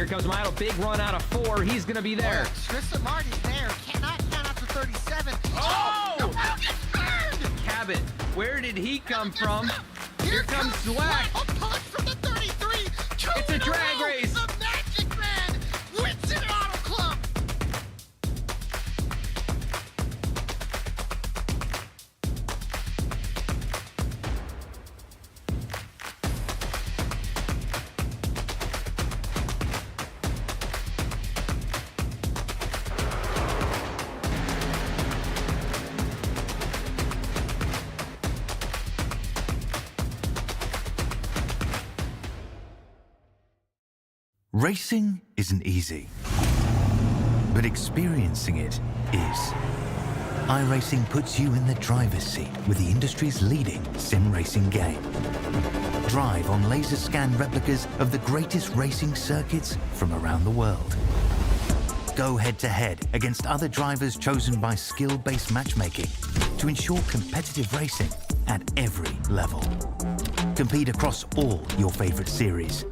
comes Milo, big run out of 4. He's going to be there. Tristan Martin's there. Cannot count after 37. Oh! Milo gets burned! Cabot, where did he come from? Here comes Zwack. A punch from the 33. It's a drag race. The Magic Man wins it at Auto Club. Racing isn't easy, but experiencing it is. iRacing puts you in the driver's seat with the industry's leading sim racing game. Drive on laser scan replicas of the greatest racing circuits from around the world. Go head-to-head against other drivers chosen by skill-based matchmaking to ensure competitive racing at every level. Compete across all your favorite series.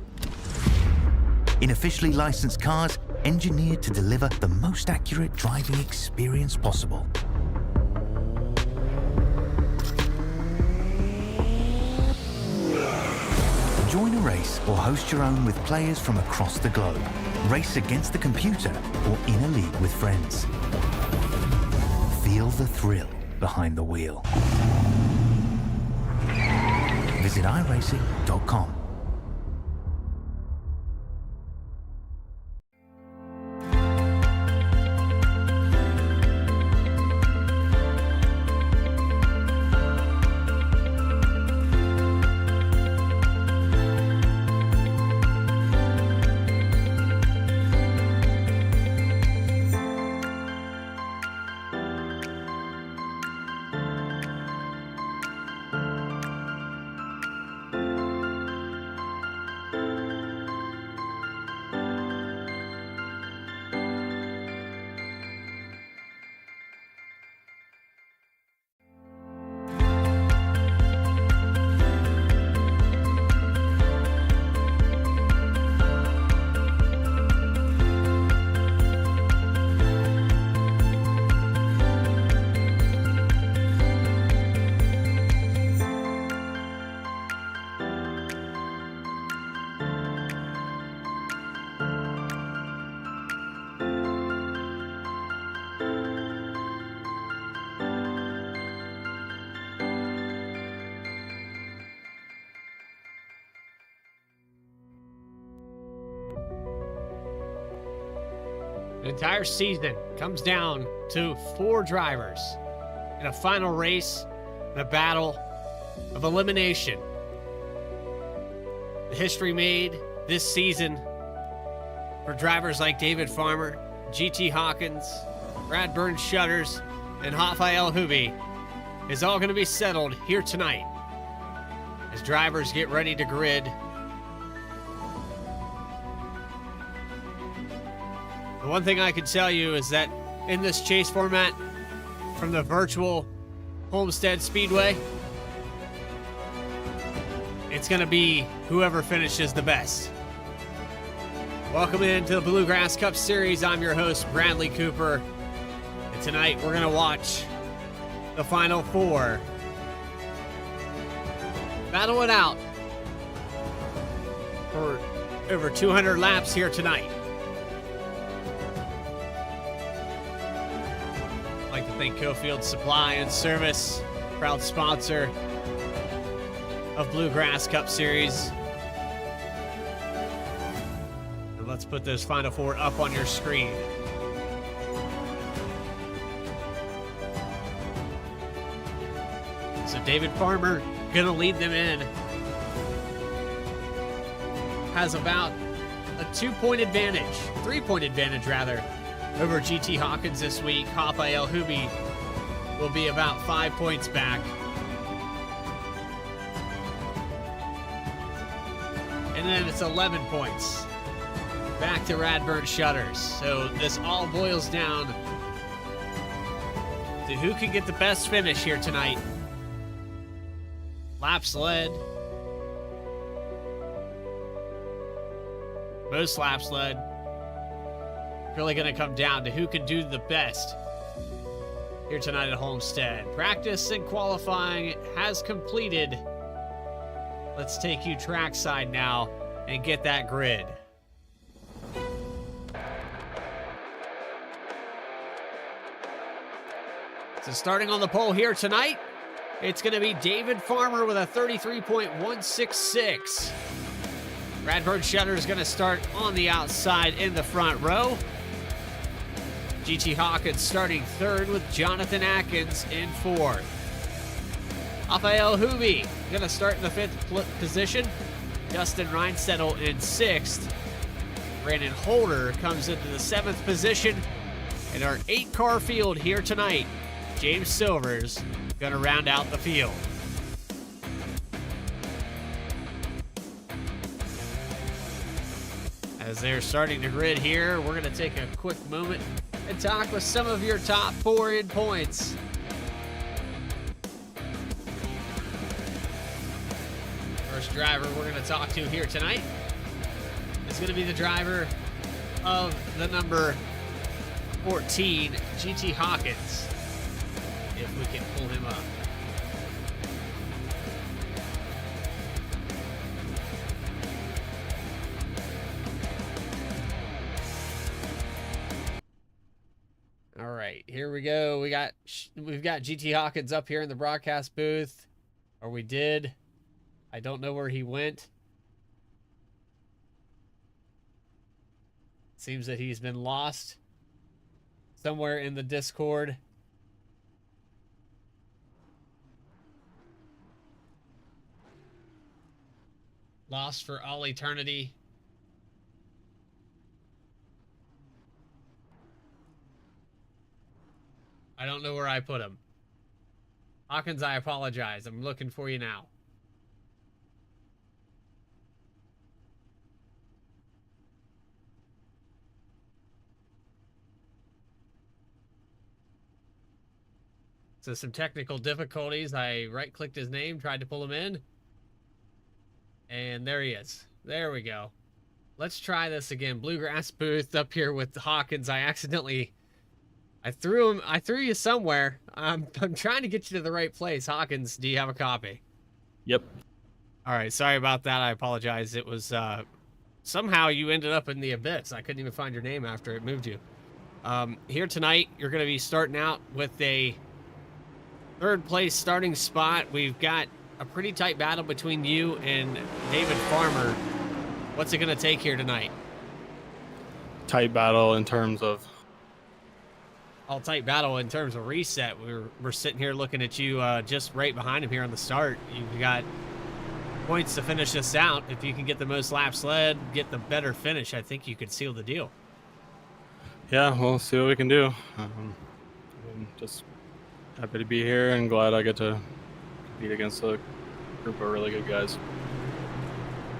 In officially licensed cars, engineered to deliver the most accurate driving experience possible. Join a race or host your own with players from across the globe. Race against the computer or in a league with friends. Feel the thrill behind the wheel. Visit iRacing.com. The entire season comes down to 4 drivers in a final race, in a battle of elimination. The history made this season for drivers like David Farmer, GT Hawkins, Brad Burns Shutters, and Rafael Hubi is all going to be settled here tonight as drivers get ready to grid. The one thing I can tell you is that in this chase format, from the virtual Homestead Speedway, it's going to be whoever finishes the best. Welcome into the Bluegrass Cup Series. I'm your host, Bradley Cooper. And tonight we're going to watch the Final 4 battle it out for over 200 laps here tonight. I'd like to thank Cofield Supply and Service, proud sponsor of Bluegrass Cup Series. And let's put those Final 4 up on your screen. So David Farmer gonna lead them in. Has about a 2-point advantage, 3-point advantage rather, over GT Hawkins this week. Rafael Hubi will be about 5 points back. And then it's 11 points back to Radburn Shutters. So this all boils down to who can get the best finish here tonight. Laps led. most laps led. Really going to come down to who can do the best here tonight at Homestead. Practice and qualifying has completed. Let's take you trackside now and get that grid. So starting on the pole here tonight, it's going to be David Farmer with a 33.166. Radford Shutter is going to start on the outside in the front row. GT Hawkins starting third with Jonathan Atkins in fourth. Rafael Hubi going to start in the fifth position. Dustin Reinsettle in sixth. Brandon Holder comes into the seventh position. In our 8-car field here tonight, James Silver's going to round out the field. As they're starting to grid here, we're going to take a quick moment and talk with some of your top 4 in points. First driver we're going to talk to here tonight is going to be the driver of the number 14, GT Hawkins. If we can pull him up. All right, here we go. We've got GT Hawkins up here in the broadcast booth, or we did. I don't know where he went. Seems that he's been lost somewhere in the Discord. Lost for all eternity. I don't know where I put him. Hawkins, I apologize. I'm looking for you now. So some technical difficulties. I right-clicked his name, tried to pull him in. And there he is. There we go. Let's try this again. Bluegrass booth up here with Hawkins. I threw you somewhere. I'm trying to get you to the right place. Hawkins, do you have a copy? Yep. All right. Sorry about that. I apologize. It was somehow you ended up in the abyss. I couldn't even find your name after it moved you. Here tonight, you're going to be starting out with a third place starting spot. We've got a pretty tight battle between you and David Farmer. What's it going to take here tonight? Tight battle in terms of... All tight battle in terms of reset. We're sitting here looking at you just right behind him here on the start. You've got points to finish this out. If you can get the most laps led, get the better finish, I think you could seal the deal. Yeah, we'll see what we can do. I'm just happy to be here and glad I get to compete against a group of really good guys.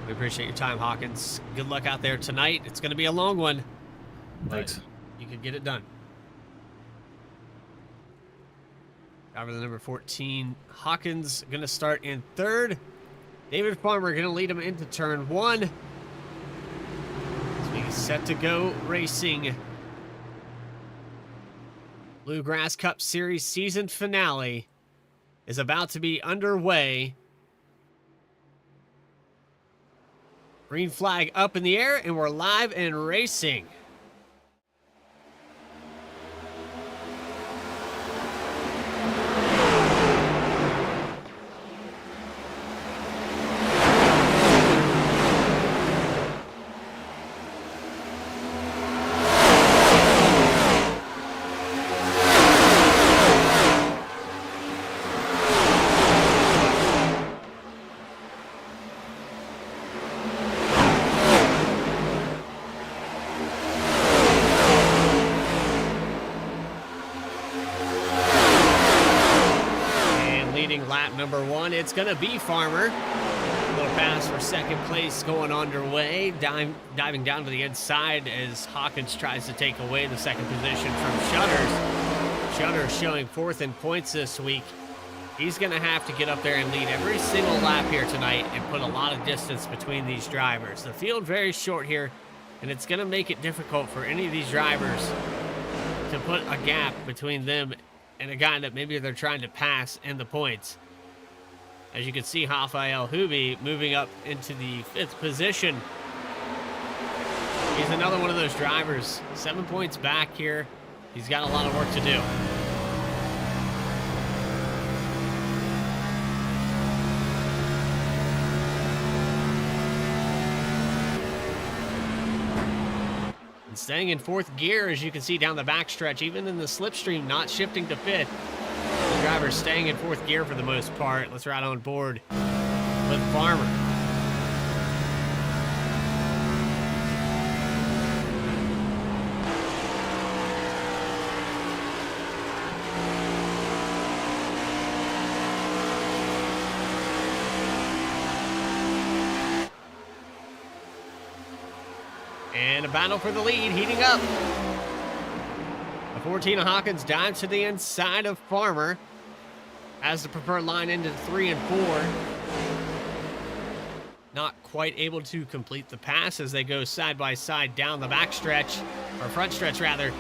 We appreciate your time, Hawkins. Good luck out there tonight. It's going to be a long one. Thanks. You can get it done. Driver the number 14, Hawkins, going to start in third. David Farmer going to lead him into turn 1. As we set to go racing. Bluegrass Cup Series season finale is about to be underway. Green flag up in the air, and we're live and racing. Number 1, it's going to be Farmer. A little pass for second place going underway. Diving down to the inside as Hawkins tries to take away the second position from Shutters. Shutters showing 4th in points this week. He's going to have to get up there and lead every single lap here tonight and put a lot of distance between these drivers. The field very short here And it's going to make it difficult for any of these drivers to put a gap between them and a guy that maybe they're trying to pass in the points. As you can see, Rafael Hubi moving up into the 5th position. He's another one of those drivers. 7 points back here. He's got a lot of work to do. And staying in 4th gear, as you can see down the backstretch, even in the slipstream, not shifting to 5th. The driver's staying in 4th gear for the most part. Let's ride on board with Farmer. And a battle for the lead heating up. The 14 of Hawkins dives to the inside of Farmer as the preferred line into 3 and 4. Not quite able to complete the pass as they go side by side down the backstretch, or front stretch rather.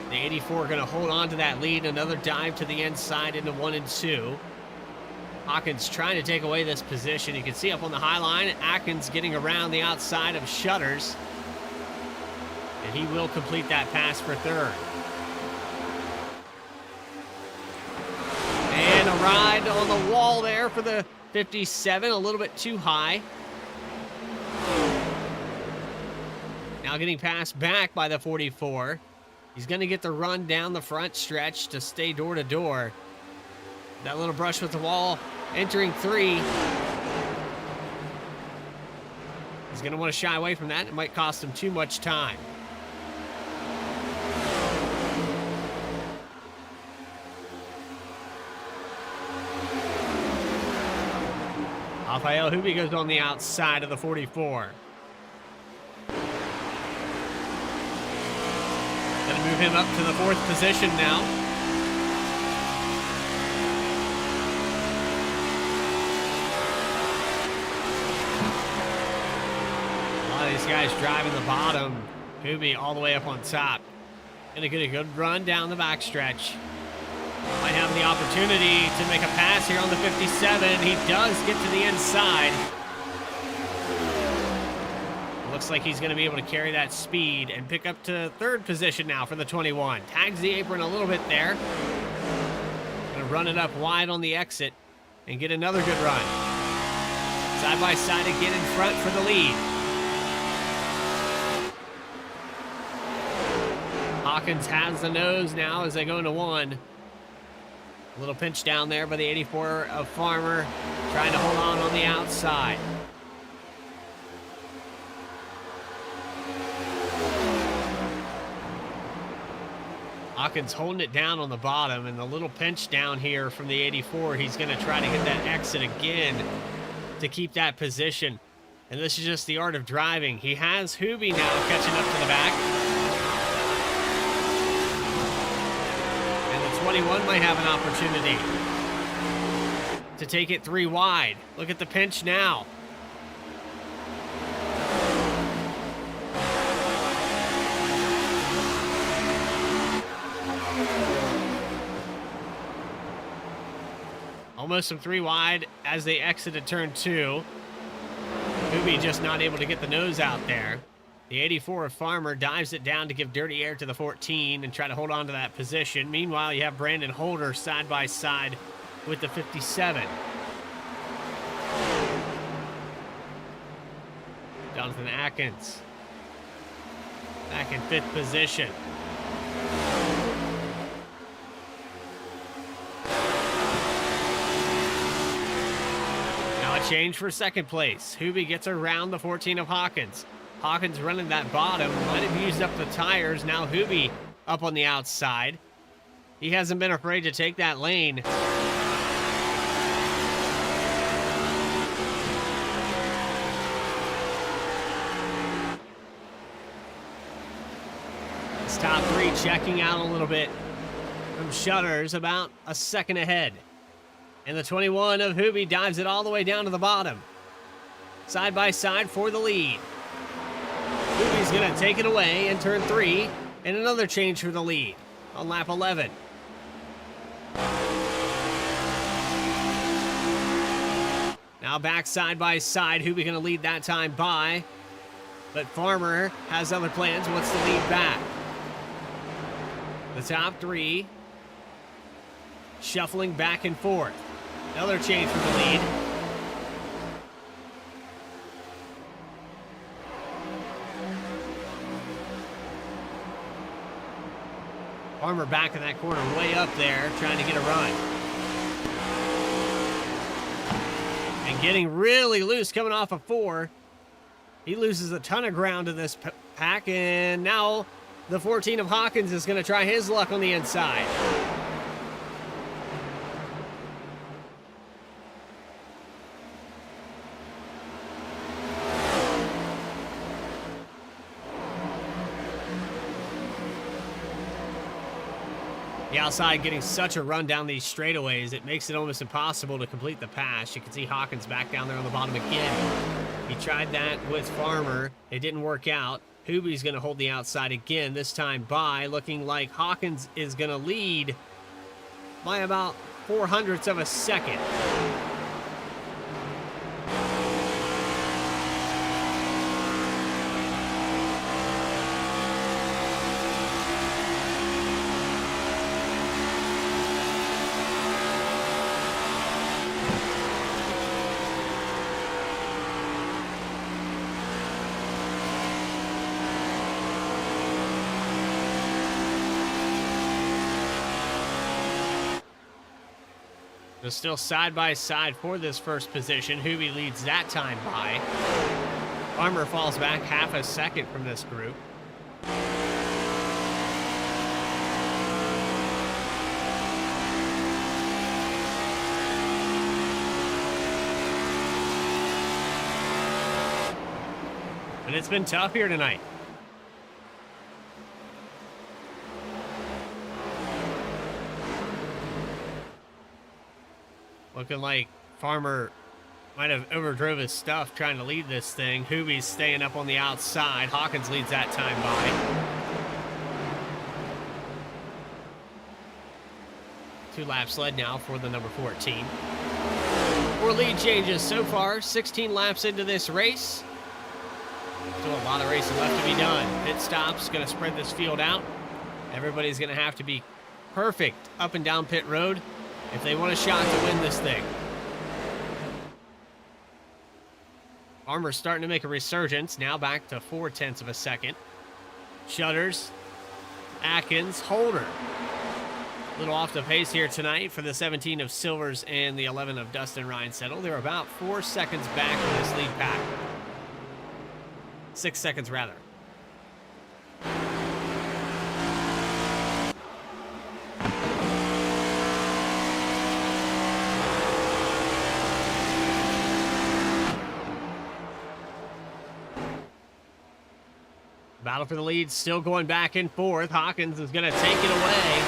The 84 going to hold on to that lead. Another dive to the inside into 1 and 2. Hawkins trying to take away this position. You can see up on the high line, Atkins getting around the outside of Shutters. And he will complete that pass for 3rd. And a ride on the wall there for the 57, a little bit too high. Now getting passed back by the 44. He's going to get the run down the front stretch to stay door to door. That little brush with the wall entering 3. He's going to want to shy away from that. It might cost him too much time. Rafael Hubi goes on the outside of the 44. Gonna move him up to the 4th position now. A lot of these guys driving the bottom. Hubi all the way up on top. Gonna get a good run down the backstretch. Might have the opportunity to make a pass here on the 57. He does get to the inside. Looks like he's going to be able to carry that speed and pick up to 3rd position now for the 21. Tags the apron a little bit there. Going to run it up wide on the exit and get another good run. Side by side again in front for the lead. Hawkins has the nose now as they go into 1. A little pinch down there by the 84 of Farmer, trying to hold on the outside. Hawkins holding it down on the bottom, and the little pinch down here from the 84, he's going to try to get that exit again to keep that position. And this is just the art of driving. He has Hubi now catching up to the back. 21 might have an opportunity to take it 3 wide. Look at the pinch now. Almost some 3 wide as they exited turn 2. Hubi just not able to get the nose out there. The 84 of Farmer dives it down to give dirty air to the 14 and try to hold on to that position. Meanwhile, you have Brandon Holder side by side with the 57. Jonathan Atkins back in 5th position. Now a change for 2nd place. Hubi gets around the 14 of Hawkins. Hawkins running that bottom, might have used up the tires. Now Hubi up on the outside. He hasn't been afraid to take that lane. This top 3 checking out a little bit from Shutters, about a second ahead. And the 21 of Hubi dives it all the way down to the bottom. Side by side for the lead. Hubi's Hubie's going to take it away in turn 3, and another change for the lead on lap 11. Now back side by side. Hubie going to lead that time by, but Farmer has other plans, wants to lead back. The top 3 shuffling back and forth. Another change for the lead. Farmer back in that corner, way up there, trying to get a run. And getting really loose coming off of 4. He loses a ton of ground in this pack, and now the 14 of Hawkins is going to try his luck on the inside. The outside getting such a run down these straightaways, it makes it almost impossible to complete the pass. You can see Hawkins back down there on the bottom again. He tried that with Farmer. It didn't work out. Hubie's going to hold the outside again, this time by, looking like Hawkins is going to lead by about 0.04 of a second. They're still side by side for this first position. Hubie leads that time by. Farmer falls back 0.5 second from this group. And it's been tough here tonight. Looking like Farmer might have overdrove his stuff trying to lead this thing. Hubie's staying up on the outside. Hawkins leads that time by. 2 laps led now for the number 14. 4 lead changes so far. 16 laps into this race. Still a lot of racing left to be done. Pit stops, going to spread this field out. Everybody's going to have to be perfect up and down pit road if they want a shot to win this thing. Farmer's starting to make a resurgence, now back to 0.4 of a second. Shutters, Atkins, Holder. A little off the pace here tonight for the 17 of Silvers and the 11 of Dustin Ryan Settle. They're about 4 seconds back in this lead pack. 6 seconds rather. Battle for the lead still going back and forth. Hawkins is going to take it away.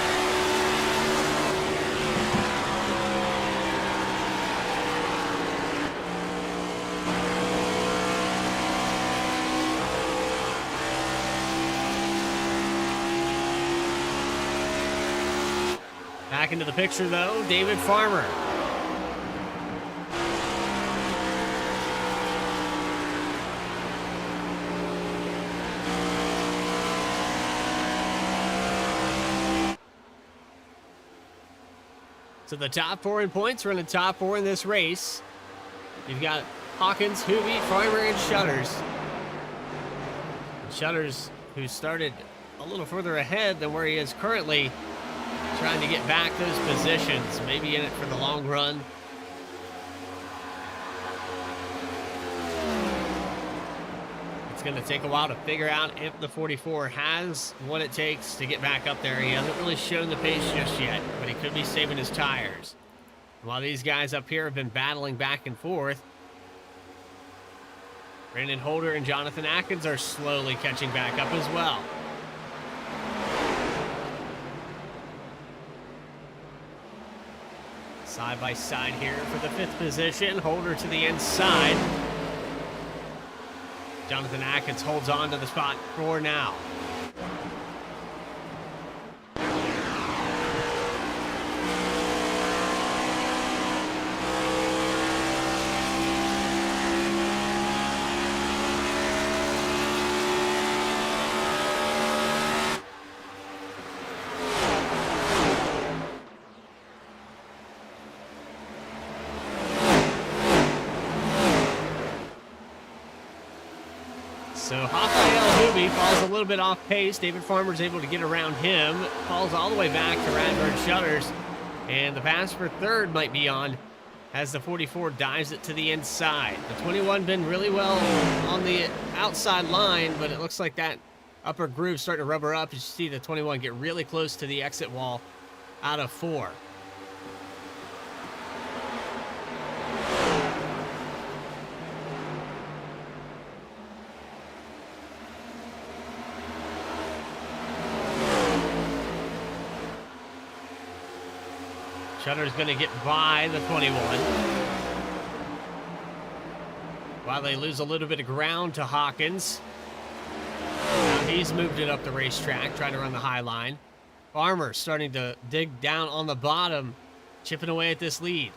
Back into the picture, though, David Farmer. So the top 4 in points are in the top 4 in this race. You've got Hawkins, Hubie, Farmer, and Shutters. And Shutters, who started a little further ahead than where he is currently, trying to get back those positions, maybe in it for the long run. It's going to take a while to figure out if the 44 has what it takes to get back up there. He hasn't really shown the pace just yet, but he could be saving his tires. While these guys up here have been battling back and forth, Brandon Holder and Jonathan Atkins are slowly catching back up as well. Side by side here for the 5th position. Holder to the inside. Jonathan Atkins holds on to the spot for now. So Raphael Huby falls a little bit off pace. David Farmer's able to get around him. Falls all the way back to Radburn Shutters. And the pass for third might be on as the 44 dives it to the inside. The 21 been really well on the outside line, but it looks like that upper groove starting to rubber up. You see the 21 get really close to the exit wall out of 4. Shutter's going to get by the 21. While they lose a little bit of ground to Hawkins. Now he's moved it up the racetrack, trying to run the high line. Farmer starting to dig down on the bottom, chipping away at this lead.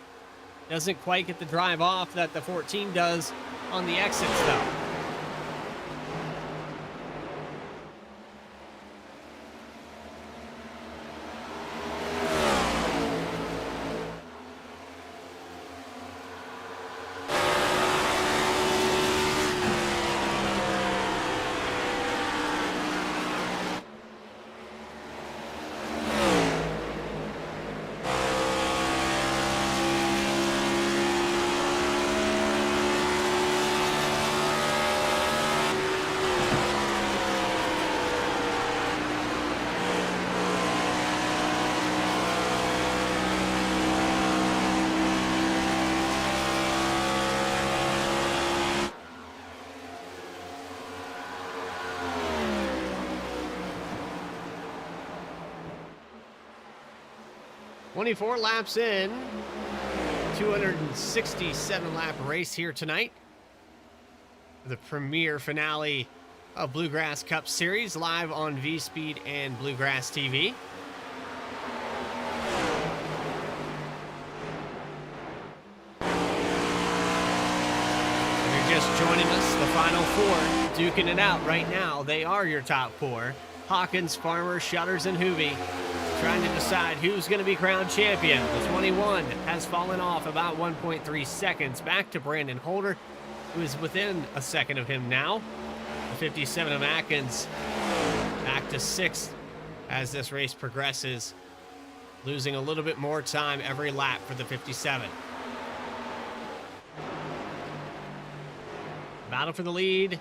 Doesn't quite get the drive off that the 14 does on the exits, though. "24 laps in, 267 lap race here tonight. The premier finale of Bluegrass Cup Series live on V-Speed and Bluegrass TV. If you're just joining us, the final 4 duking it out right now. They are your top 4. Hawkins, Farmer, Shutters, and Huby. Trying to decide who's going to be crowned champion. The 21 has fallen off about 1.3 seconds back to Brandon Holder, who is within a second of him now. The 57 of Atkins back to 6th as this race progresses, losing a little bit more time every lap for the 57. Battle for the lead.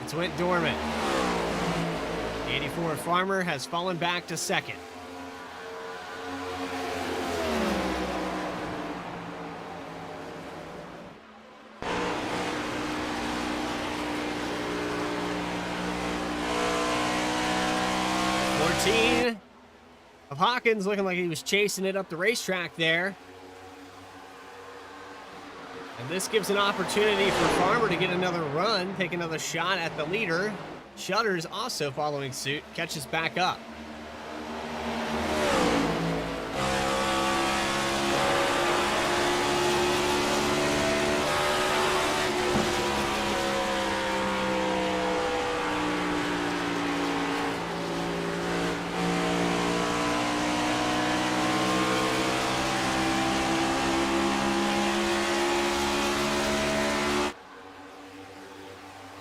It's went dormant. 84 Farmer has fallen back to 2nd. Of Hawkins looking like he was chasing it up the racetrack there. And this gives an opportunity for Farmer to get another run, take another shot at the leader. Shutters also following suit, catches back up.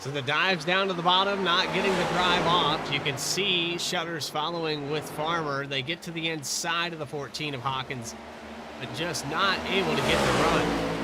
So the dives down to the bottom, not getting the drive off. You can see Shutters following with Farmer. They get to the inside of the 14 of Hawkins, but just not able to get the run.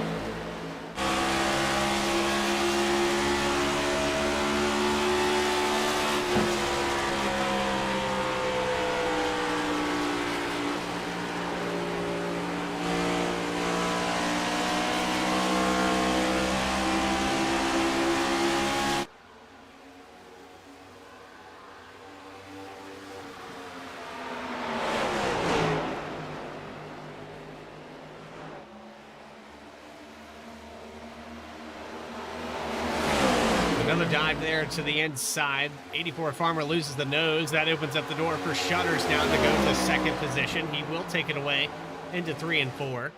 Another dive there to the inside. 84 Farmer loses the nose. That opens up the door for Shutters now to go to second position. He will take it away into 3 and 4.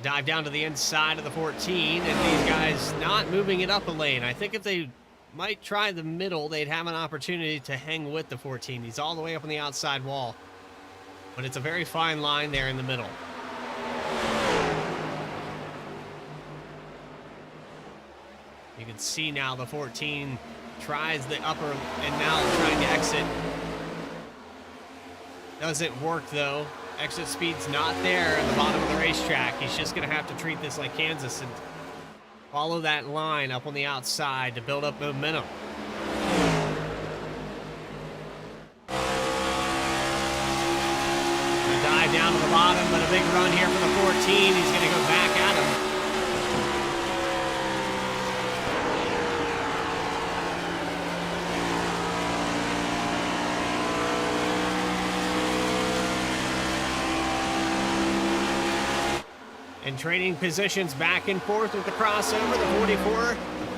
Dive down to the inside of the 14, and these guys not moving it up a lane. I think if they might try the middle, they'd have an opportunity to hang with the 14. He's all the way up on the outside wall, but it's a very fine line there in the middle. You can see now the 14 tries the upper and now trying to exit. Doesn't work though. Exit speed's not there at the bottom of the racetrack. He's just going to have to treat this like Kansas and follow that line up on the outside to build up momentum. A dive down to the bottom, but a big run here for the 14. He's going to go back at him. And trading positions back and forth with the crossover. The 44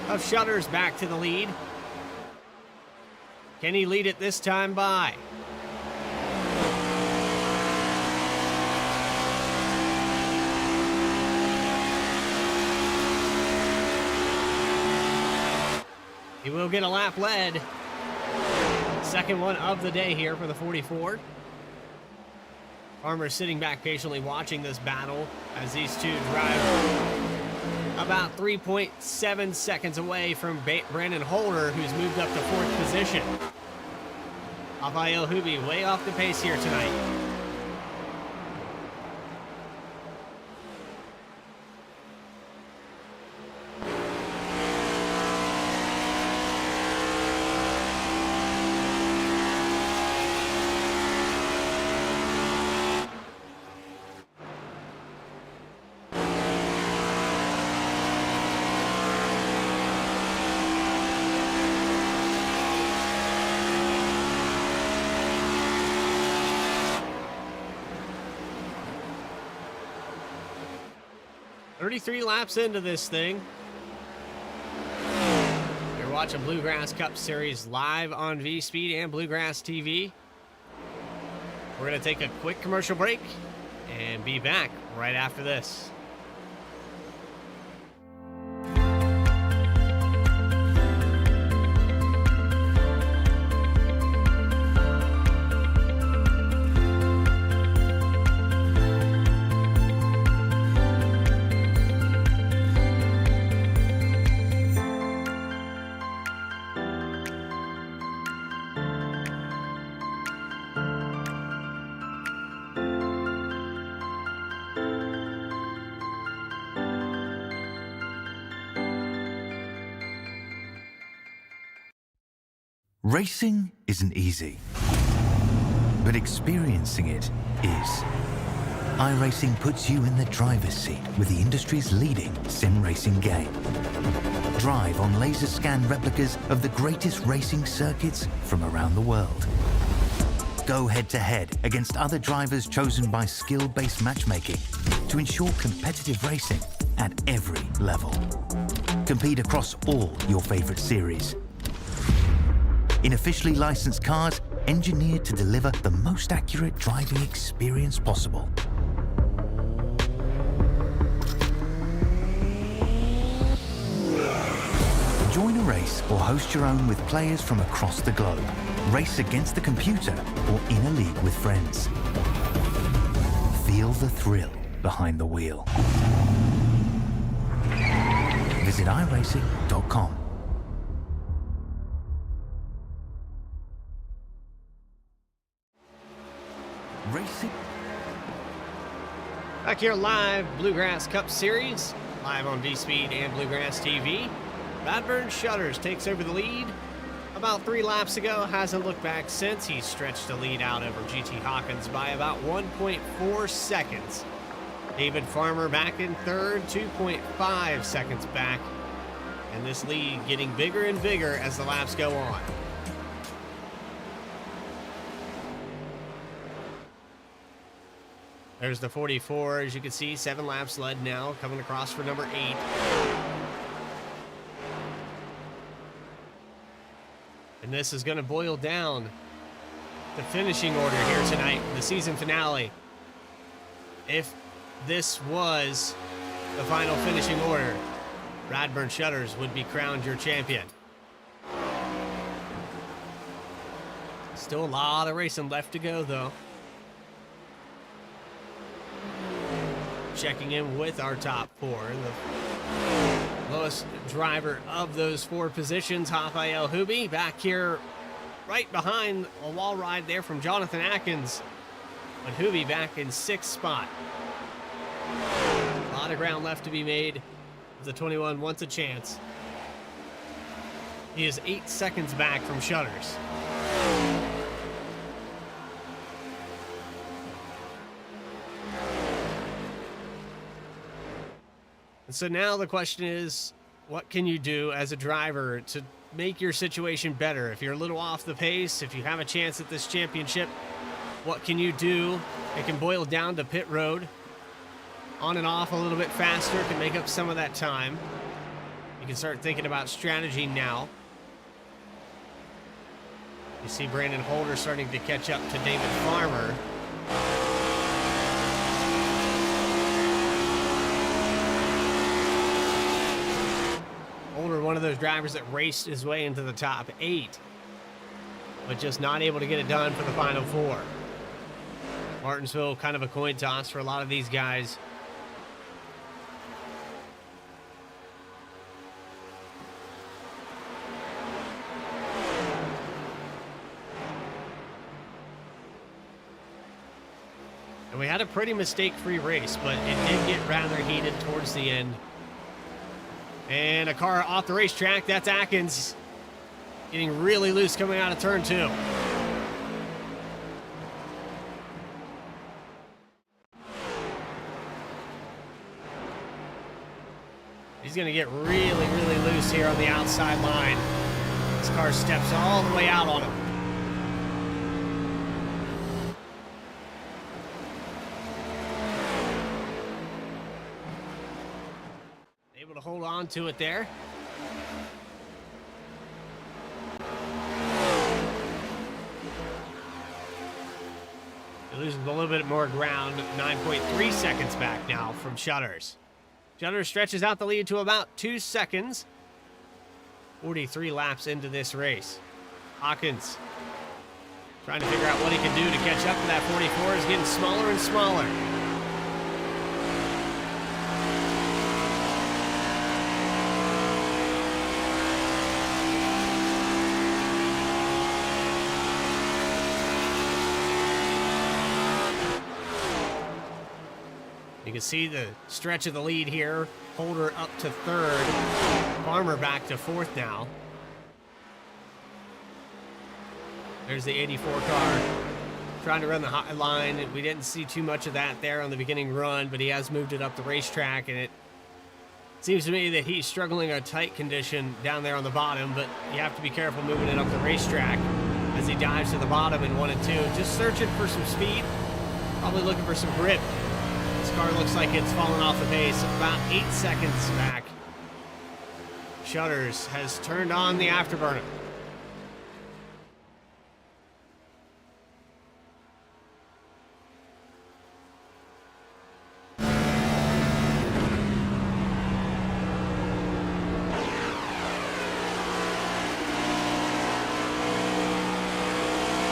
of Shutters back to the lead. Can he lead it this time by? He will get a lap led. Second one of the day here for the 44. Farmer sitting back patiently watching this battle as these two drive about 3.7 seconds away from Brandon Holder, who's moved up to 4th position. Rafael Hubi way off the pace here tonight. Three laps into this thing. You're watching Bluegrass Cup Series live on V-Speed and Bluegrass TV. We're going to take a quick commercial break and be back right after this. Racing isn't easy, but experiencing it is. iRacing puts you in the driver's seat with the industry's leading sim racing game. Drive on laser scan replicas of the greatest racing circuits from around the world. Go head-to-head against other drivers chosen by skill-based matchmaking to ensure competitive racing at every level. Compete across all your favorite series. In officially licensed cars, engineered to deliver the most accurate driving experience possible. Join a race or host your own with players from across the globe. Race against the computer or in a league with friends. Feel the thrill behind the wheel. Visit iRacing.com. Racing. Back here live, Bluegrass Cup Series, live on V-Speed and Bluegrass TV. Radburn Shutters takes over the lead about 3 laps ago, hasn't looked back since. He stretched the lead out over GT Hawkins by about 1.4 seconds. David Farmer back in third, 2.5 seconds back. And this lead getting bigger and bigger as the laps go on. There's the 44, as you can see, 7 laps led now, coming across for number 8. And this is going to boil down the finishing order here tonight, the season finale. If this was the final finishing order, Radburn Shutters would be crowned your champion. Still a lot of racing left to go, though. Checking in with our top four. The lowest driver of those four positions, Rafael Hubi, back here right behind a wall ride there from Jonathan Atkins. But Hubi back in 6th spot. A lot of ground left to be made. The 21 wants a chance. He is 8 seconds back from Shutters. And so now the question is, what can you do as a driver to make your situation better? If you're a little off the pace, if you have a chance at this championship, what can you do? It can boil down to pit road. On and off a little bit faster can make up some of that time. You can start thinking about strategy now. You see Brandon Holder starting to catch up to David Farmer. Holder, one of those drivers that raced his way into the top 8, but just not able to get it done for the final 4. Martinsville, kind of a coin toss for a lot of these guys. And we had a pretty mistake-free race, but it did get rather heated towards the end. And a car off the racetrack. That's Atkins getting really loose coming out of turn 2. He's going to get really, really loose here on the outside line. This car steps all the way out on him. Able to hold on to it there. He loses a little bit more ground, 9.3 seconds back now from Shutters. Shutters stretches out the lead to about 2 seconds. 43 laps into this race. Hawkins trying to figure out what he can do to catch up to that 44. Is getting smaller and smaller. You can see the stretch of the lead here. Holder up to 3rd. Farmer back to 4th now. There's the 84 car trying to run the high line. We didn't see too much of that there on the beginning run, but he has moved it up the racetrack, and it seems to me that he's struggling a tight condition down there on the bottom, but you have to be careful moving it up the racetrack as he dives to the bottom in 1 and 2. Just searching for some speed, probably looking for some grip. This car looks like it's fallen off the pace, about 8 seconds back. Shutters has turned on the afterburner.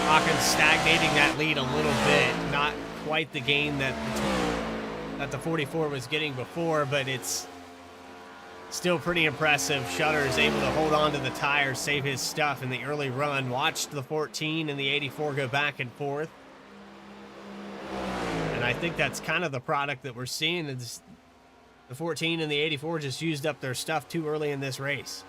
Hawkins stagnating that lead a little bit, not quite the gain that the 44 was getting before, but it's still pretty impressive. Shutters able to hold on to the tires, save his stuff in the early run. Watched the 14 and the 84 go back and forth. And I think that's kind of the product that we're seeing. Is the 14 and the 84 just used up their stuff too early in this race.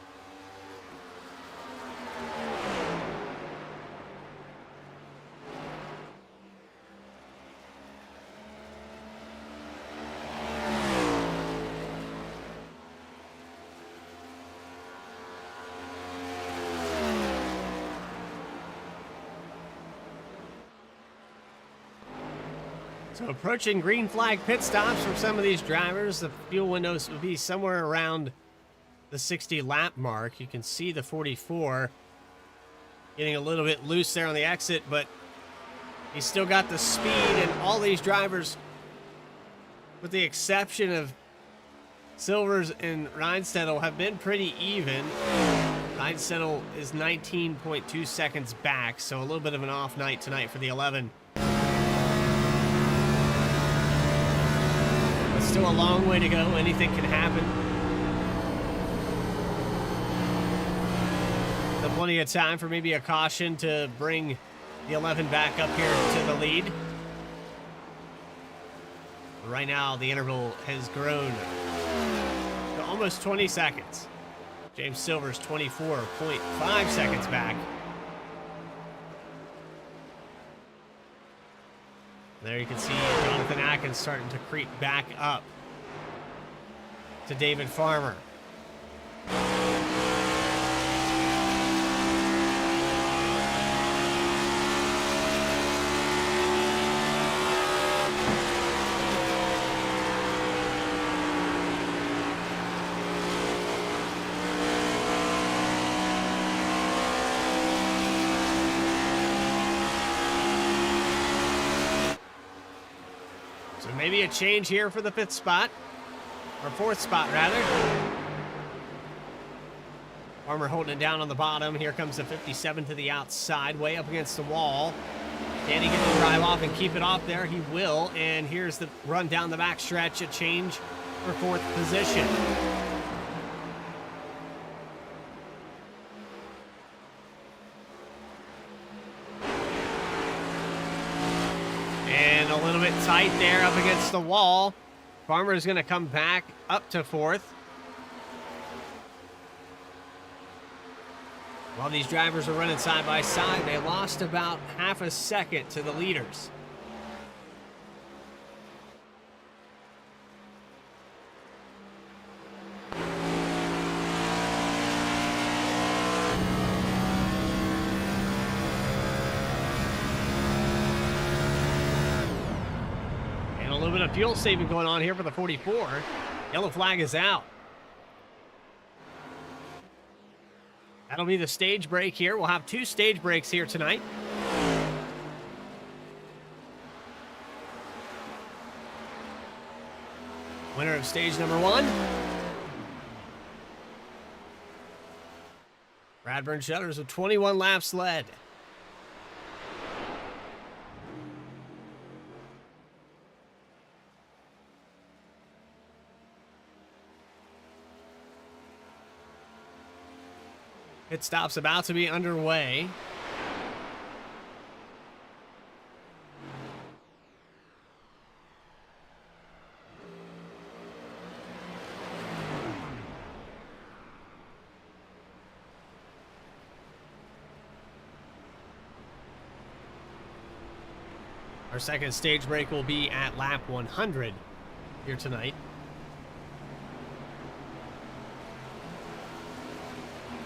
So approaching green flag pit stops for some of these drivers. The fuel windows will be somewhere around the 60 lap mark. You can see the 44 getting a little bit loose there on the exit, but he's still got the speed, and all these drivers, with the exception of Silvers and Reinstedel, have been pretty even. Reinstedel is 19.2 seconds back, so a little bit of an off night tonight for the 11. But still a long way to go. Anything can happen. Still plenty of time for maybe a caution to bring the 11 back up here to the lead. But right now, the interval has grown to almost 20 seconds. James Silver's 24.5 seconds back. There you can see Jonathan Atkins starting to creep back up to David Farmer. Maybe a change here for the 5th spot, or 4th spot rather. Farmer holding it down on the bottom. Here comes the 57 to the outside, way up against the wall. Can he get the drive off and keep it off there? He will, and here's the run down the back stretch, a change for 4th position. And a little bit tight there up against the wall. Farmer is going to come back up to 4th. While these drivers are running side by side, they lost about half a second to the leaders. A little bit of fuel saving going on here for the 44. Yellow flag is out. That'll be the stage break here. We'll have 2 stage breaks here tonight. Winner of stage number 1. Bradburn Shutters with 21 laps led. Pit stop's about to be underway. Our second stage break will be at lap 100 here tonight.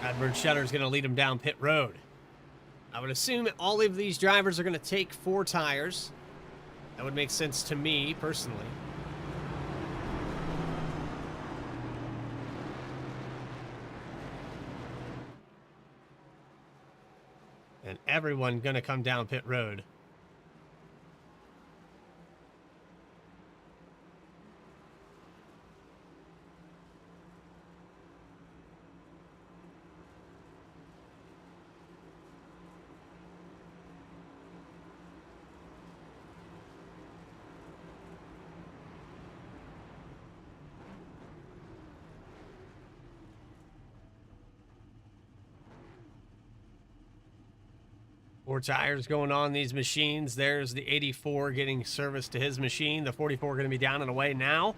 Bradburn Shutter is going to lead him down pit road. I would assume all of these drivers are going to take 4 tires. That would make sense to me personally. And everyone going to come down pit road. Four tires going on these machines. There's the 84 getting service to his machine. The 44 going to be down and away now.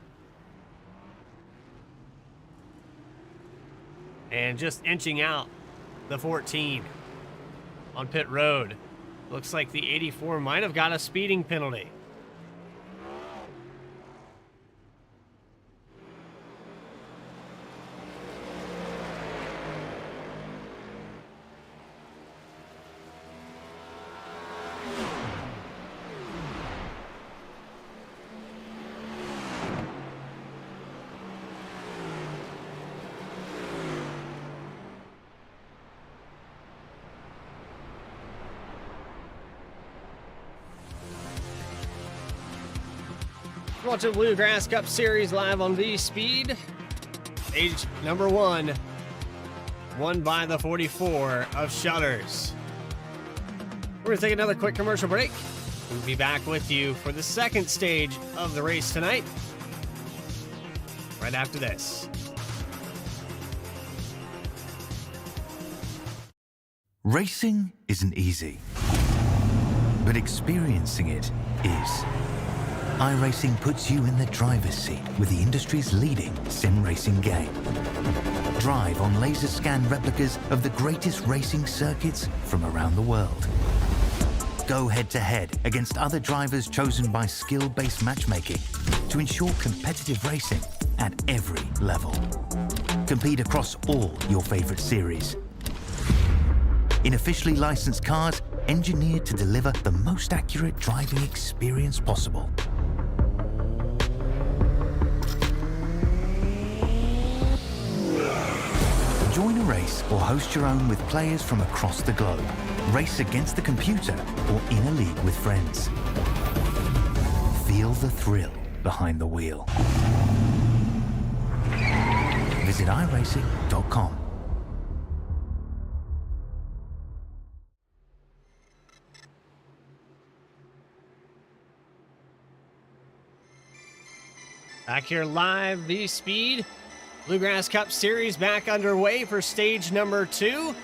And just inching out the 14 on pit road. Looks like the 84 might have got a speeding penalty. Watching Bluegrass Cup Series live on V-Speed. Stage number 1, won by the 44 of Shutters. We're going to take another quick commercial break. We'll be back with you for the second stage of the race tonight, right after this. Racing isn't easy, but experiencing it is. iRacing puts you in the driver's seat with the industry's leading sim racing game. Drive on laser scan replicas of the greatest racing circuits from around the world. Go head-to-head against other drivers chosen by skill-based matchmaking to ensure competitive racing at every level. Compete across all your favorite series. In officially licensed cars, engineered to deliver the most accurate driving experience possible. Join a race or host your own with players from across the globe. Race against the computer or in a league with friends. Feel the thrill behind the wheel. Visit iRacing.com. Back here live, V-Speed. Bluegrass Cup Series back underway for stage number 2.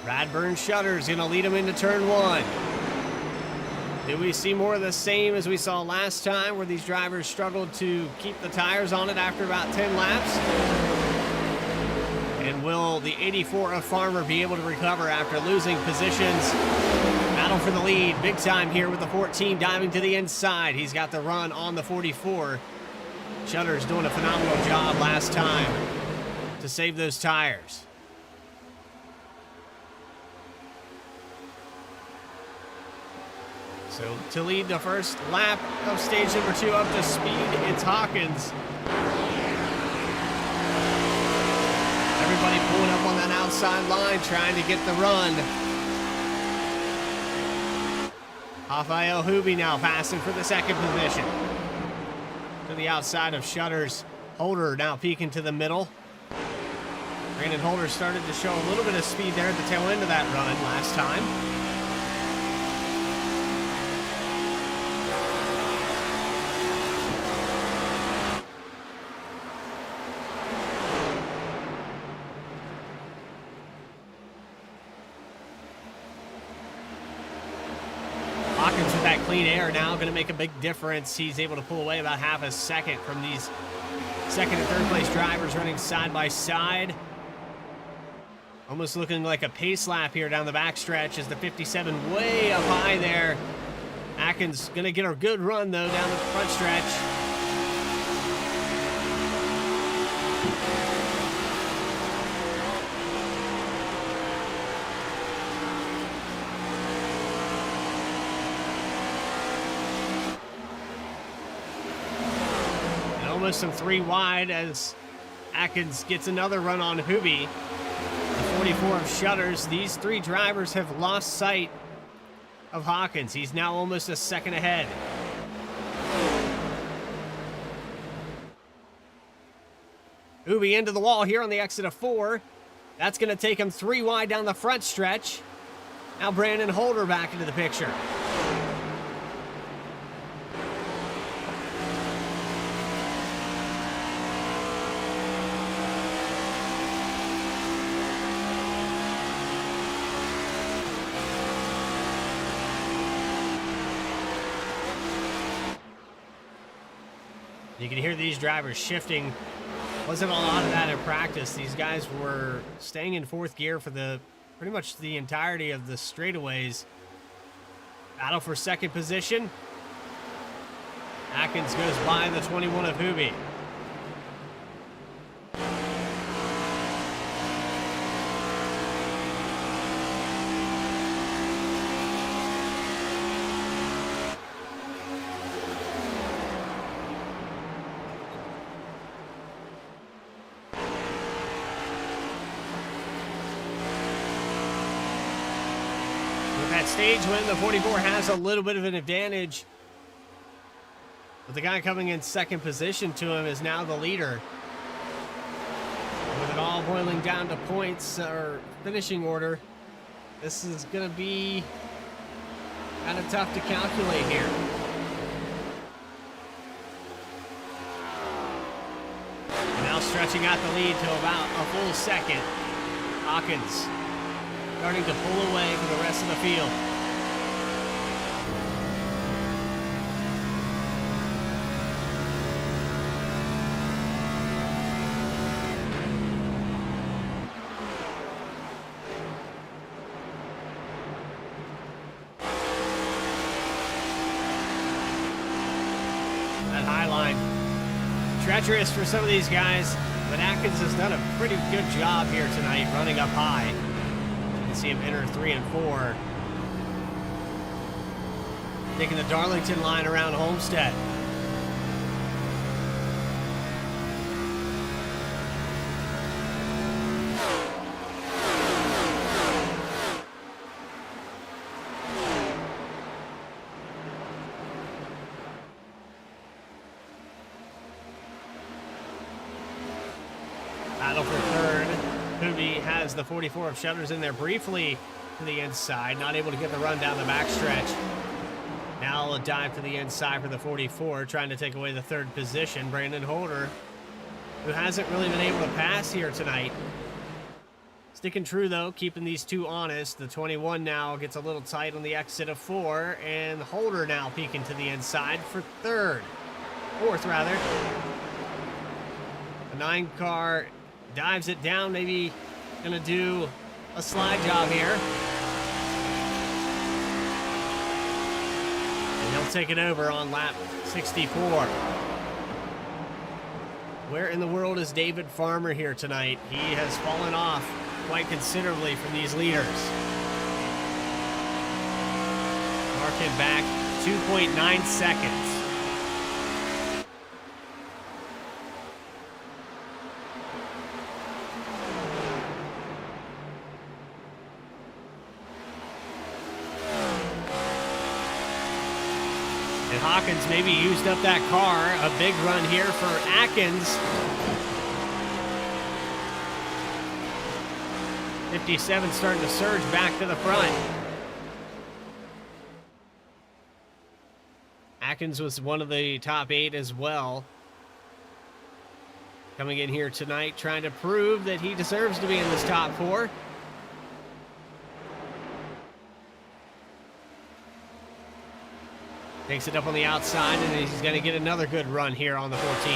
Radburn Shutters going to lead them into turn 1. Do we see more of the same as we saw last time, where these drivers struggled to keep the tires on it after about 10 laps? And will the 84 of Farmer be able to recover after losing positions? Battle for the lead, big time here with the 14 diving to the inside. He's got the run on the 44. Shutters doing a phenomenal job last time to save those tires. So to lead the first lap of stage number 2 up to speed, it's Hawkins. Everybody pulling up on that outside line, trying to get the run. Rafael Hubi now passing for the second position. To the outside of Shutters. Holder now peeking to the middle. Brandon Holder started to show a little bit of speed there at the tail end of that run last time. Hawkins with that clean air now going to make a big difference. He's able to pull away about half a second from these second and third place drivers running side by side. Almost looking like a pace lap here down the backstretch as the 57 way up high there. Atkins going to get a good run though down the front stretch. Almost some 3 wide as Atkins gets another run on Hubi. The 44 of Shutters. These 3 drivers have lost sight of Hawkins. He's now almost a second ahead. Hubi into the wall here on the exit of 4. That's going to take him 3 wide down the front stretch. Now Brandon Holder back into the picture. You can hear these drivers shifting. Wasn't a lot of that in practice. These guys were staying in 4th gear for pretty much the entirety of the straightaways. Battle for second position. Atkins goes by the 21 of Hubi. That stage win, the 44 has a little bit of an advantage. But the guy coming in second position to him is now the leader. With it all boiling down to points or finishing order, this is going to be kind of tough to calculate here. And now stretching out the lead to about a full second. Hawkins starting to pull away from the rest of the field. That high line, treacherous for some of these guys, but Atkins has done a pretty good job here tonight running up high. You can see him enter 3 and 4. Taking the Darlington line around Homestead. Battle for third. Hoobie has the 44 of Shutters in there briefly to the inside. Not able to get the run down the backstretch. Now a dive to the inside for the 44, trying to take away the third position. Brandon Holder, who hasn't really been able to pass here tonight. Sticking true, though, keeping these two honest. The 21 now gets a little tight on the exit of 4, and Holder now peeking to the inside for fourth, rather. The 9 car dives it down, maybe gonna do a slide job here. And he'll take it over on lap 64. Where in the world is David Farmer here tonight? He has fallen off quite considerably from these leaders. Marking back 2.9 seconds. And Hawkins maybe used up that car. A big run here for Atkins. 57 starting to surge back to the front. Atkins was one of the top 8 as well. Coming in here tonight, trying to prove that he deserves to be in this top 4. Takes it up on the outside, and he's going to get another good run here on the 14.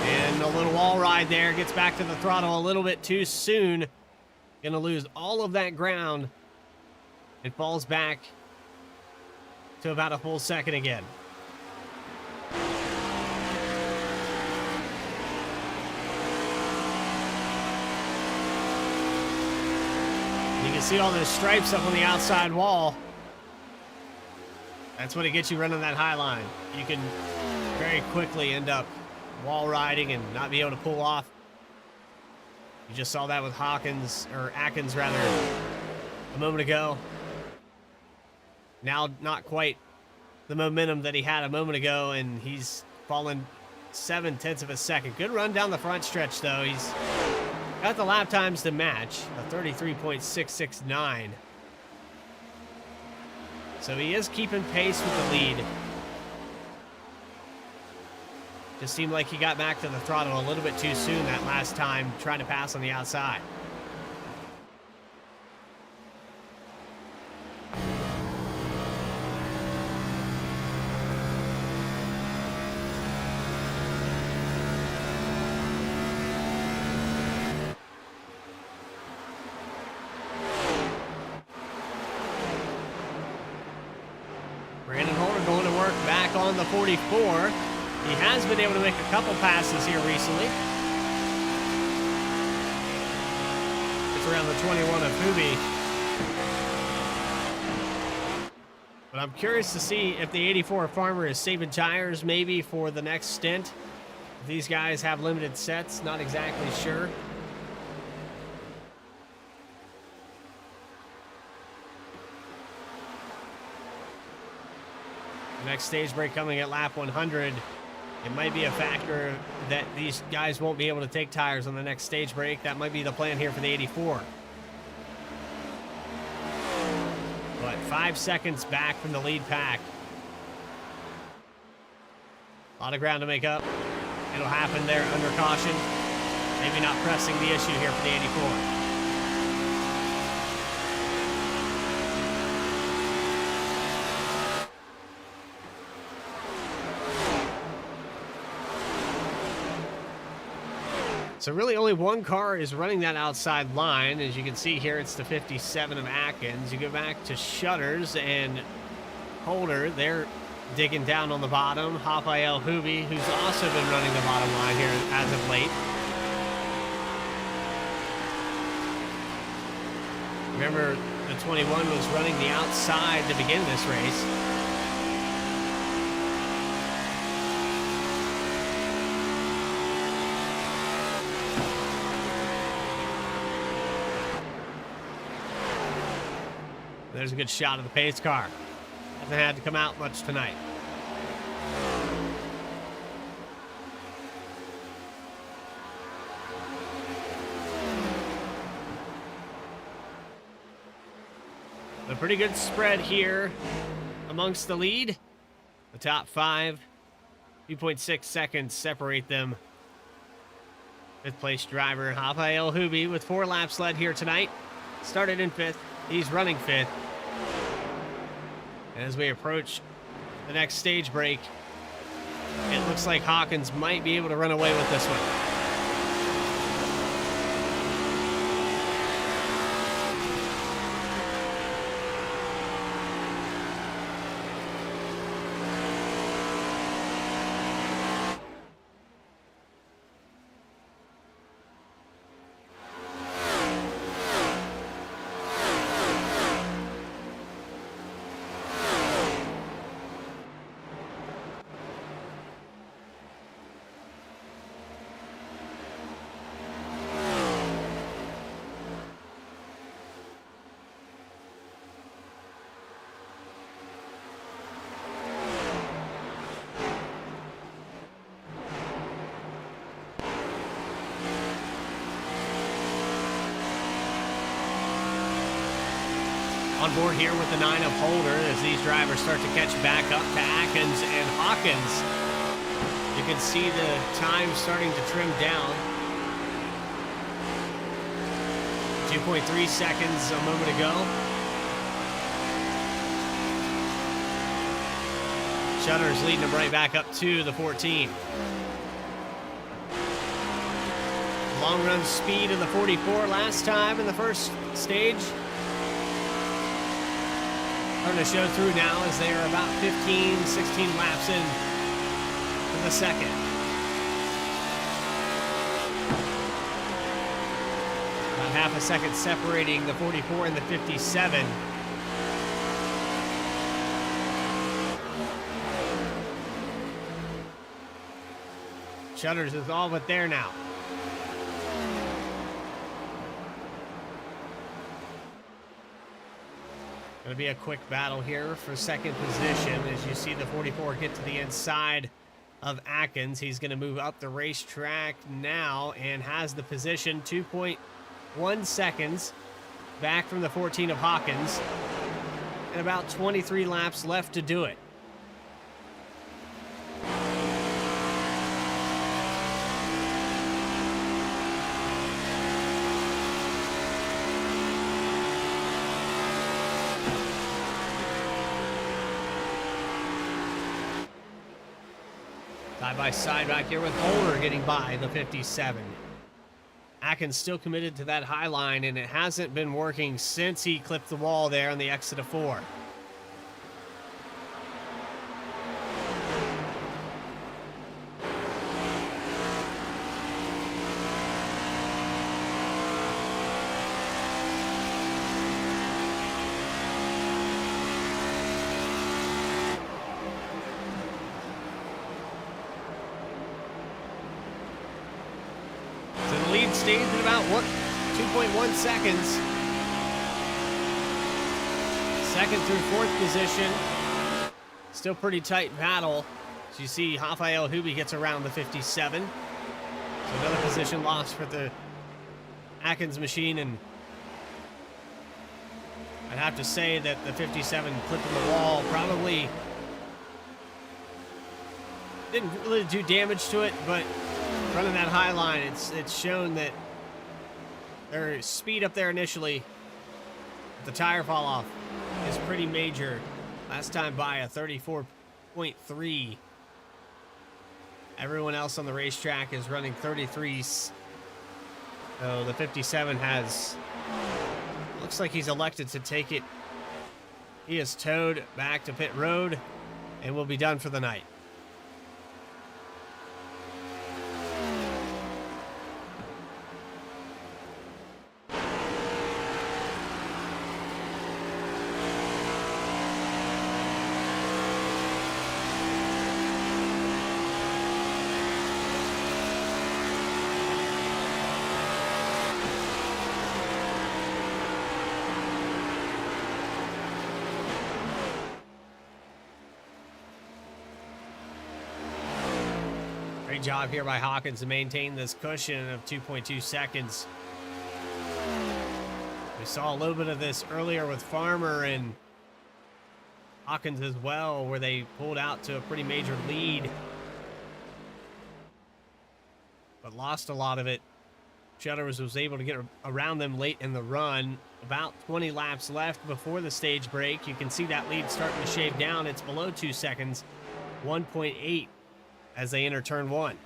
And a little wall ride there. Gets back to the throttle a little bit too soon. Going to lose all of that ground. It falls back to about a full second again. You can see all those stripes up on the outside wall. That's what it gets you running that high line. You can very quickly end up wall riding and not be able to pull off. You just saw that with Atkins rather, a moment ago. Now not quite the momentum that he had a moment ago, and he's fallen 0.7 of a second. Good run down the front stretch, though. He's got the lap times to match, a 33.669. So he is keeping pace with the lead. Just seemed like he got back to the throttle a little bit too soon that last time, trying to pass on the outside. Brandon Holder going to work back on the 44. He has been able to make a couple passes here recently. It's around the 21 of Hoobie. But I'm curious to see if the 84 Farmer is saving tires maybe for the next stint. These guys have limited sets, not exactly sure. Next stage break coming at lap 100. It might be a factor that these guys won't be able to take tires on the next stage break. That might be the plan here for the 84. But 5 seconds back from the lead pack. A lot of ground to make up. It'll happen there under caution. Maybe not pressing the issue here for the 84. So really only one car is running that outside line. As you can see here, it's the 57 of Atkins. You go back to Shutters and Holder. They're digging down on the bottom. Rafael Hubi, who's also been running the bottom line here as of late. Remember, the 21 was running the outside to begin this race. There's a good shot of the pace car. Hasn't had to come out much tonight. A pretty good spread here amongst the lead. The top five, 2.6 seconds separate them. Fifth place driver Rafael Hubi with 4 laps led here tonight. Started in 5th. He's running 5th. As we approach the next stage break, it looks like Hawkins might be able to run away with this one. On board here with the 9 of Holder as these drivers start to catch back up to Atkins and Hawkins. You can see the time starting to trim down. 2.3 seconds a moment ago. Shutters leading them right back up to the 14. Long run speed of the 44 last time in the first stage. Starting to show through now as they are about 15, 16 laps in for the second. About half a second separating the 44 and the 57. Shutters is all but there now. Going to be a quick battle here for second position as you see the 44 get to the inside of Atkins. He's going to move up the racetrack now and has the position 2.1 seconds back from the 14 of Hawkins and about 23 laps left to do it. Side by side back here with Holder getting by the 57. Atkins still committed to that high line, and it hasn't been working since he clipped the wall there on the exit of 4. Stays at about 2.1 seconds. Second through 4th position Still pretty tight battle. So you see Rafael Hubi gets around the 57. So another position lost for the Atkins machine, and I'd have to say that the 57 clipping the wall probably didn't really do damage to it, but running that high line, it's shown that their speed up there initially, the tire fall off, is pretty major. Last time by a 34.3. Everyone else on the racetrack is running 33s. So the 57 has, looks like he's elected to take it. He is towed back to pit road and will be done for the night. Great job here by Hawkins to maintain this cushion of 2.2 seconds. We saw a little bit of this earlier with Farmer and Hawkins as well, where they pulled out to a pretty major lead, but lost a lot of it. Shutters was able to get around them late in the run. About 20 laps left before the stage break. You can see that lead starting to shave down. It's below 2 seconds, 1.8. as they enter turn 1.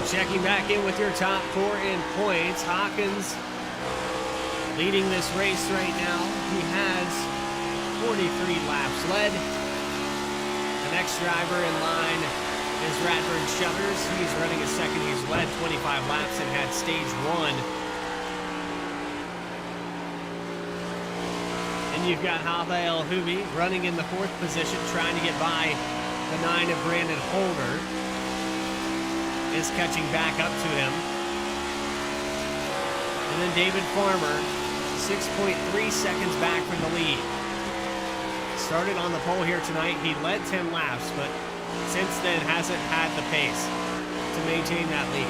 Checking back in with your top 4 in points. Hawkins leading this race right now. He has 43 laps led. The next driver in line is Radburn Shutters. He's running a second. He's led 25 laps and had stage 1. And you've got Rafael Hubi running in the 4th position, trying to get by the 9 of Brandon Holder. Is catching back up to him. And then David Farmer, 6.3 seconds back from the lead. Started on the pole here tonight. He led 10 laps, but since then hasn't had the pace to maintain that lead.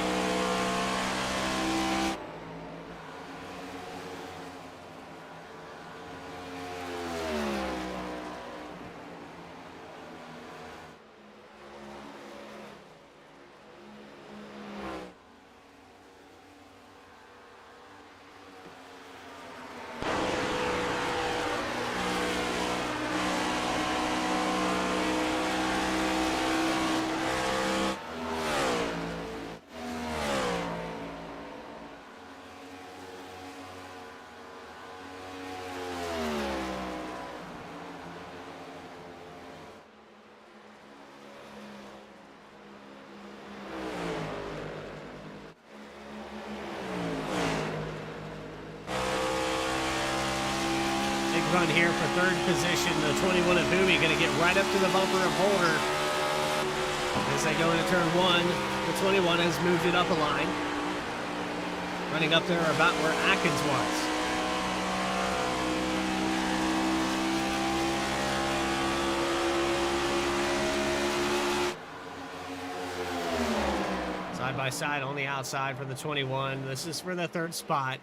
Run here for 3rd position. The 21 of Hubi going to get right up to the bumper of Holder. As they go into turn 1, the 21 has moved it up a line. Running up there about where Atkins was. Side by side on the outside for the 21. This is for the 3rd spot.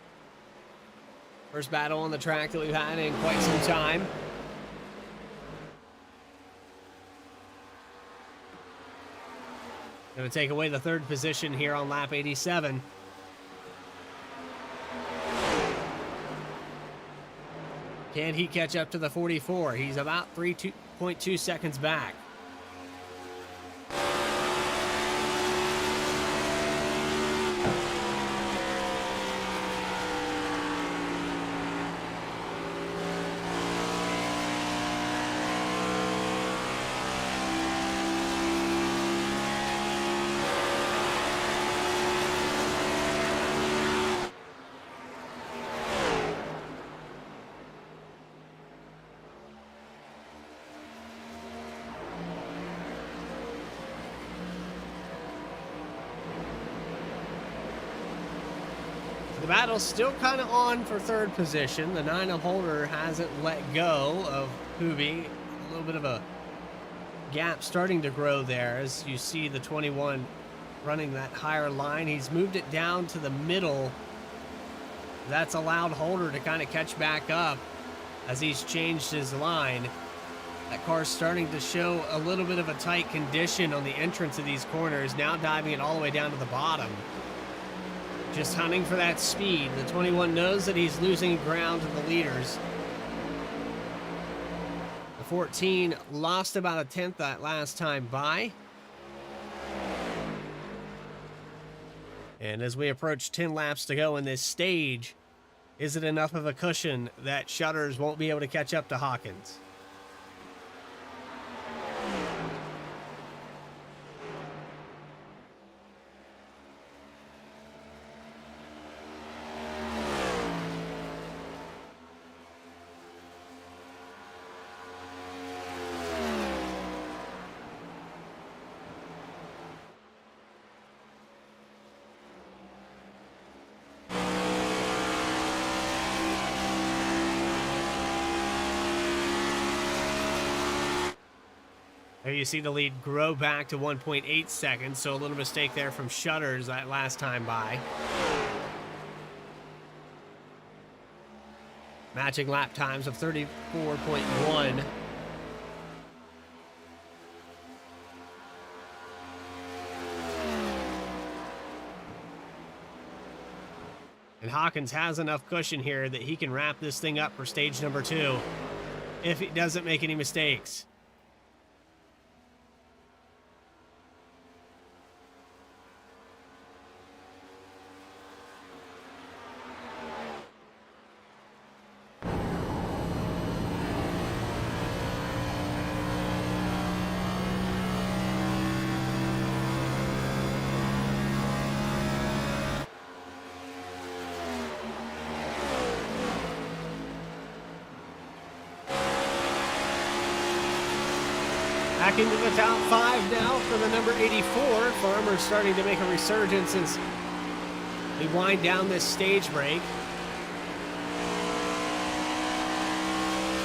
First battle on the track that we've had in quite some time. Going to take away the 3rd position here on lap 87. Can he catch up to the 44? He's about 3.2 seconds back. The battle's still kind of on for third position. The 9 of Holder hasn't let go of Hoobie. A little bit of a gap starting to grow there as you see the 21 running that higher line. He's moved it down to the middle. That's allowed Holder to kind of catch back up as he's changed his line. That car's starting to show a little bit of a tight condition on the entrance of these corners, now diving it all the way down to the bottom. Just hunting for that speed. The 21 knows that he's losing ground to the leaders. The 14 lost about a tenth that last time by. And as we approach 10 laps to go in this stage, is it enough of a cushion that Shutters won't be able to catch up to Hawkins? There you see the lead grow back to 1.8 seconds, so a little mistake there from Shutters that last time by. Matching lap times of 34.1. And Hawkins has enough cushion here that he can wrap this thing up for stage number 2 if he doesn't make any mistakes. Back into the top 5 now for the number 84. Farmer's starting to make a resurgence as we wind down this stage break.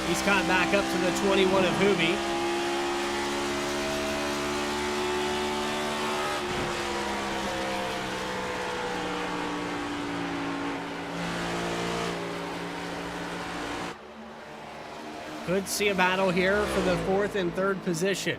He's caught back up to the 21 of Hoobie. Could see a battle here for the 4th and 3rd position.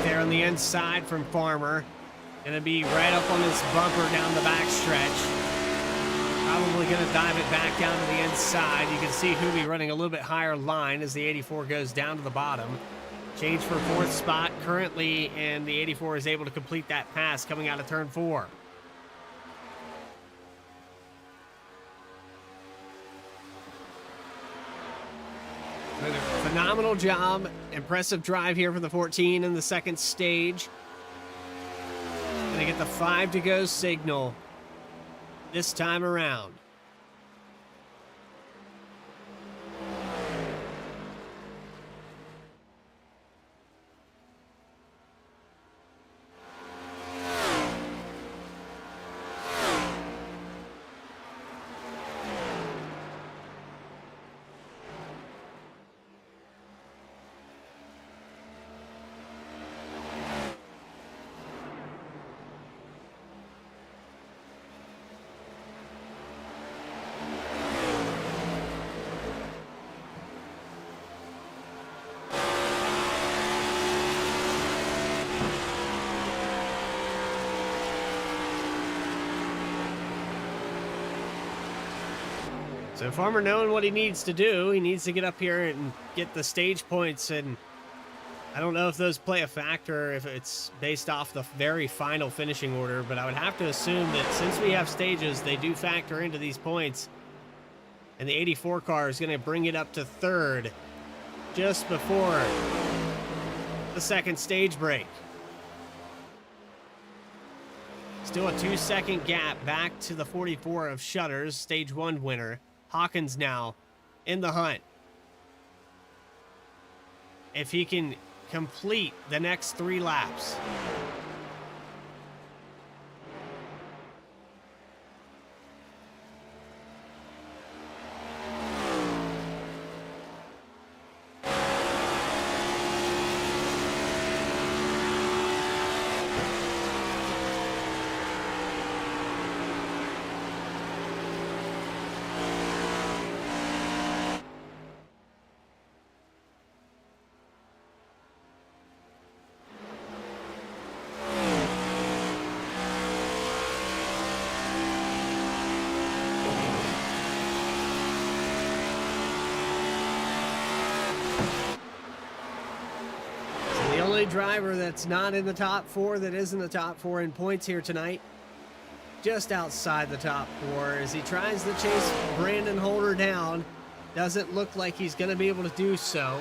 There on the inside from Farmer. Gonna be right up on this bumper down the back stretch. Probably gonna dive it back down to the inside. You can see Hoobie running a little bit higher line as the 84 goes down to the bottom. Change for 4th spot currently, and the 84 is able to complete that pass coming out of turn 4. Phenomenal job. Impressive drive here for the 14 in the 2nd stage. Gonna get the 5 to go signal this time around. So Farmer knowing what he needs to do, he needs to get up here and get the stage points and I don't know if those play a factor, if it's based off the very final finishing order, but I would have to assume that since we have stages, they do factor into these points. And the 84 car is going to bring it up to third just before the second stage break. Still a 2-second gap back to the 44 of Shutters, stage 1 winner. Hawkins now in the hunt. If he can complete the next 3 laps. Driver that's not in the top 4 that is in the top 4 in points here tonight, just outside the top 4 as he tries to chase Brandon Holder down. Doesn't look like he's going to be able to do so.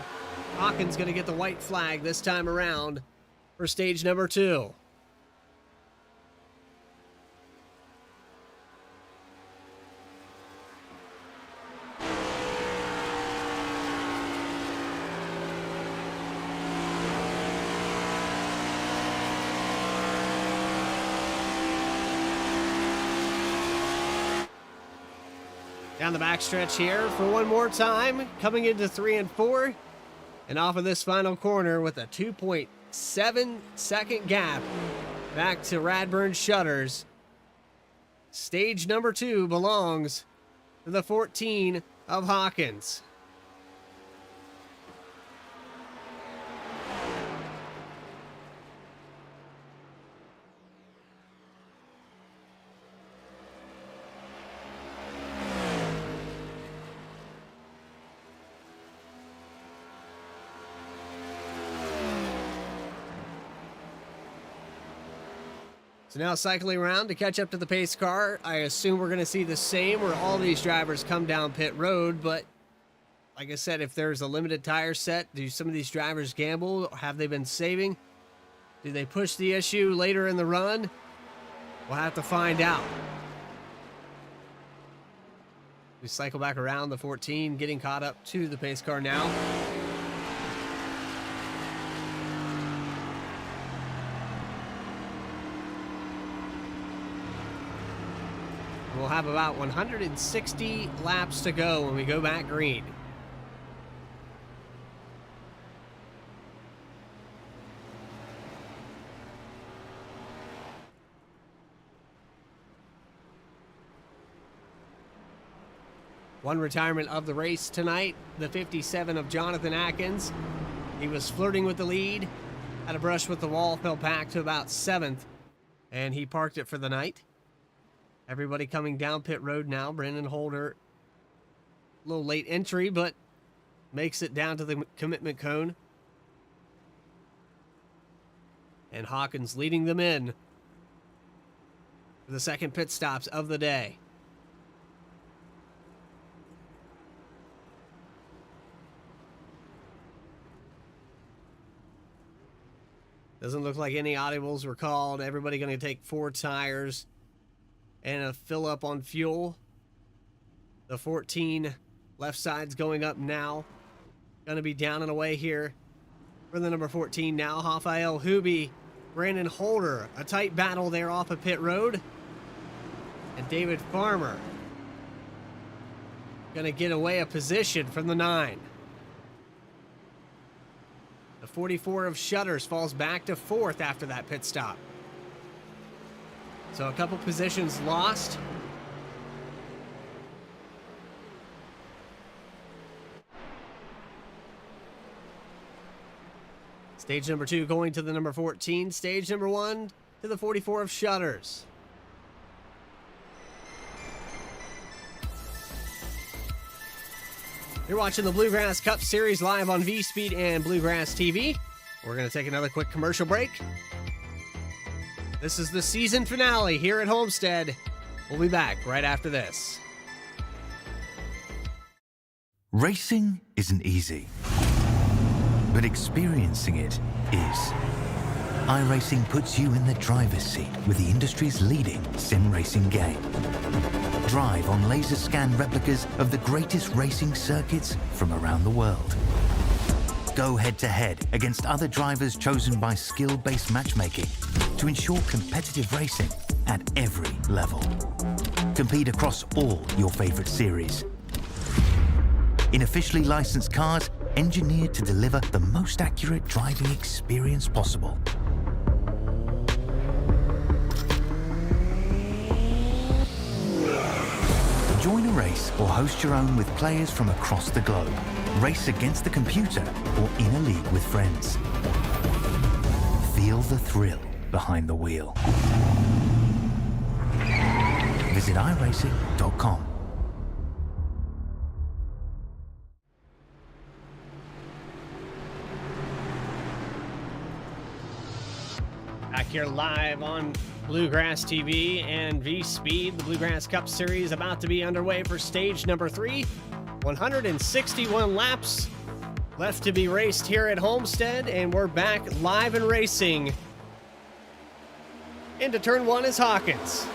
Hawkins going to get the white flag this time around for stage number 2. Down the backstretch here for one more time, coming into 3 and 4, and off of this final corner with a 2.7 second gap back to Radburn Shutters. Stage number 2 belongs to the 14 of Hawkins. So now cycling around to catch up to the pace car. I assume we're going to see the same where all these drivers come down pit road, but like I said, if there's a limited tire set, do some of these drivers gamble? Have they been saving? Do they push the issue later in the run? We'll have to find out. We cycle back around the 14, getting caught up to the pace car now. We'll have about 160 laps to go when we go back green. One retirement of the race tonight, the 57 of Jonathan Atkins. He was flirting with the lead, had a brush with the wall, fell back to about 7th, and he parked it for the night. Everybody coming down pit road now. Brandon Holder, a little late entry, but makes it down to the commitment cone. And Hawkins leading them in for the second pit stops of the day. Doesn't look like any audibles were called. Everybody going to take 4 tires and a fill up on fuel. The 14 left side's going up now. Going to be down and away here for the number 14 now. Rafael Hubi, Brandon Holder. A tight battle there off of pit road. And David Farmer going to get away a position from the 9. The 44 of Shutters falls back to 4th after that pit stop. So a couple positions lost. Stage number 2 going to the number 14. Stage number 1 to the 44 of Shutters. You're watching the Bluegrass Cup Series live on V-Speed and Bluegrass TV. We're going to take another quick commercial break. This is the season finale here at Homestead. We'll be back right after this. Racing isn't easy, but experiencing it is. iRacing puts you in the driver's seat with the industry's leading sim racing game. Drive on laser scan replicas of the greatest racing circuits from around the world. Go head-to-head against other drivers chosen by skill-based matchmaking to ensure competitive racing at every level. Compete across all your favorite series. In officially licensed cars, engineered to deliver the most accurate driving experience possible. Join a race or host your own with players from across the globe. Race against the computer or in a league with friends. Feel the thrill behind the wheel. Visit iRacing.com. Back here live on Bluegrass TV and V-Speed. The Bluegrass Cup Series about to be underway for stage number 3. 161 laps left to be raced here at Homestead, and we're back live and racing. Into turn 1 is Hawkins.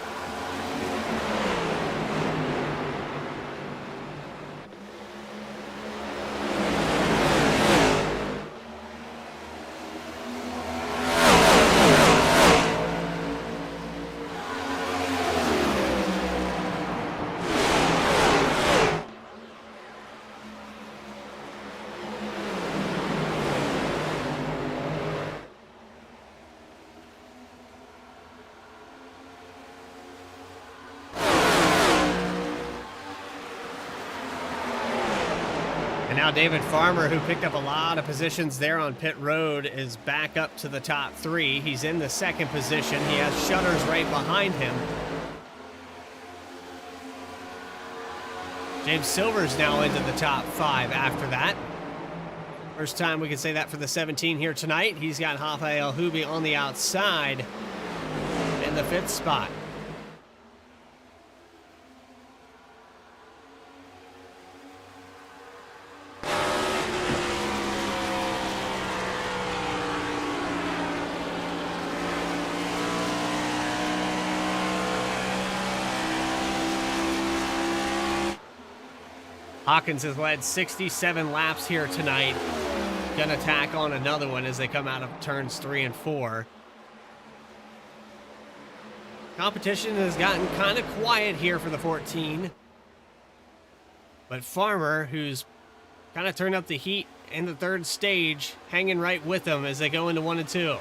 And now David Farmer, who picked up a lot of positions there on pit road, is back up to the top 3. He's in the second position. He has Shutters right behind him. James Silver's now into the top 5 after that. First time we can say that for the 17 here tonight. He's got Rafael Hubi on the outside in the 5th spot. Hawkins has led 67 laps here tonight. Gonna tack on another one as they come out of turns 3 and 4. Competition has gotten kind of quiet here for the 14. But Farmer, who's kind of turned up the heat in the 3rd stage, hanging right with them as they go into 1 and 2.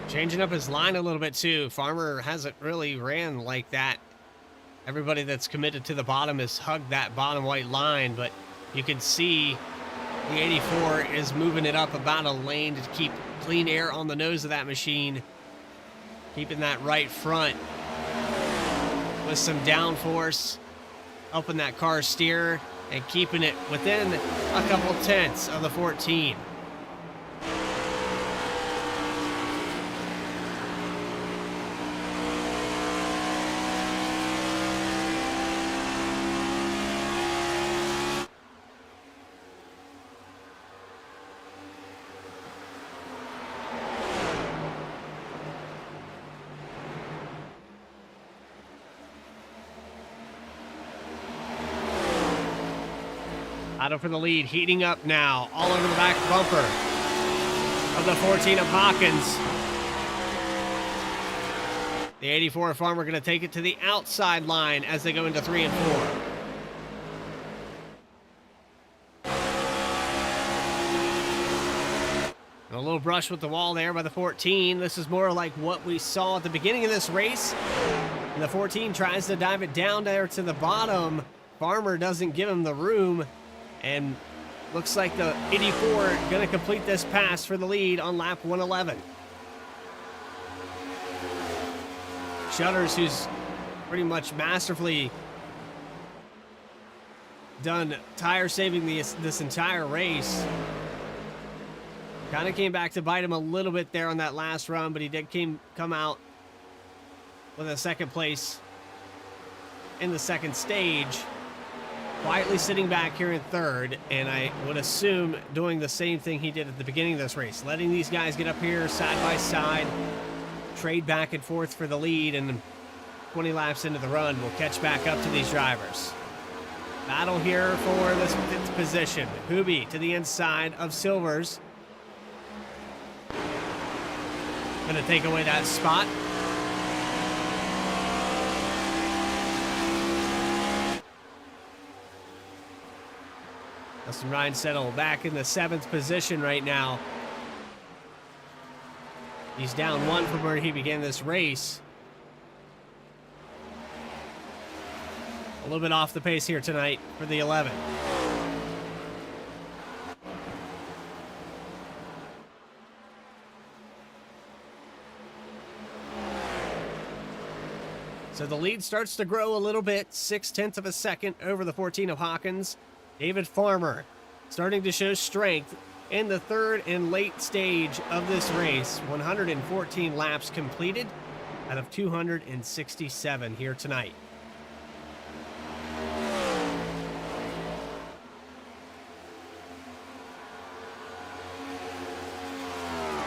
Changing up his line a little bit too. Farmer hasn't really ran like that. Everybody that's committed to the bottom has hugged that bottom white line, but you can see the 84 is moving it up about a lane to keep clean air on the nose of that machine. Keeping that right front with some downforce, helping that car steer and keeping it within a couple tenths of the 14. Otto for the lead, heating up now, all over the back bumper of the 14 of Hawkins. The 84 Farmer going to take it to the outside line as they go into 3 and 4. And a little brush with the wall there by the 14. This is more like what we saw at the beginning of this race. And the 14 tries to dive it down there to the bottom. Farmer doesn't give him the room. And looks like the 84 going to complete this pass for the lead on lap 111. Shutters, who's pretty much masterfully done tire saving this entire race, kind of came back to bite him a little bit there on that last run, but he did come out with a second place in the second stage, quietly sitting back here in third, and I would assume doing the same thing he did at the beginning of this race, letting these guys get up here side by side, trade back and forth for the lead, and 20 laps into the run, we'll catch back up to these drivers. Battle here for this 5th position. Hoobie to the inside of Silvers. Going to take away that spot. Dustin Ryan settled back in the 7th position right now. He's down 1 from where he began this race. A little bit off the pace here tonight for the 11. So the lead starts to grow a little bit, 0.6 of a second over the 14 of Hawkins. David Farmer starting to show strength in the third and late stage of this race. 114 laps completed out of 267 here tonight.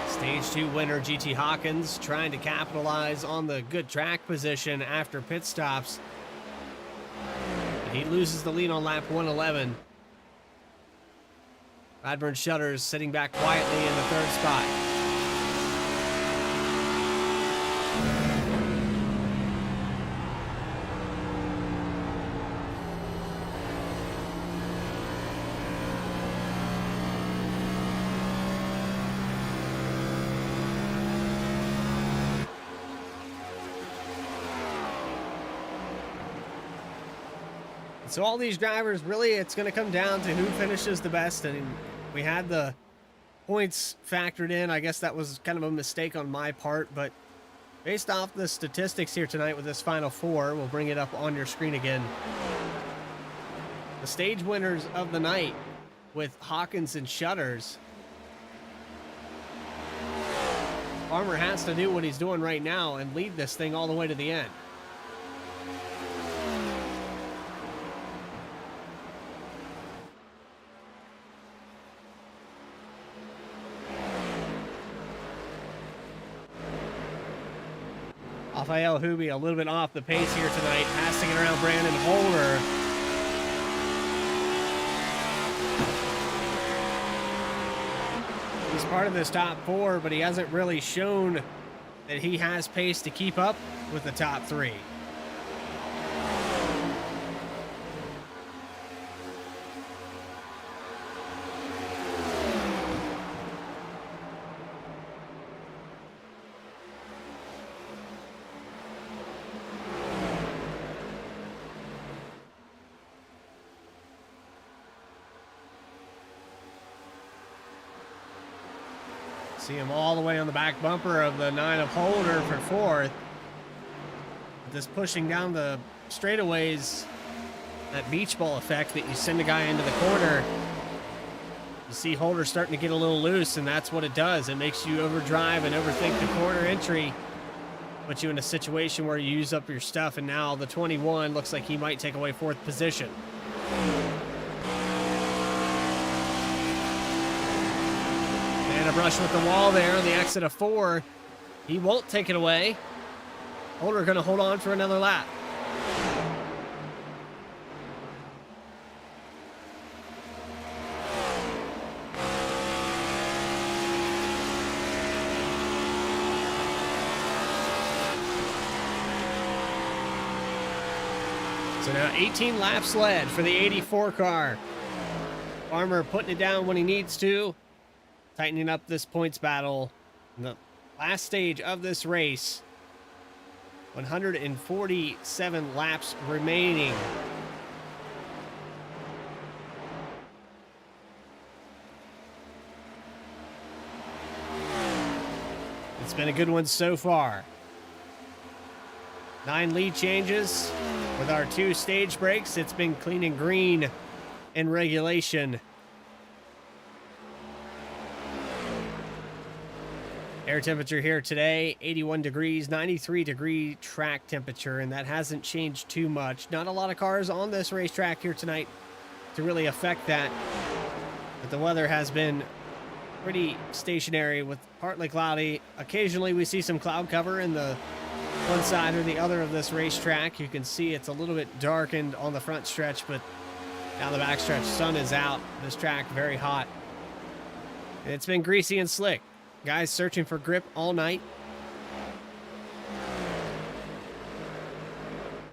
Stage 2 winner GT Hawkins trying to capitalize on the good track position after pit stops. He loses the lead on lap 111. Radburn Shutters sitting back quietly in the 3rd spot. So all these drivers, really, it's going to come down to who finishes the best. And we had the points factored in. I guess that was kind of a mistake on my part. But based off the statistics here tonight with this Final Four, we'll bring it up on your screen again. The stage winners of the night with Hawkins and Shutters. Farmer has to do what he's doing right now and lead this thing all the way to the end. Raphael Hoobie a little bit off the pace here tonight, passing it around Brandon Holder. He's part of this top 4, but he hasn't really shown that he has pace to keep up with the top 3. See him all the way on the back bumper of the 9 of Holder for 4th. Just pushing down the straightaways, that beach ball effect that you send a guy into the corner. You see Holder starting to get a little loose, and that's what it does. It makes you overdrive and overthink the corner entry. Puts you in a situation where you use up your stuff, and now the 21 looks like he might take away 4th position. A brush with the wall there on the exit of 4. He won't take it away. Holder going to hold on for another lap. So now 18 laps led for the 84 car. Farmer putting it down when he needs to. Tightening up this points battle in the last stage of this race 147 laps remaining. It's been a good one so far. 9 lead changes with our 2 stage breaks. It's been clean and green in regulation. Air temperature here today, 81 degrees, 93 degree track temperature, and that hasn't changed too much. Not a lot of cars on this racetrack here tonight to really affect that, but the weather has been pretty stationary with partly cloudy. Occasionally we see some cloud cover in the one side or the other of this racetrack. You can see it's a little bit darkened on the front stretch, but down the back stretch, sun is out. This track very hot. And it's been greasy and slick. Guys searching for grip all night.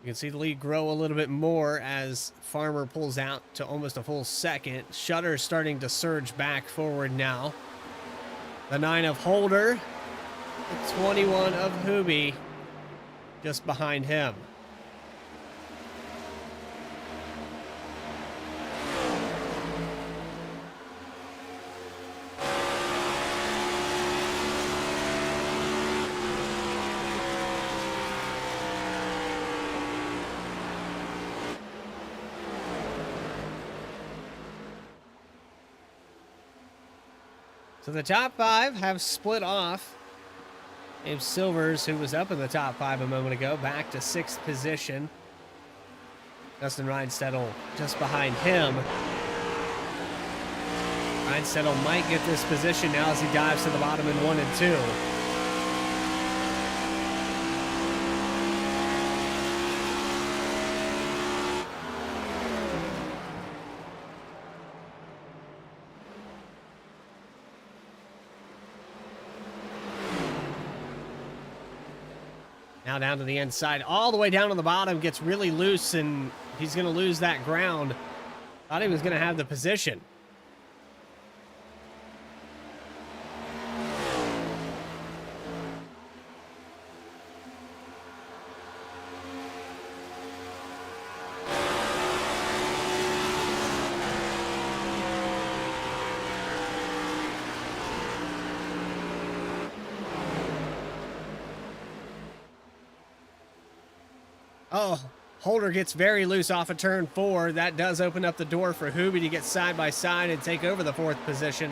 You can see the lead grow a little bit more as Farmer pulls out to almost a full second. Shutter starting to surge back forward now. The 9 of Holder, the 21 of Hooby just behind him. So the top 5 have split off. James Silvers, who was up in the top 5 a moment ago, back to 6th position. Dustin Reinstedel just behind him. Reinstedel might get this position now as he dives to the bottom in 1 and 2. Now down to the inside, all the way down to the bottom, gets really loose, and he's going to lose that ground. Thought he was going to have the position. Oh, Holder gets very loose off of turn 4. That does open up the door for Hooby to get side by side and take over the 4th position.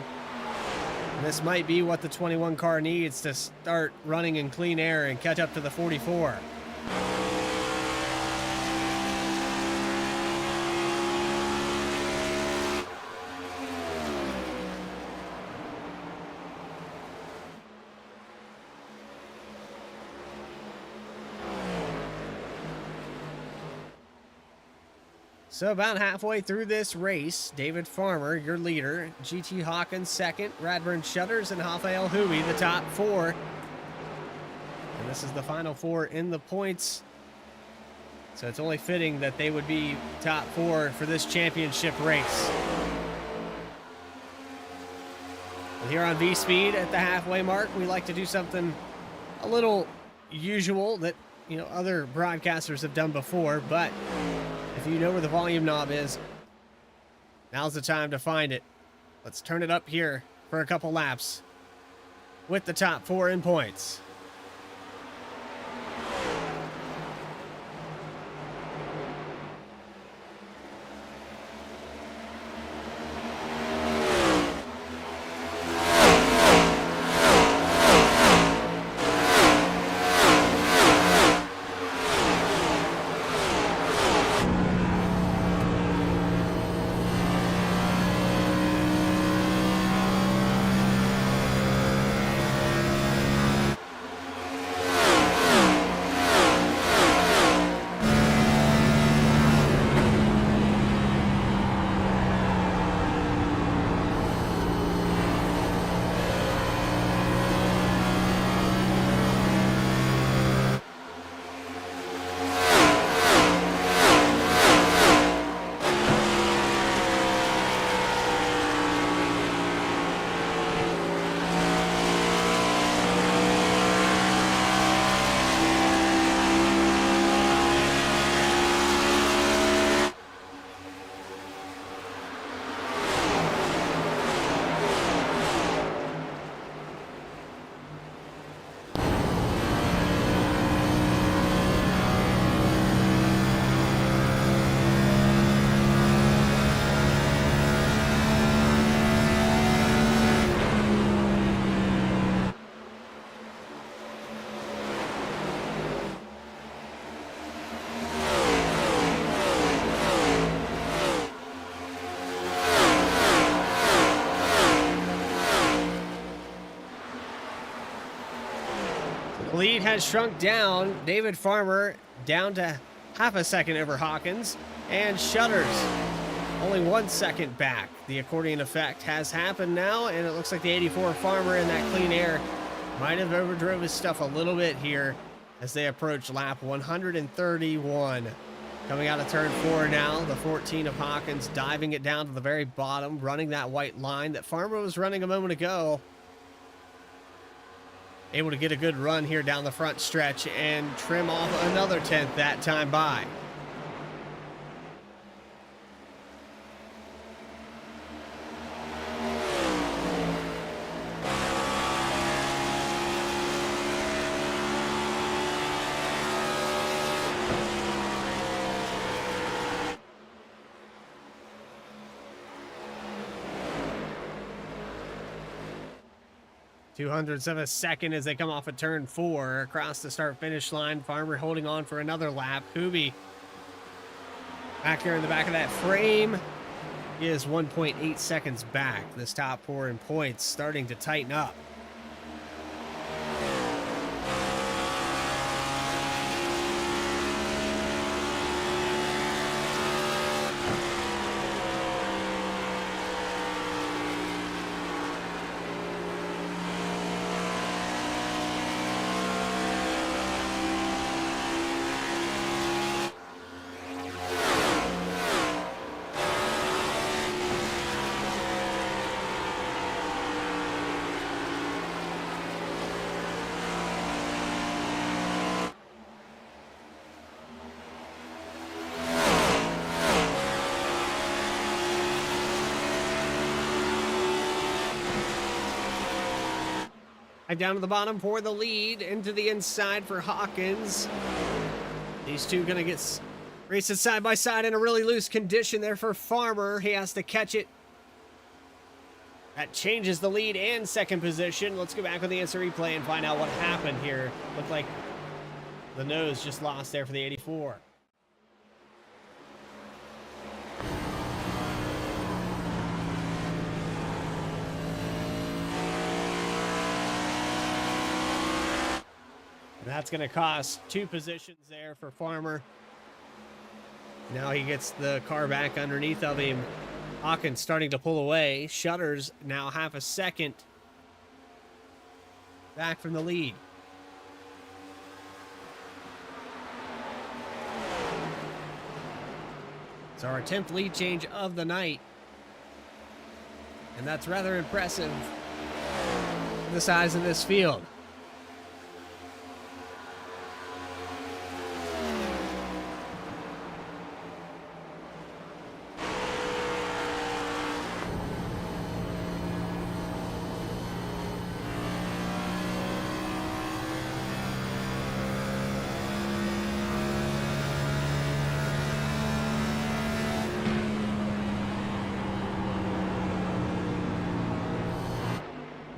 And this might be what the 21 car needs to start running in clean air and catch up to the 44. So about halfway through this race, David Farmer, your leader, GT Hawkins second, Radburn Shutters, and Rafael Hooby, the top 4. And this is the final 4 in the points. So it's only fitting that they would be top 4 for this championship race. And here on V-Speed at the halfway mark, we like to do something a little usual that, you know, other broadcasters have done before, but if you know where the volume knob is, now's the time to find it. Let's turn it up here for a couple laps with the top 4 in points. lead has shrunk down. David Farmer down to half a second over Hawkins, and Shutters only 1 second back. The accordion effect has happened now, and it looks like the 84 Farmer in that clean air might have overdrove his stuff a little bit here as they approach lap 131. Coming out of turn 4 now, the 14 of Hawkins diving it down to the very bottom, running that white line that Farmer was running a moment ago. Able to get a good run here down the front stretch and trim off another 10th that time by. Two-hundredths of a second as they come off of turn 4 across the start-finish line. Farmer holding on for another lap. Hoobie back there in the back of that frame. He is 1.8 seconds back. This top 4 in points starting to tighten up. Down to the bottom for the lead, into the inside for Hawkins. These two gonna get racing side by side in a really loose condition there for Farmer. He has to catch it. That changes the lead and second position. Let's go back on the instant replay and find out what happened here. Looked like the nose just lost there for the 84. That's going to cost 2 positions there for Farmer. Now he gets the car back underneath of him. Hawkins starting to pull away. Shutters now half a second back from the lead. It's our 10th lead change of the night. And that's rather impressive for the size of this field.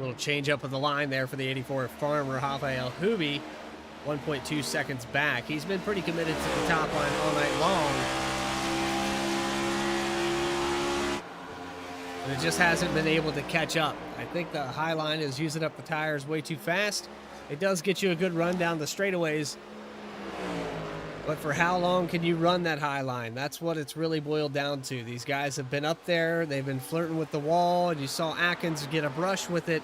Little change up of the line there for the 84 Farmer. Rafael Hoobie, 1.2 seconds back. He's been pretty committed to the top line all night long. And it just hasn't been able to catch up. I think the high line is using up the tires way too fast. It does get you a good run down the straightaways. But for how long can you run that high line? That's what it's really boiled down to. These guys have been up there. They've been flirting with the wall. And you saw Atkins get a brush with it.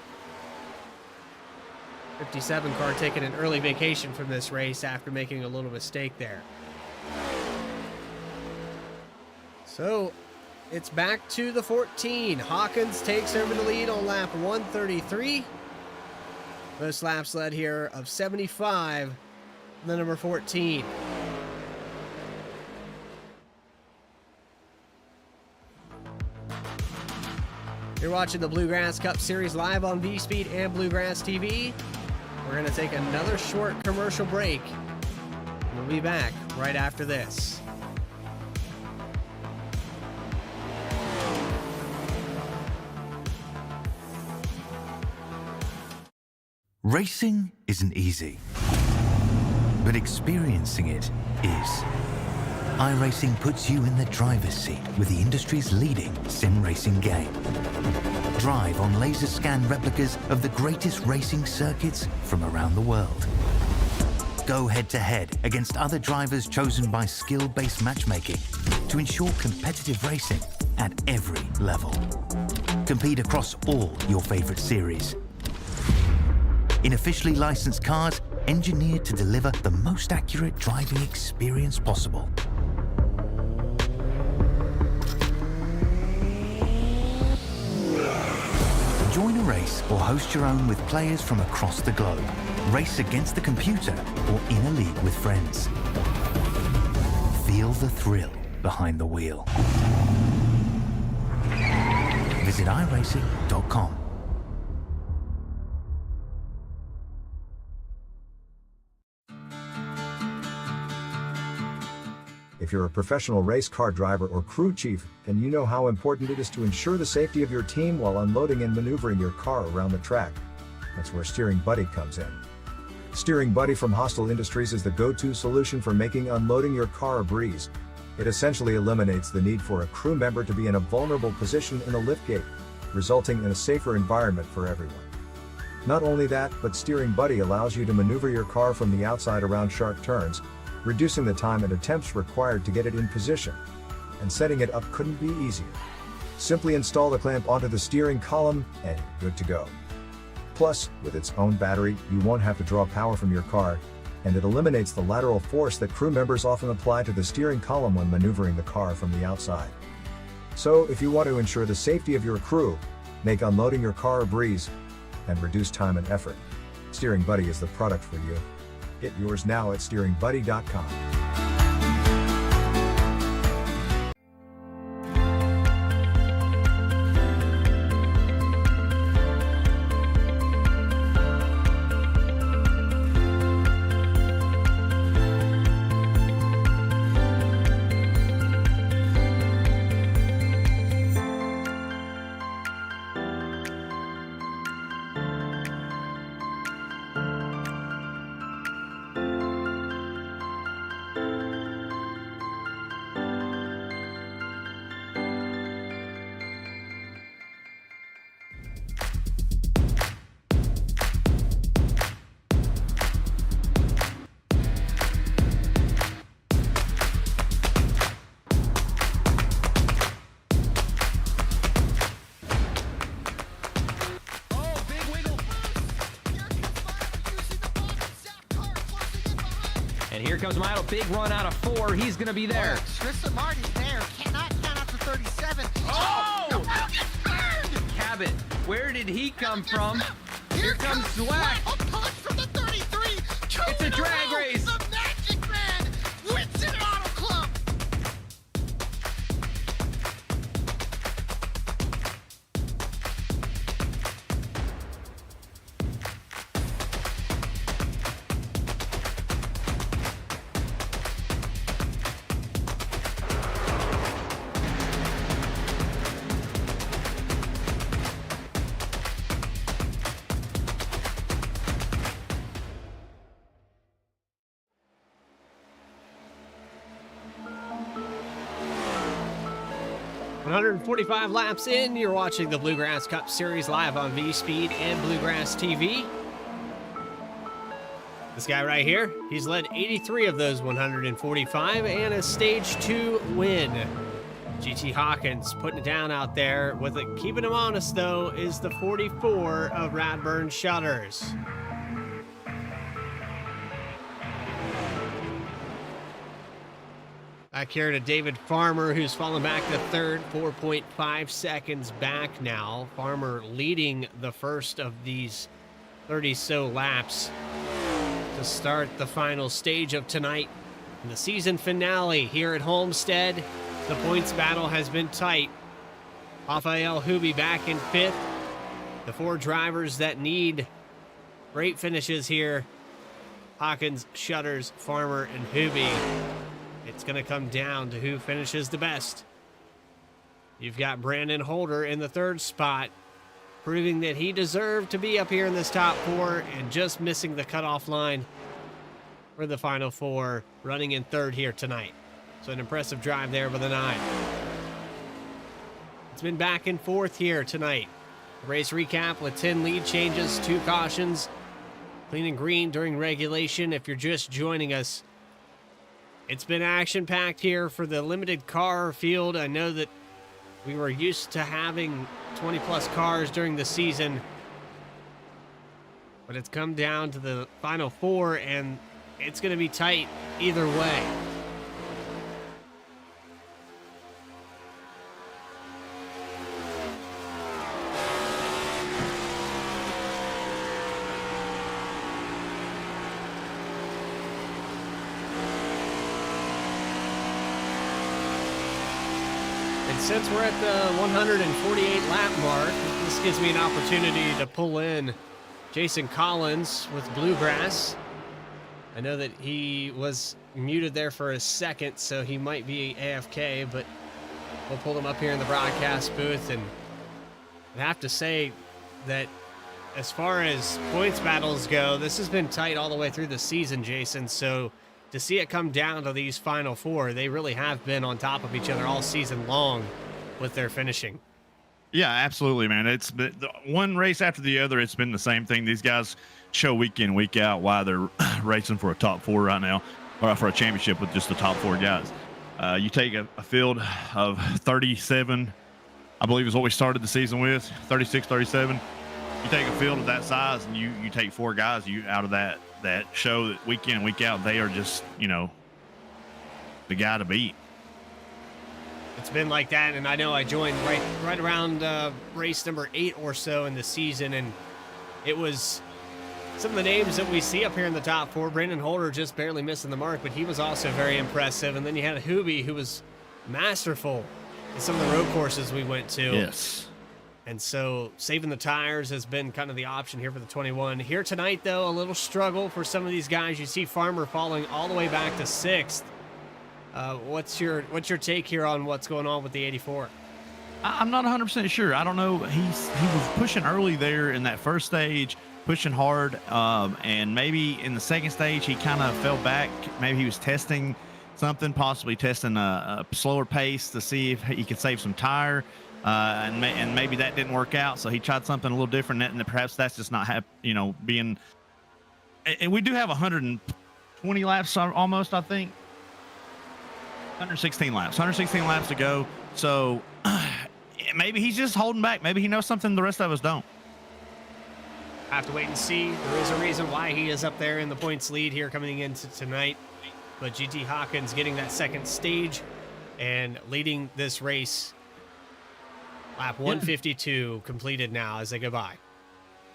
57 car taking an early vacation from this race after making a little mistake there. So it's back to the 14. Hawkins takes over the lead on lap 133. Most laps led here of 75. The number 14. You're watching the Bluegrass Cup Series live on V-Speed and Bluegrass TV. We're going to take another short commercial break. We'll be back right after this. Racing isn't easy, but experiencing it is. iRacing puts you in the driver's seat with the industry's leading sim racing game. Drive on laser scan replicas of the greatest racing circuits from around the world. go head-to-head against other drivers chosen by skill-based matchmaking to ensure competitive racing at every level. Compete across all your favorite series. In officially licensed cars, engineered to deliver the most accurate driving experience possible. Join a race or host your own with players from across the globe. Race against the computer or in a league with friends. Feel the thrill behind the wheel. Visit iRacing.com. If you're a professional race car driver or crew chief, then you know how important it is to ensure the safety of your team while unloading and maneuvering your car around the track. That's where Steering Buddy comes in. Steering Buddy from Hostile Industries is the go-to solution for making unloading your car a breeze. It essentially eliminates the need for a crew member to be in a vulnerable position in a liftgate, resulting in a safer environment for everyone. Not only that, but Steering Buddy allows you to maneuver your car from the outside around sharp turns, reducing the time and attempts required to get it in position. And setting it up couldn't be easier. Simply install the clamp onto the steering column and good to go. Plus, with its own battery, you won't have to draw power from your car, and it eliminates the lateral force that crew members often apply to the steering column when maneuvering the car from the outside. So, if you want to ensure the safety of your crew, make unloading your car a breeze, and reduce time and effort, Steering Buddy is the product for you. Get yours now at steeringbuddy.com. And here comes Milo. Big run out of 4. He's going to be there. Tristan Martin's there. Cannot count out to 37. Oh! No, gets burned! Cabot, where did he come from? Here comes Zwack. A punch from the 33. It's a drag race. The Magic Man wins it at Auto Club. .145 laps in, you're watching the Bluegrass Cup Series live on V-Speed and Bluegrass TV. This guy right here, he's led 83 of those 145 and a Stage 2 win. GT Hawkins putting it down out there with it. Keeping him honest, though, is the 44 of Radburn Shutters. Back here to David Farmer, who's fallen back to third, 4.5 seconds back now. Farmer leading the first of these 30-so laps to start the final stage of tonight. In the season finale here at Homestead, the points battle has been tight. Rafael Hubi back in 5th. The 4 drivers that need great finishes here: Hawkins, Shutters, Farmer, and Hubi. It's going to come down to who finishes the best. You've got Brandon Holder in the 3rd spot, proving that he deserved to be up here in this top 4 and just missing the cutoff line for the final 4, running in 3rd here tonight. So an impressive drive there by the 9. It's been back and forth here tonight. Race recap with 10 lead changes, 2 cautions, Clean and green during regulation. If you're just joining us, it's been action-packed here for the limited car field. I know that we were used to having 20-plus cars during the season, but it's come down to the final 4, and it's going to be tight either way. Since we're at the 148 lap mark, this gives me an opportunity to pull in Jason Collins with Bluegrass. I know that he was muted there for a second, so he might be AFK, but we'll pull him up here in the broadcast booth. And I have to say that as far as points battles go, this has been tight all the way through the season, Jason. So to see it come down to these final 4, they really have been on top of each other all season long with their finishing. Yeah, absolutely, man. It's the one race after the other. It's been the same thing. These guys show week in, week out why they're racing for a top 4 right now, or for a championship with just the top 4 guys. You take a field of 37, I believe is what we started the season with, 36, 37. You take a field of that size and you take 4 guys out of that show that week in, week out, they are just, the guy to beat. It's been like that, and I know I joined right around race number 8 or so in the season, and it was some of the names that we see up here in the top 4. Brandon Holder just barely missing the mark, but he was also very impressive. And then you had Hubie, who was masterful in some of the road courses we went to. Yes. And so saving the tires has been kind of the option here for the 21. Here tonight, though, a little struggle for some of these guys. You see Farmer falling all the way back to 6th. What's your take here on what's going on with the 84? I'm not 100% sure. I don't know. He was pushing early there in that first stage, pushing hard, and maybe in the second stage he kind of fell back. Maybe he was testing something, possibly testing a slower pace to see if he could save some tire, and maybe that didn't work out. So he tried something a little different, and perhaps that's just not being. And we do have 120 laps almost, I think. 116 laps to go. So maybe he's just holding back. Maybe he knows something the rest of us don't. Have to wait and see. There is a reason why he is up there in the points lead here coming into tonight. But GT Hawkins getting that second stage and leading this race. Lap 152 completed now as they go by.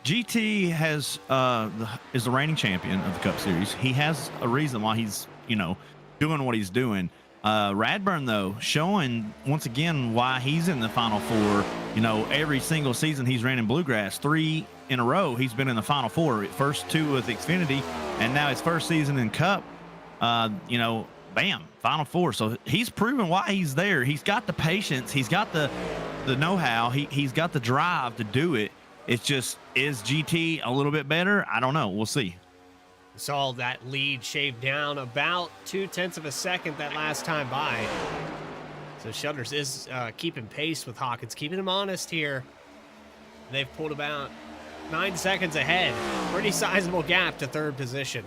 GT is the reigning champion of the Cup Series. He has a reason why he's doing what he's doing. Radburn, though, showing once again why he's in the Final 4. Every single season he's ran in Bluegrass, 3 in a row, he's been in the Final 4. First 2 with Xfinity, and now his first season in Cup. Bam, Final 4. So he's proven why he's there. He's got the patience. He's got the know-how. He's got the drive to do it. It's just, is GT a little bit better? I don't know. We'll see. Saw that lead shaved down about 0.2 of a second that last time by. So Shutters is keeping pace with Hawkins, keeping him honest here. They've pulled about 9 seconds ahead. Pretty sizable gap to 3rd position.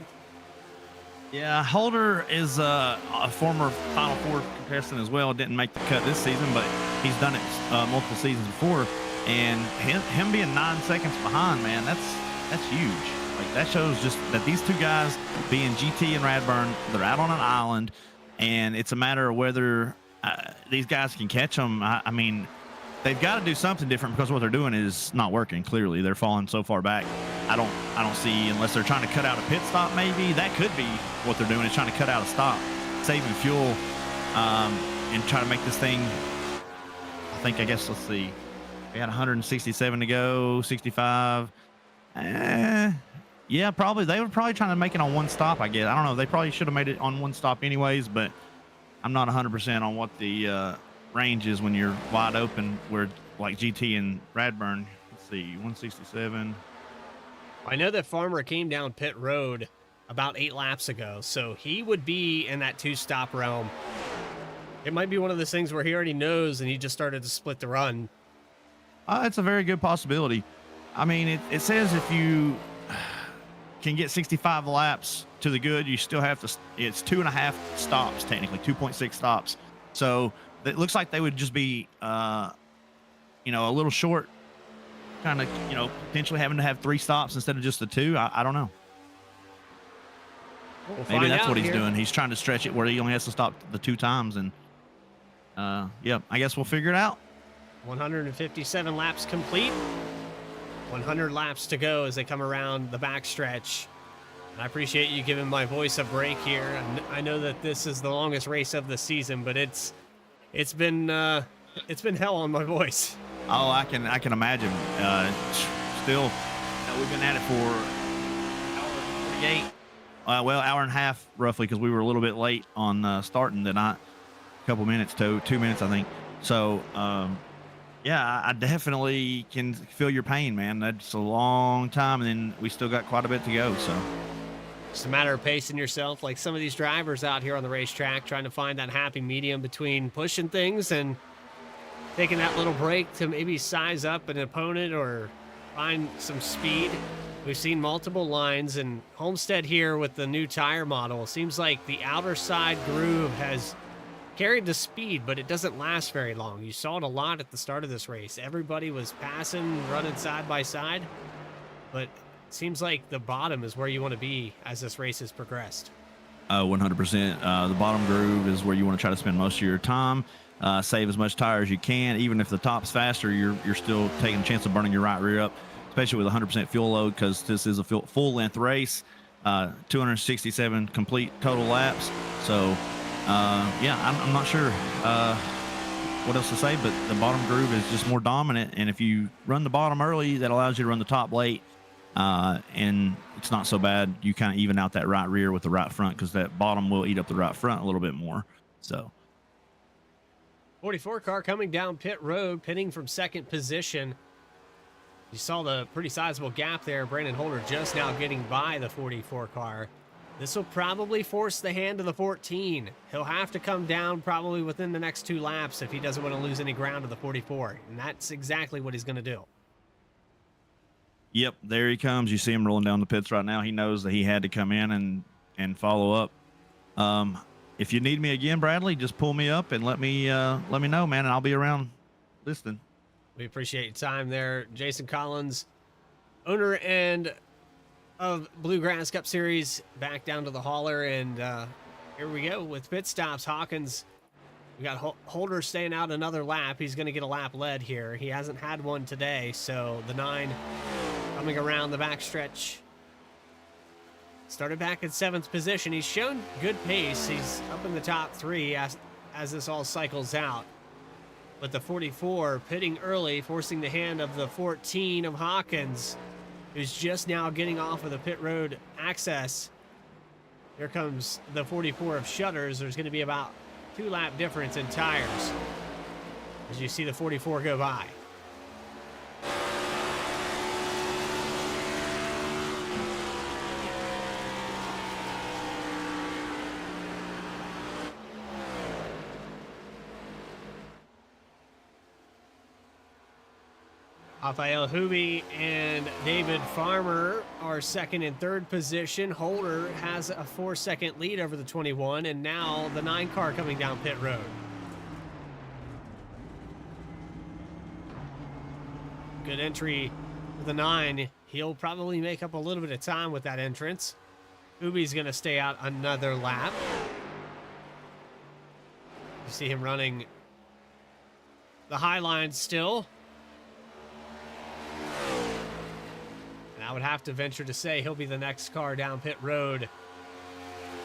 Yeah, Holder is a former Final 4 contestant as well. Didn't make the cut this season, but he's done it multiple seasons before. And him being 9 seconds behind, man, that's huge. Like, that shows just that these 2 guys, being GT and Radburn, they're out on an island, and it's a matter of whether these guys can catch them. I mean, they've got to do something different because what they're doing is not working. Clearly, they're falling so far back. I don't see, unless they're trying to cut out a pit stop. Maybe that could be what they're doing, is trying to cut out a stop, saving fuel, and try to make this thing. I guess let's see. We had 167 to go, 65. Yeah, probably. They were probably trying to make it on 1 stop, I guess. I don't know. They probably should have made it on 1 stop anyways, but I'm not 100% on what the range is when you're wide open, where like GT and Radburn. Let's see, 167. I know that Farmer came down pit road about 8 laps ago, so he would be in that 2-stop realm. It might be one of those things where he already knows and he just started to split the run. It's a very good possibility. I mean, it says if you can get 65 laps to the good, you still have to. It's 2.5 stops technically, 2.6 stops. So it looks like they would just be, a little short, kind of, potentially having to have 3 stops instead of just the 2. I don't know. Maybe that's what he's doing. He's trying to stretch it where he only has to stop the 2 times, and I guess we'll figure it out. 157 laps complete. 100 laps to go as they come around the backstretch. I appreciate you giving my voice a break here. I know that this is the longest race of the season, but it's been hell on my voice. Oh, I can imagine. Still, we've been at it for hour 48. Hour and a half roughly, because we were a little bit late on starting the night. A couple minutes, 2 minutes, I think. So, yeah, I definitely can feel your pain, man. That's a long time, and then we still got quite a bit to go. So, it's a matter of pacing yourself, like some of these drivers out here on the racetrack, trying to find that happy medium between pushing things and taking that little break to maybe size up an opponent or find some speed. We've seen multiple lines, and Homestead here with the new tire model. Seems like the outer side groove has carried the speed, but it doesn't last very long. You saw it a lot at the start of this race. Everybody was passing, running side by side, but it seems like the bottom is where you want to be as this race has progressed. 100%. The bottom groove is where you want to try to spend most of your time. Save as much tire as you can. Even if the top's faster, you're still taking a chance of burning your right rear up, especially with 100% fuel load, because this is a full length race. 267 complete total laps. So, I'm not sure what else to say, but the bottom groove is just more dominant. And if you run the bottom early, that allows you to run the top late. And it's not so bad. You kind of even out that right rear with the right front, because that bottom will eat up the right front a little bit more. So, 44 car coming down pit road, pitting from second position. You saw the pretty sizable gap there. Brandon Holder just now getting by the 44 car. This will probably force the hand of the 14. He'll have to come down probably within the next 2 laps if he doesn't want to lose any ground to the 44. And that's exactly what he's going to do. Yep, there he comes. You see him rolling down the pits right now. He knows that he had to come in and follow up. If you need me again, Bradley, just pull me up and let me know, man, and I'll be around listening. We appreciate your time there. Jason Collins, owner and of Bluegrass Cup Series, back down to the hauler. And here we go with pit stops. Hawkins, we got Holder staying out another lap. He's going to get a lap lead here. He hasn't had one today, so the 9 coming around the backstretch. Started back in 7th position. He's shown good pace. He's up in the top 3 as this all cycles out. But the 44 pitting early, forcing the hand of the 14 of Hawkins, who's just now getting off of the pit road access. Here comes the 44 of Shutters. There's going to be about 2 lap difference in tires as you see the 44 go by. Rafael Huby and David Farmer are second and third position. Holder has a 4-second lead over the 21, and now the 9 car coming down pit road. Good entry for the 9. He'll probably make up a little bit of time with that entrance. Huby's going to stay out another lap. You see him running the high line still. I would have to venture to say he'll be the next car down pit road.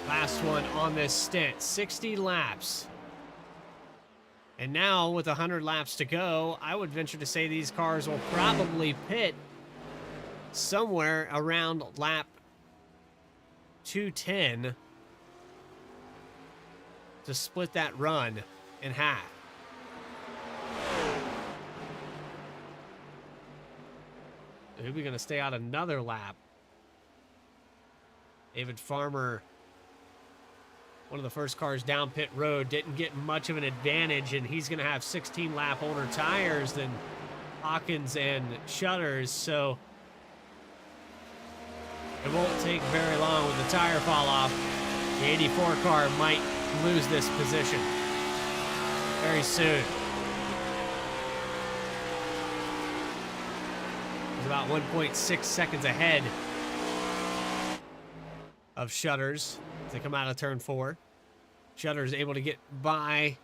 Last one on this stint, 60 laps. And now with 100 laps to go, I would venture to say these cars will probably pit somewhere around lap 210 to split that run in half. Who's going to stay out another lap? David Farmer, one of the first cars down pit road, didn't get much of an advantage, and he's going to have 16 lap older tires than Hawkins and Shutters. So It won't take very long with the tire fall off. The 84 car might lose this position very soon. It's about 1.6 seconds ahead of Shutters as they come out of turn 4. Shutters able to get by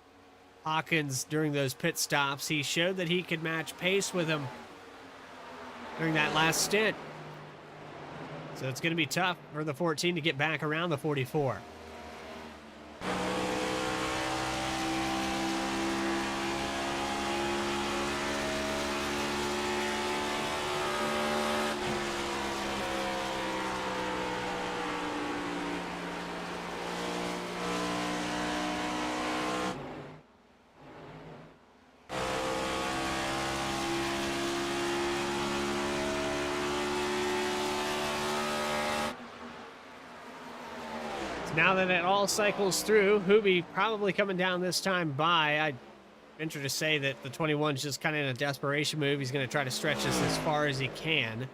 Hawkins during those pit stops. He showed that he could match pace with him during that last stint. So it's going to be tough for the 14 to get back around the 44. Now that it all cycles through, Hubie probably coming down this time by. I venture to say that the 21's just kind of in a desperation move. He's going to try to stretch this as far as he can.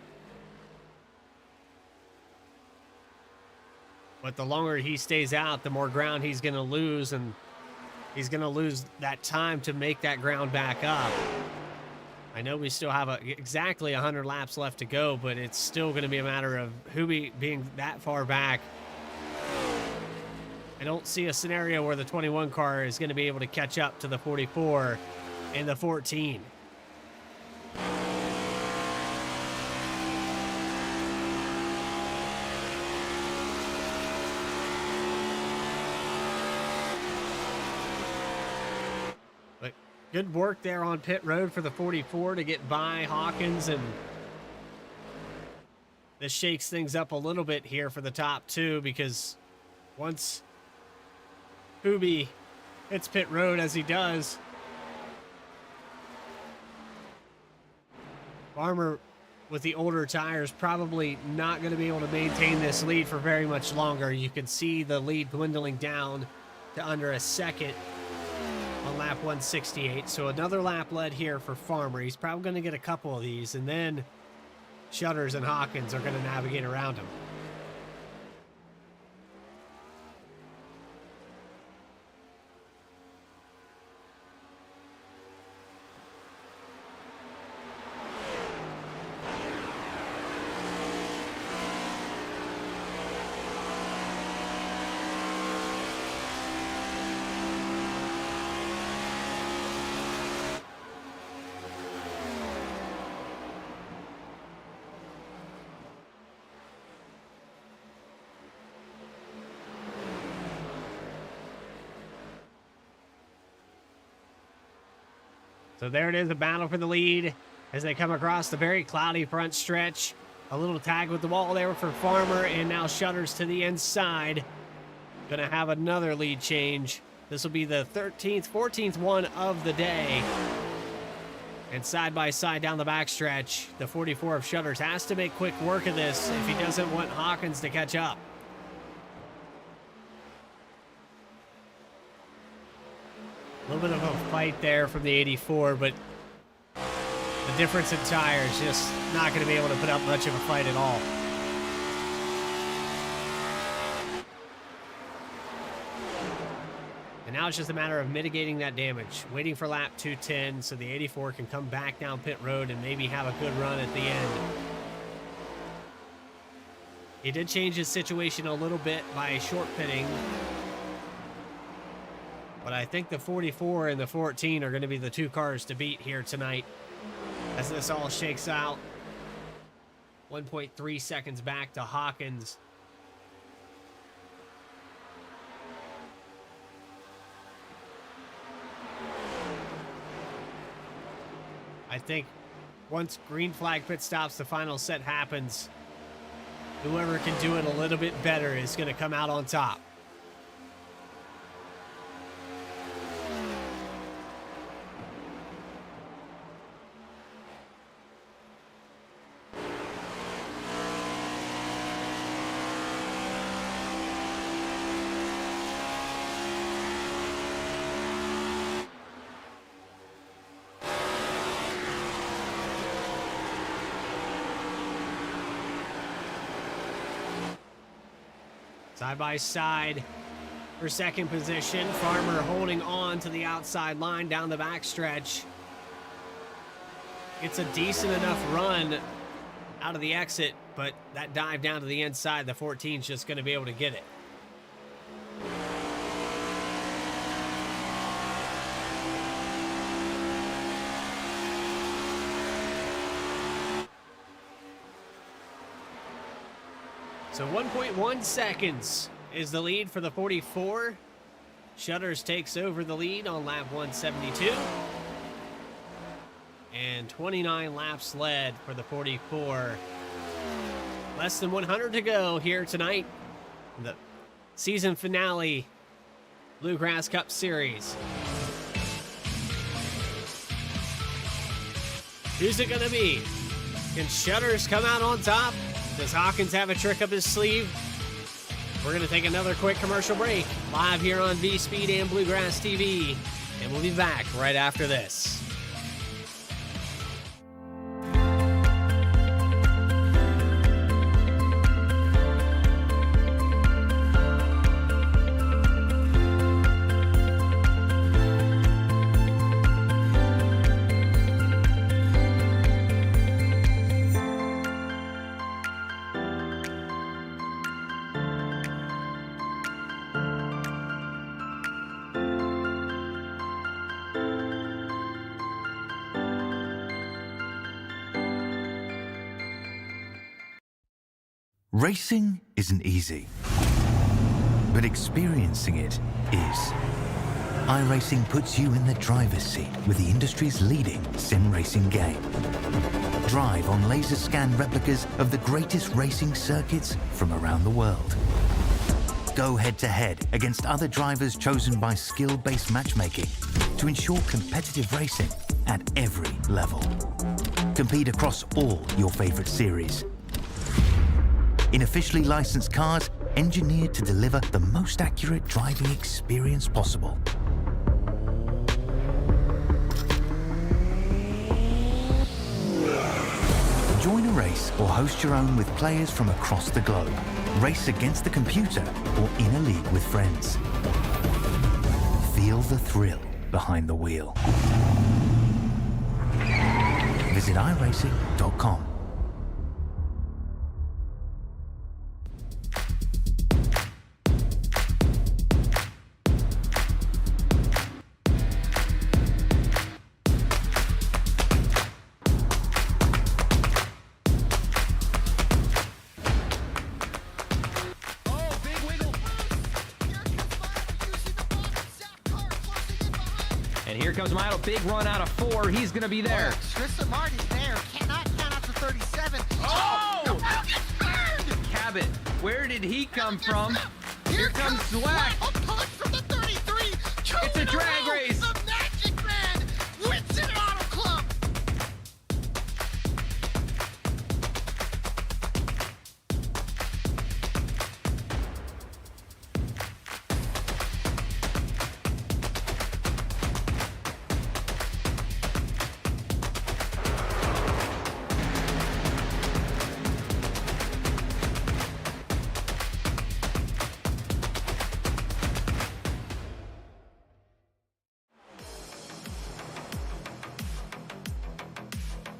But the longer he stays out, the more ground he's going to lose, and he's going to lose that time to make that ground back up. I know we still have exactly 100 laps left to go, but it's still going to be a matter of Hubie being that far back. I don't see a scenario where the 21 car is going to be able to catch up to the 44 and the 14. But good work there on pit road for the 44 to get by Hawkins, and this shakes things up a little bit here for the top two, because once Hubie hits pit road, as he does, Farmer with the older tires probably not going to be able to maintain this lead for very much longer. You can see the lead dwindling down to under a second on lap 168. So another lap led here for Farmer. He's probably going to get a couple of these, and then Shutters and Hawkins are going to navigate around him. So there it is, a battle for the lead as they come across the very cloudy front stretch. A little tag with the wall there for Farmer, and now Shutters to the inside. Gonna have another lead change. This will be the 13th, 14th one of the day. And side by side down the backstretch, the 44 of Shutters has to make quick work of this if he doesn't want Hawkins to catch up. A little bit of a fight there from the 84, but the difference in tires just not going to be able to put up much of a fight at all. And now it's just a matter of mitigating that damage, waiting for lap 210 so the 84 can come back down pit road and maybe have a good run at the end. He did change his situation a little bit by short pitting, but I think the 44 and the 14 are going to be the two cars to beat here tonight as this all shakes out. 1.3 seconds back to Hawkins. I think once green flag pit stops, the final set happens, whoever can do it a little bit better is going to come out on top. Side by side for second position. Farmer holding on to the outside line down the backstretch. It's a decent enough run out of the exit, but that dive down to the inside, the 14's just going to be able to get it. So 1.1 seconds is the lead for the 44. Shutters takes over the lead on lap 172. And 29 laps led for the 44. Less than 100 to go here tonight. The season finale, Bluegrass Cup Series. Who's it gonna be? Can Shutters come out on top? Does Hawkins have a trick up his sleeve? We're going to take another quick commercial break live here on V-Speed and Bluegrass TV, and we'll be back right after this. Racing isn't easy, but experiencing it is. iRacing puts you in the driver's seat with the industry's leading sim racing game. Drive on laser scan replicas of the greatest racing circuits from around the world. Go head-to-head against other drivers chosen by skill-based matchmaking to ensure competitive racing at every level. Compete across all your favorite series. In officially licensed cars, engineered to deliver the most accurate driving experience possible. Join a race or host your own with players from across the globe. Race against the computer or in a league with friends. Feel the thrill behind the wheel. Visit iRacing.com. And here comes Milo. Big run out of 4. He's going to be there. Tristan Martin's there. Cannot count out to 37. Oh! The wheel gets burned! Cabot, where did he come from? Here comes Zwack. A push from the 33. It's a drag race. The Magic Man wins it Auto Club.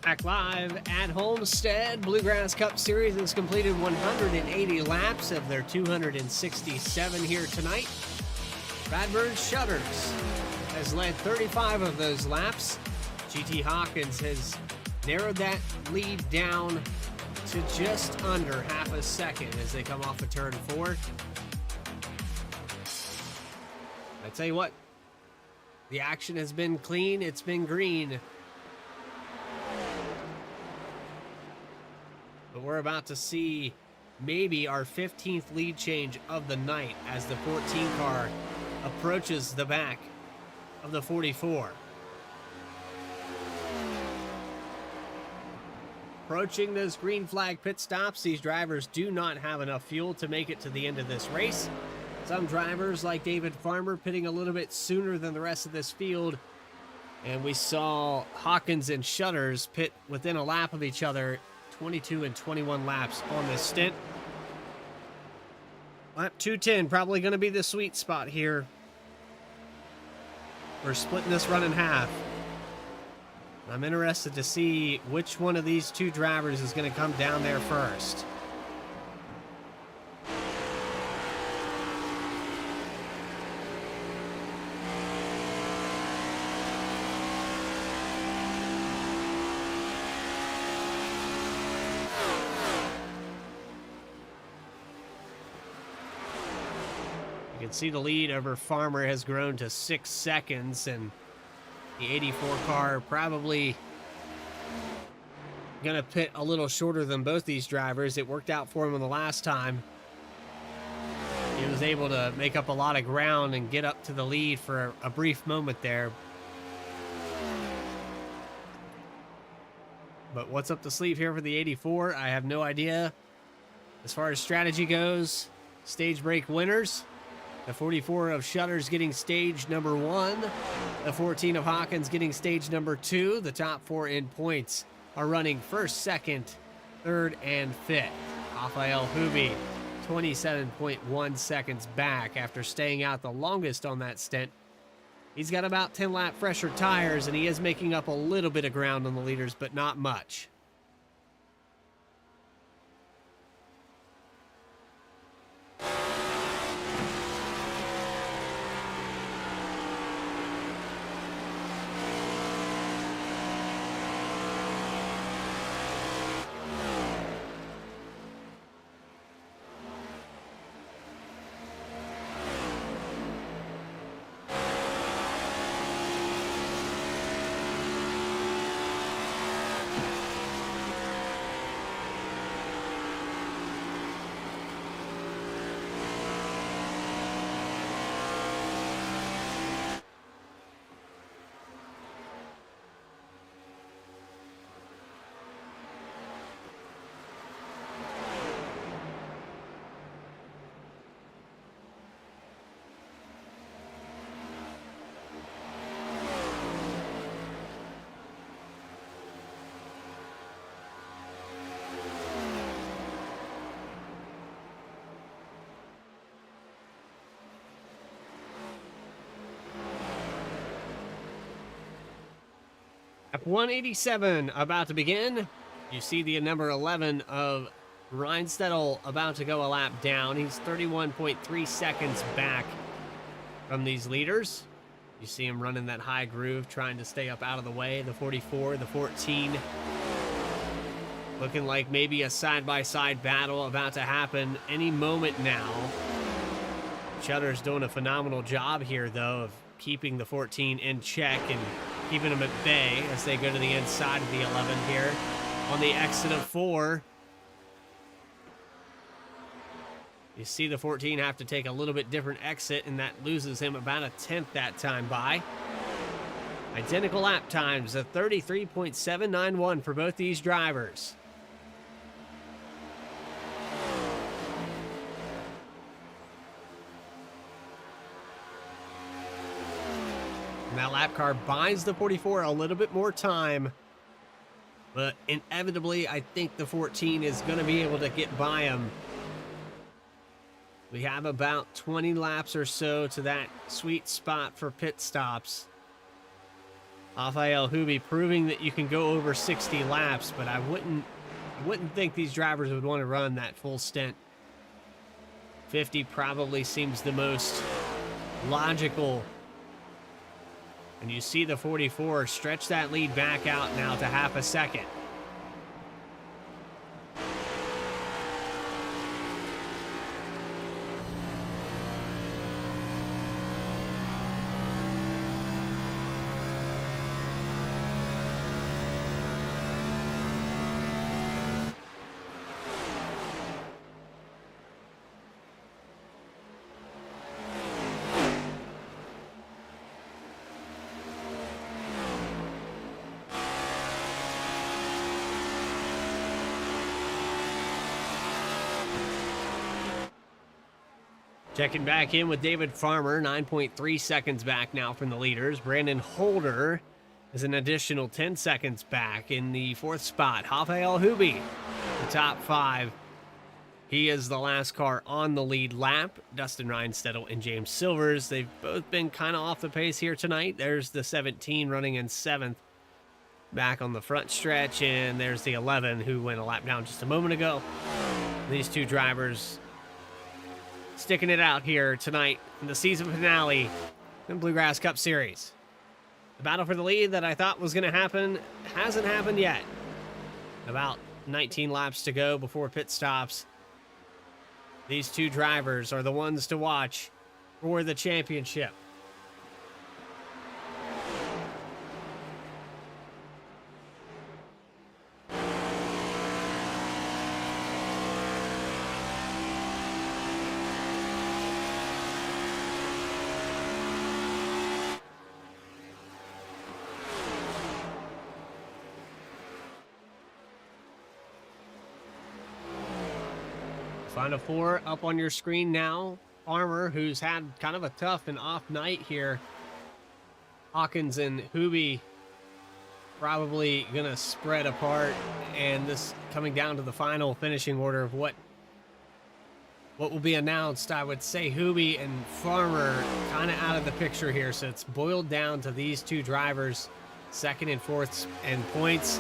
Back live at Homestead. Bluegrass Cup Series has completed 180 laps of their 267 here tonight. Radburn Shutters has led 35 of those laps. GT Hawkins has narrowed that lead down to just under half a second as they come off of turn 4. I tell you what, the action has been clean, it's been green. But we're about to see maybe our 15th lead change of the night as the 14 car approaches the back of the 44. Approaching those green flag pit stops, these drivers do not have enough fuel to make it to the end of this race. Some drivers, like David Farmer, pitting a little bit sooner than the rest of this field. And we saw Hawkins and Shutters pit within a lap of each other, 22 and 21 laps on this stint. Lap 210, probably going to be the sweet spot here. We're splitting this run in half. I'm interested to see which one of these two drivers is going to come down there first. You can see the lead over Farmer has grown to 6 seconds, and the 84 car probably going to pit a little shorter than both these drivers. It worked out for him in the last time. He was able to make up a lot of ground and get up to the lead for a brief moment there. But what's up the sleeve here for the 84? I have no idea. As far as strategy goes, stage break winners. The 44 of Shutters getting stage number 1. The 14 of Hawkins getting stage number 2. The top 4 in points are running first, second, third, and fifth. Rafael Hubi, 27.1 seconds back after staying out the longest on that stint. He's got about 10 lap fresher tires, and he is making up a little bit of ground on the leaders, but not much. Lap 187 about to begin. You see the number 11 of Reinstedel about to go a lap down. He's 31.3 seconds back from these leaders. You see him running that high groove, trying to stay up out of the way. The 44, the 14. Looking like maybe a side-by-side battle about to happen any moment now. Shutter's doing a phenomenal job here, though, of keeping the 14 in check and keeping them at bay as they go to the inside of the 11 here on the exit of 4. You see the 14 have to take a little bit different exit, and that loses him about a tenth that time by. Identical lap times, a 33.791 for both these drivers. And that lap car buys the 44 a little bit more time. But inevitably, I think the 14 is going to be able to get by him. We have about 20 laps or so to that sweet spot for pit stops. Rafael Hubi proving that you can go over 60 laps, but I wouldn't think these drivers would want to run that full stint. 50 probably seems the most logical. And you see the 44 stretch that lead back out now to half a second. Checking back in with David Farmer, 9.3 seconds back now from the leaders. Brandon Holder is an additional 10 seconds back in the 4th spot. Rafael Hubi, the top 5. He is the last car on the lead lap. Dustin Reinstedel and James Silvers, they've both been kind of off the pace here tonight. There's the 17 running in 7th back on the front stretch, and there's the 11 who went a lap down just a moment ago. These two drivers sticking it out here tonight in the season finale in Bluegrass Cup Series. The battle for the lead that I thought was going to happen hasn't happened yet. About 19 laps to go before pit stops. These two drivers are the ones to watch for the championship. Final four up on your screen now. Farmer, who's had kind of a tough and off night here. Hawkins and Hooby probably going to spread apart. And this coming down to the final finishing order of what will be announced. I would say Hooby and Farmer kind of out of the picture here. So it's boiled down to these two drivers, second and fourth and points.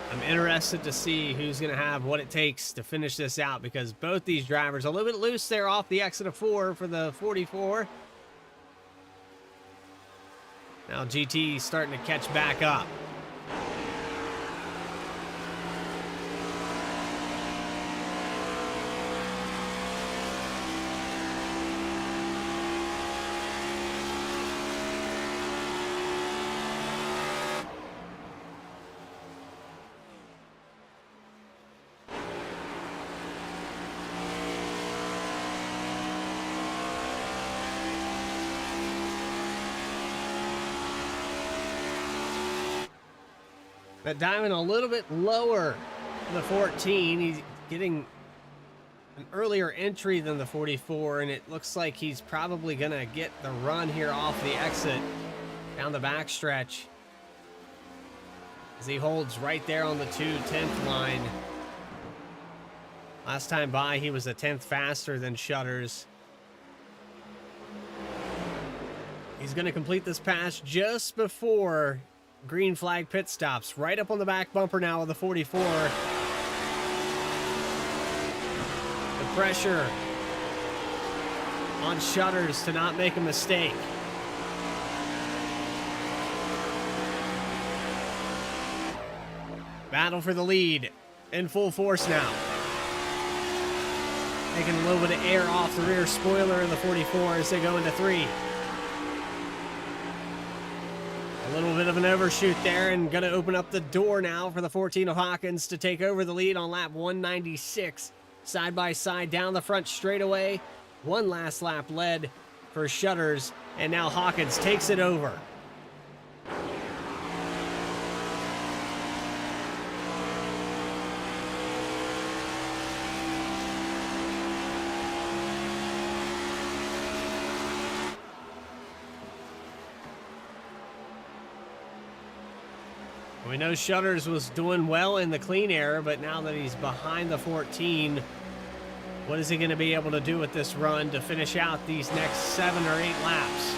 I'm interested to see who's going to have what it takes to finish this out, because both these drivers a little bit loose there off the exit of 4 for the 44. Now GT starting to catch back up. But diving a little bit lower than the 14. He's getting an earlier entry than the 44, and it looks like he's probably going to get the run here off the exit down the backstretch as he holds right there on the 2/10 line. Last time by, he was a 10th faster than Shutters. He's going to complete this pass just before green flag pit stops. Right up on the back bumper now of the 44. The pressure on Shutters to not make a mistake. Battle for the lead in full force now. Taking a little bit of air off the rear spoiler of the 44 as they go into 3. A little bit of an overshoot there, and going to open up the door now for the 14 of Hawkins to take over the lead on lap 196. Side by side down the front straightaway. One last lap led for Shutters, and now Hawkins takes it over. We know Shutters was doing well in the clean air, but now that he's behind the 14, what is he going to be able to do with this run to finish out these next 7 or 8 laps?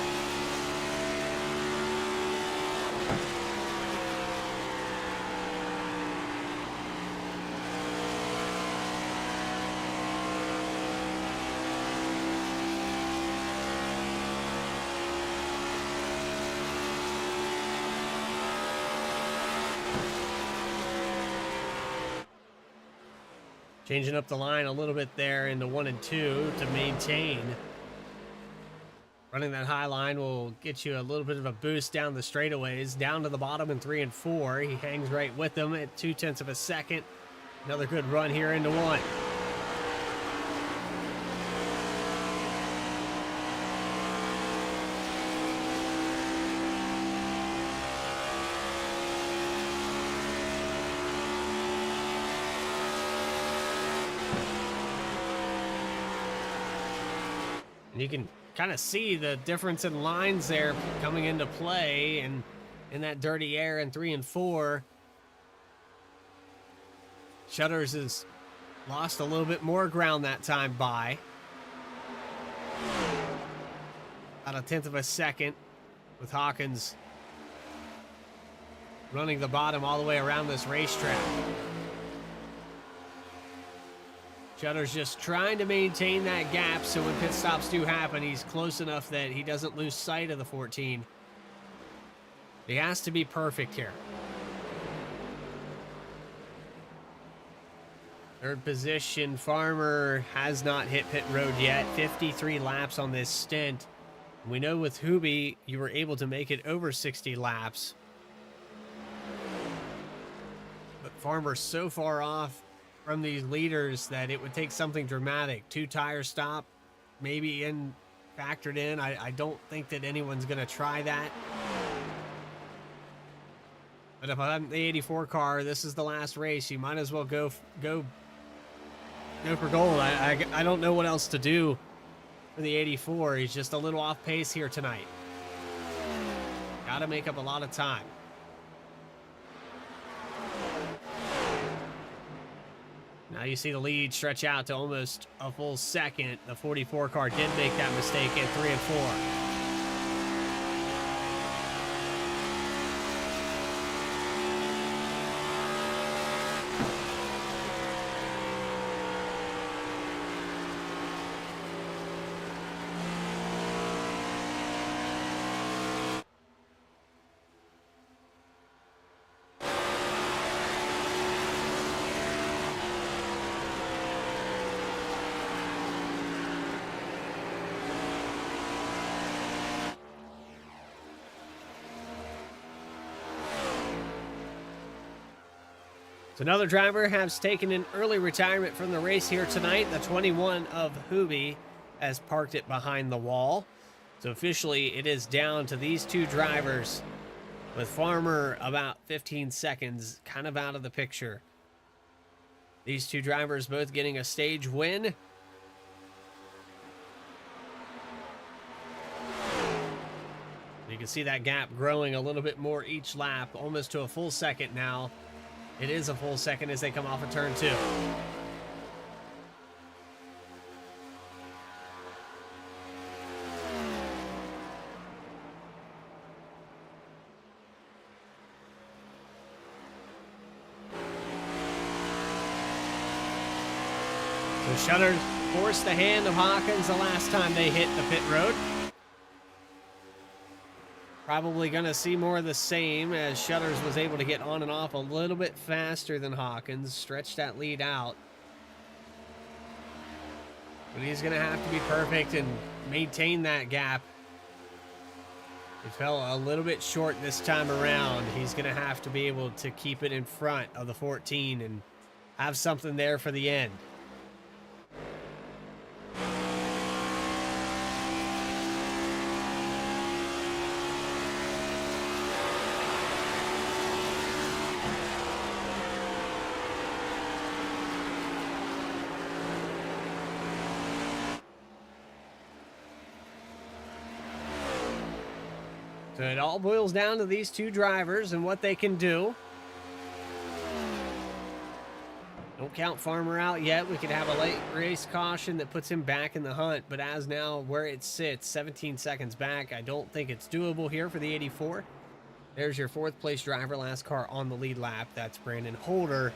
Changing up the line a little bit there into 1 and 2 to maintain. Running that high line will get you a little bit of a boost down the straightaways, down to the bottom in 3 and 4. He hangs right with them at 0.2 of a second. Another good run here into 1. You can kind of see the difference in lines there coming into play, and in that dirty air in 3 and 4. Shutters has lost a little bit more ground that time by about 1/10 of a second, with Hawkins running the bottom all the way around this racetrack. Shutters just trying to maintain that gap so when pit stops do happen, he's close enough that he doesn't lose sight of the 14. He has to be perfect here. Third position, Farmer has not hit pit road yet. 53 laps on this stint. We know with Hubie, you were able to make it over 60 laps. But Farmer's so far off from these leaders that it would take something dramatic. 2 tire stop, maybe factored in. I don't think that anyone's going to try that. But if I'm the 84 car, this is the last race. You might as well go for gold. I don't know what else to do for the 84. He's just a little off pace here tonight. Got to make up a lot of time. Now you see the lead stretch out to almost a full second. The 44 car did make that mistake in 3 and 4. So another driver has taken an early retirement from the race here tonight. The 21 of Hubie has parked it behind the wall. So officially it is down to these 2 drivers, with Farmer about 15 seconds kind of out of the picture. These 2 drivers both getting a stage win. You can see that gap growing a little bit more each lap, almost to a full second now. It is a full second as they come off of turn 2. So Shutters forced the hand of Hawkins the last time they hit the pit road. Probably going to see more of the same, as Shutters was able to get on and off a little bit faster than Hawkins, stretch that lead out. But he's going to have to be perfect and maintain that gap. He fell a little bit short this time around. He's going to have to be able to keep it in front of the 14 and have something there for the end. So it all boils down to these 2 drivers and what they can do. Don't count Farmer out yet. We could have a late race caution that puts him back in the hunt. But as now where it sits, 17 seconds back, I don't think it's doable here for the 84. There's your 4th place driver, last car on the lead lap. That's Brandon Holder.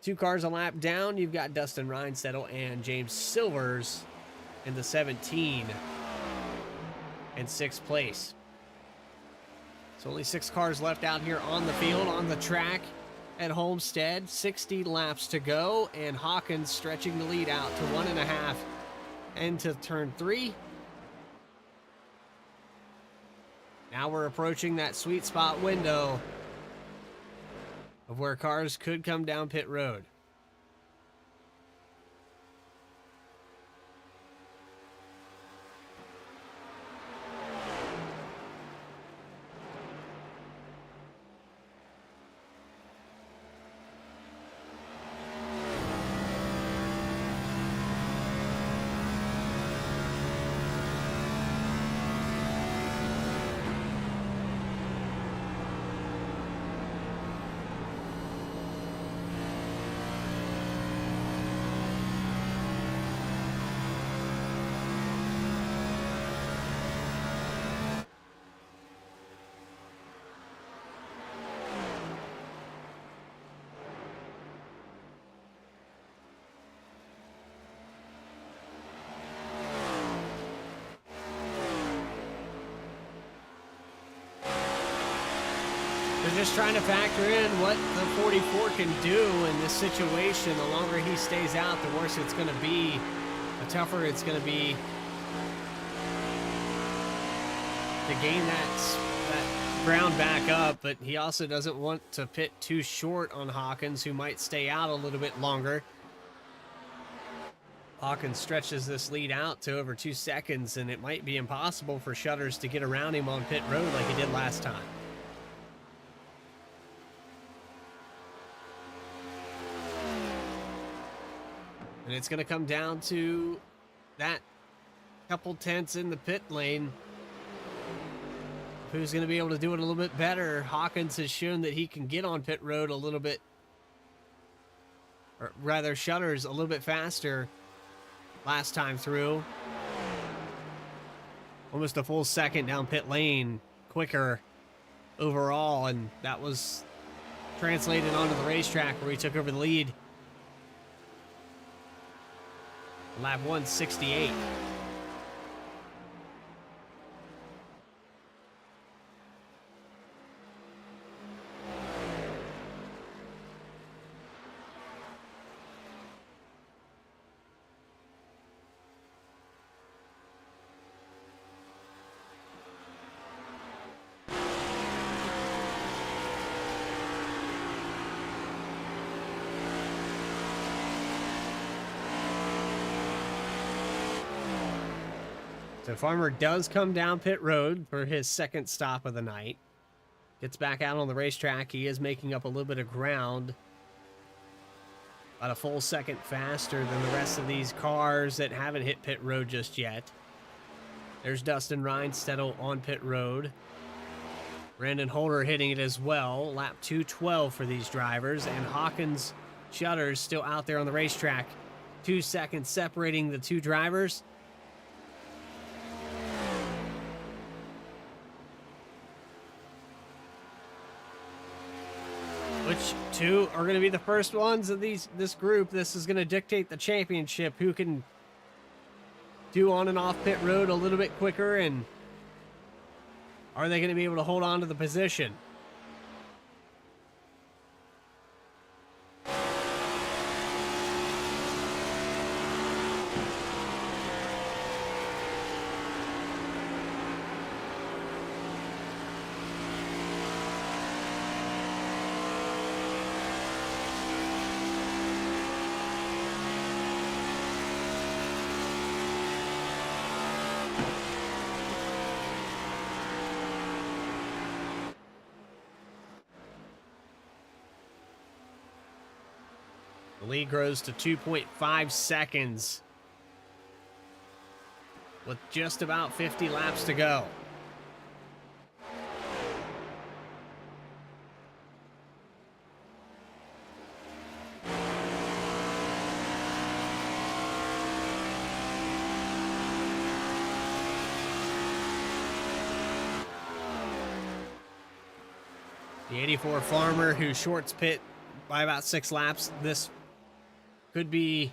2 cars a lap down. You've got Dustin Reinsettle and James Silvers in the 17 and 6th place. So only 6 cars left out here on the field, on the track at Homestead. 60 laps to go, and Hawkins stretching the lead out to 1.5 into turn 3. Now we're approaching that sweet spot window of where cars could come down pit road. They're just trying to factor in what the 44 can do in this situation. The longer he stays out, the worse it's going to be, the tougher it's going to be to gain that ground back up. But he also doesn't want to pit too short on Hawkins, who might stay out a little bit longer. Hawkins stretches this lead out to over 2 seconds, and it might be impossible for Shutters to get around him on pit road like he did last time. And it's going to come down to that couple tenths in the pit lane. Who's going to be able to do it a little bit better? Hawkins has shown that he can get on pit road a little bit, or rather Shutters a little bit faster last time through. Almost a full second down pit lane quicker overall, and that was translated onto the racetrack where he took over the lead. Lap 168. So Farmer does come down pit road for his second stop of the night. Gets back out on the racetrack. He is making up a little bit of ground. About a full second faster than the rest of these cars that haven't hit pit road just yet. There's Dustin Reinstedt on pit road. Brandon Holder hitting it as well. Lap 212 for these drivers. And Hawkins Shutters still out there on the racetrack. 2 seconds separating the two drivers. Which two are going to be the first ones of this group? This is going to dictate the championship. Who can do on and off pit road a little bit quicker, and are they going to be able to hold on to the position? The lead grows to 2.5 seconds with just about 50 laps to go. The 84 Farmer, who shorts pit by about 6 laps, this could be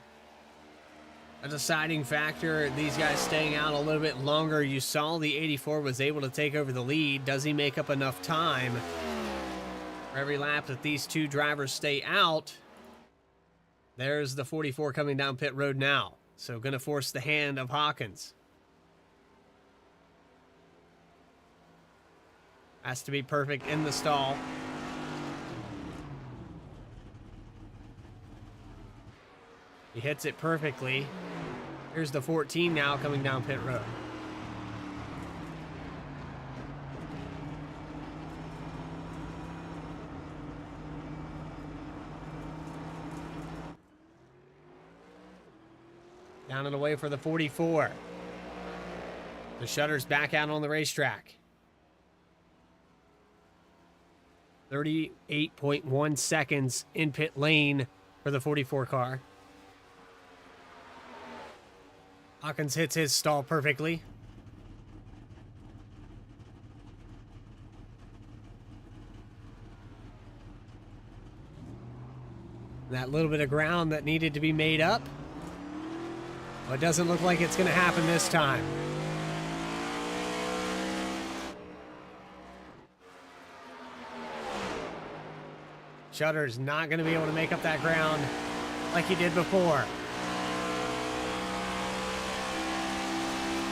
a deciding factor. These guys staying out a little bit longer. You saw the 84 was able to take over the lead. Does he make up enough time for every lap that these two drivers stay out? There's the 44 coming down pit road now. So going to force the hand of Hawkins. Has to be perfect in the stall. He hits it perfectly. Here's the 14 now coming down pit road. Down and away for the 44. The Shutters back out on the racetrack. 38.1 seconds in pit lane for the 44 car. Hawkins hits his stall perfectly. That little bit of ground that needed to be made up. Well, it doesn't look like it's going to happen this time. Shutter's not going to be able to make up that ground like he did before.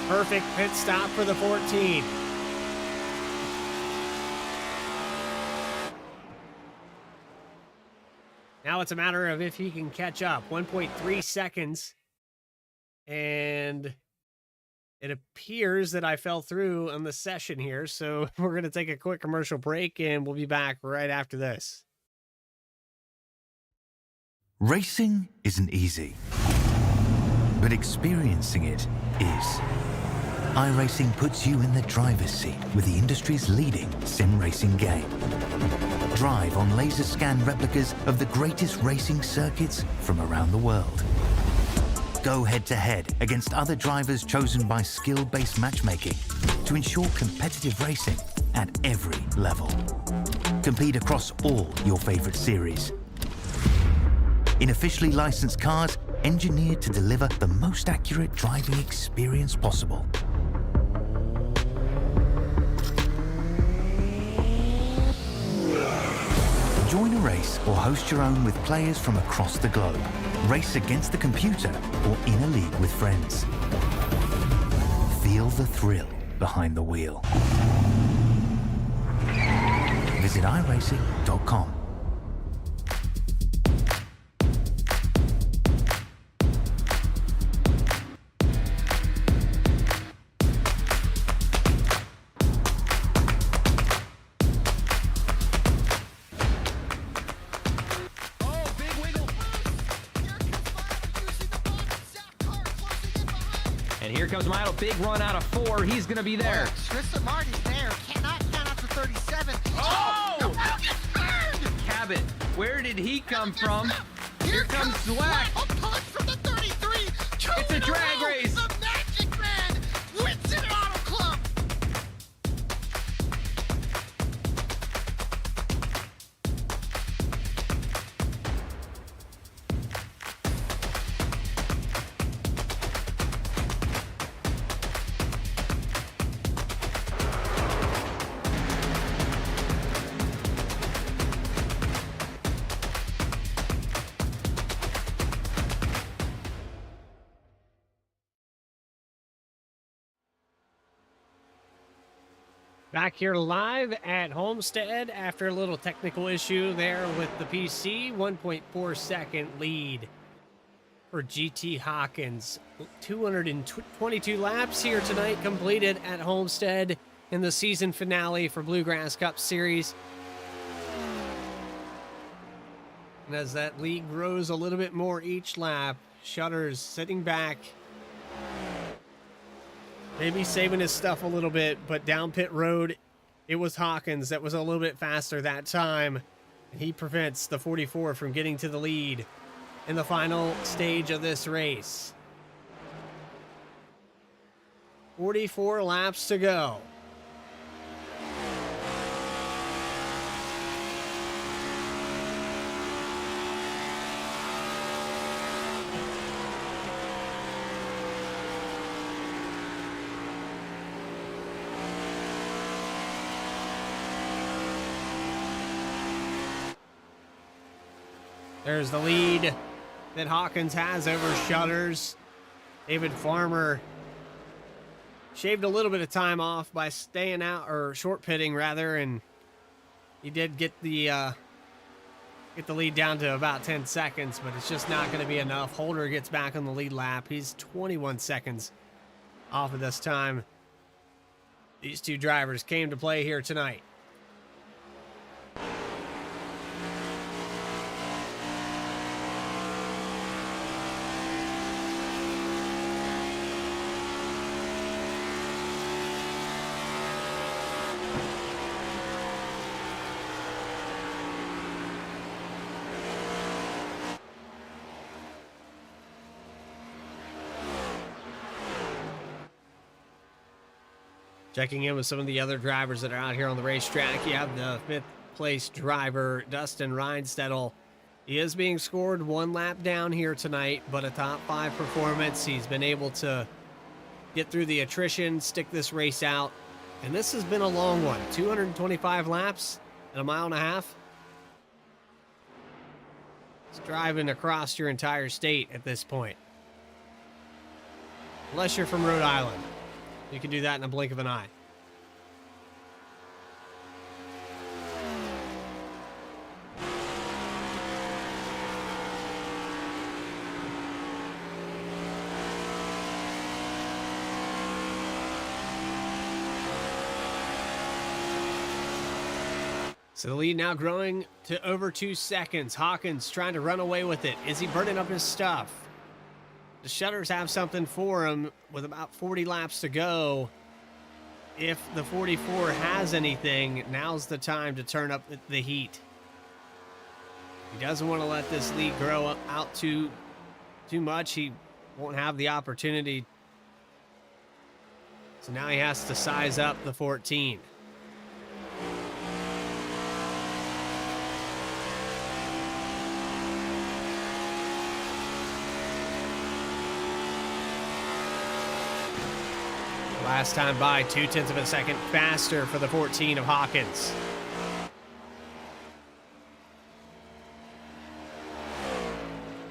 Perfect pit stop for the 14. Now it's a matter of if he can catch up. 1.3 seconds. And it appears that I fell through on the session here, so we're going to take a quick commercial break, and we'll be back right after this. Racing isn't easy, but experiencing it is. iRacing puts you in the driver's seat with the industry's leading sim racing game. Drive on laser scan replicas of the greatest racing circuits from around the world. Go head-to-head against other drivers chosen by skill-based matchmaking to ensure competitive racing at every level. Compete across all your favorite series. In officially licensed cars, engineered to deliver the most accurate driving experience possible. Join a race or host your own with players from across the globe. Race against the computer or in a league with friends. Feel the thrill behind the wheel. Visit iRacing.com. And here comes Milo. Big run out of 4. He's going to be there. Tristan Martin's there. Cannot count out to 37. Oh! No, gets burned! Cabot, where did he come from? Here comes Zwack. A punch from the 33. It's a drag race. The Magic Man wins it at Auto Club. Back here live at Homestead after a little technical issue there with the PC. 1.4 second lead for GT Hawkins. 222 laps here tonight completed at Homestead in the season finale for Bluegrass Cup Series. And as that lead grows a little bit more each lap, Shutters sitting back, maybe saving his stuff a little bit, but down pit road, it was Hawkins that was a little bit faster that time. And he prevents the 44 from getting to the lead in the final stage of this race. 44 laps to go. There's the lead that Hawkins has over Shutters. David Farmer shaved a little bit of time off by staying out, or short pitting rather, and he did get the lead down to about 10 seconds, but it's just not going to be enough. Holder gets back on the lead lap. He's 21 seconds off of this time. These two drivers came to play here tonight. Checking in with some of the other drivers that are out here on the racetrack. You have the 5th place driver, Dustin Reinstedel. He is being scored 1 lap down here tonight, but a top 5 performance. He's been able to get through the attrition, stick this race out. And this has been a long one, 225 laps in a mile and a half. driving across your entire state at this point. Unless you're from Rhode Island. You can do that in a blink of an eye. So the lead now growing to over 2 seconds. Hawkins trying to run away with it. Is he burning up his stuff? The Shutters have something for him with about 40 laps to go. If the 44 has anything, now's the time to turn up the heat. He doesn't want to let this lead grow up out too much. He won't have the opportunity. So now he has to size up the 14. Last time by, 0.2 of a second faster for the 14 of Hawkins.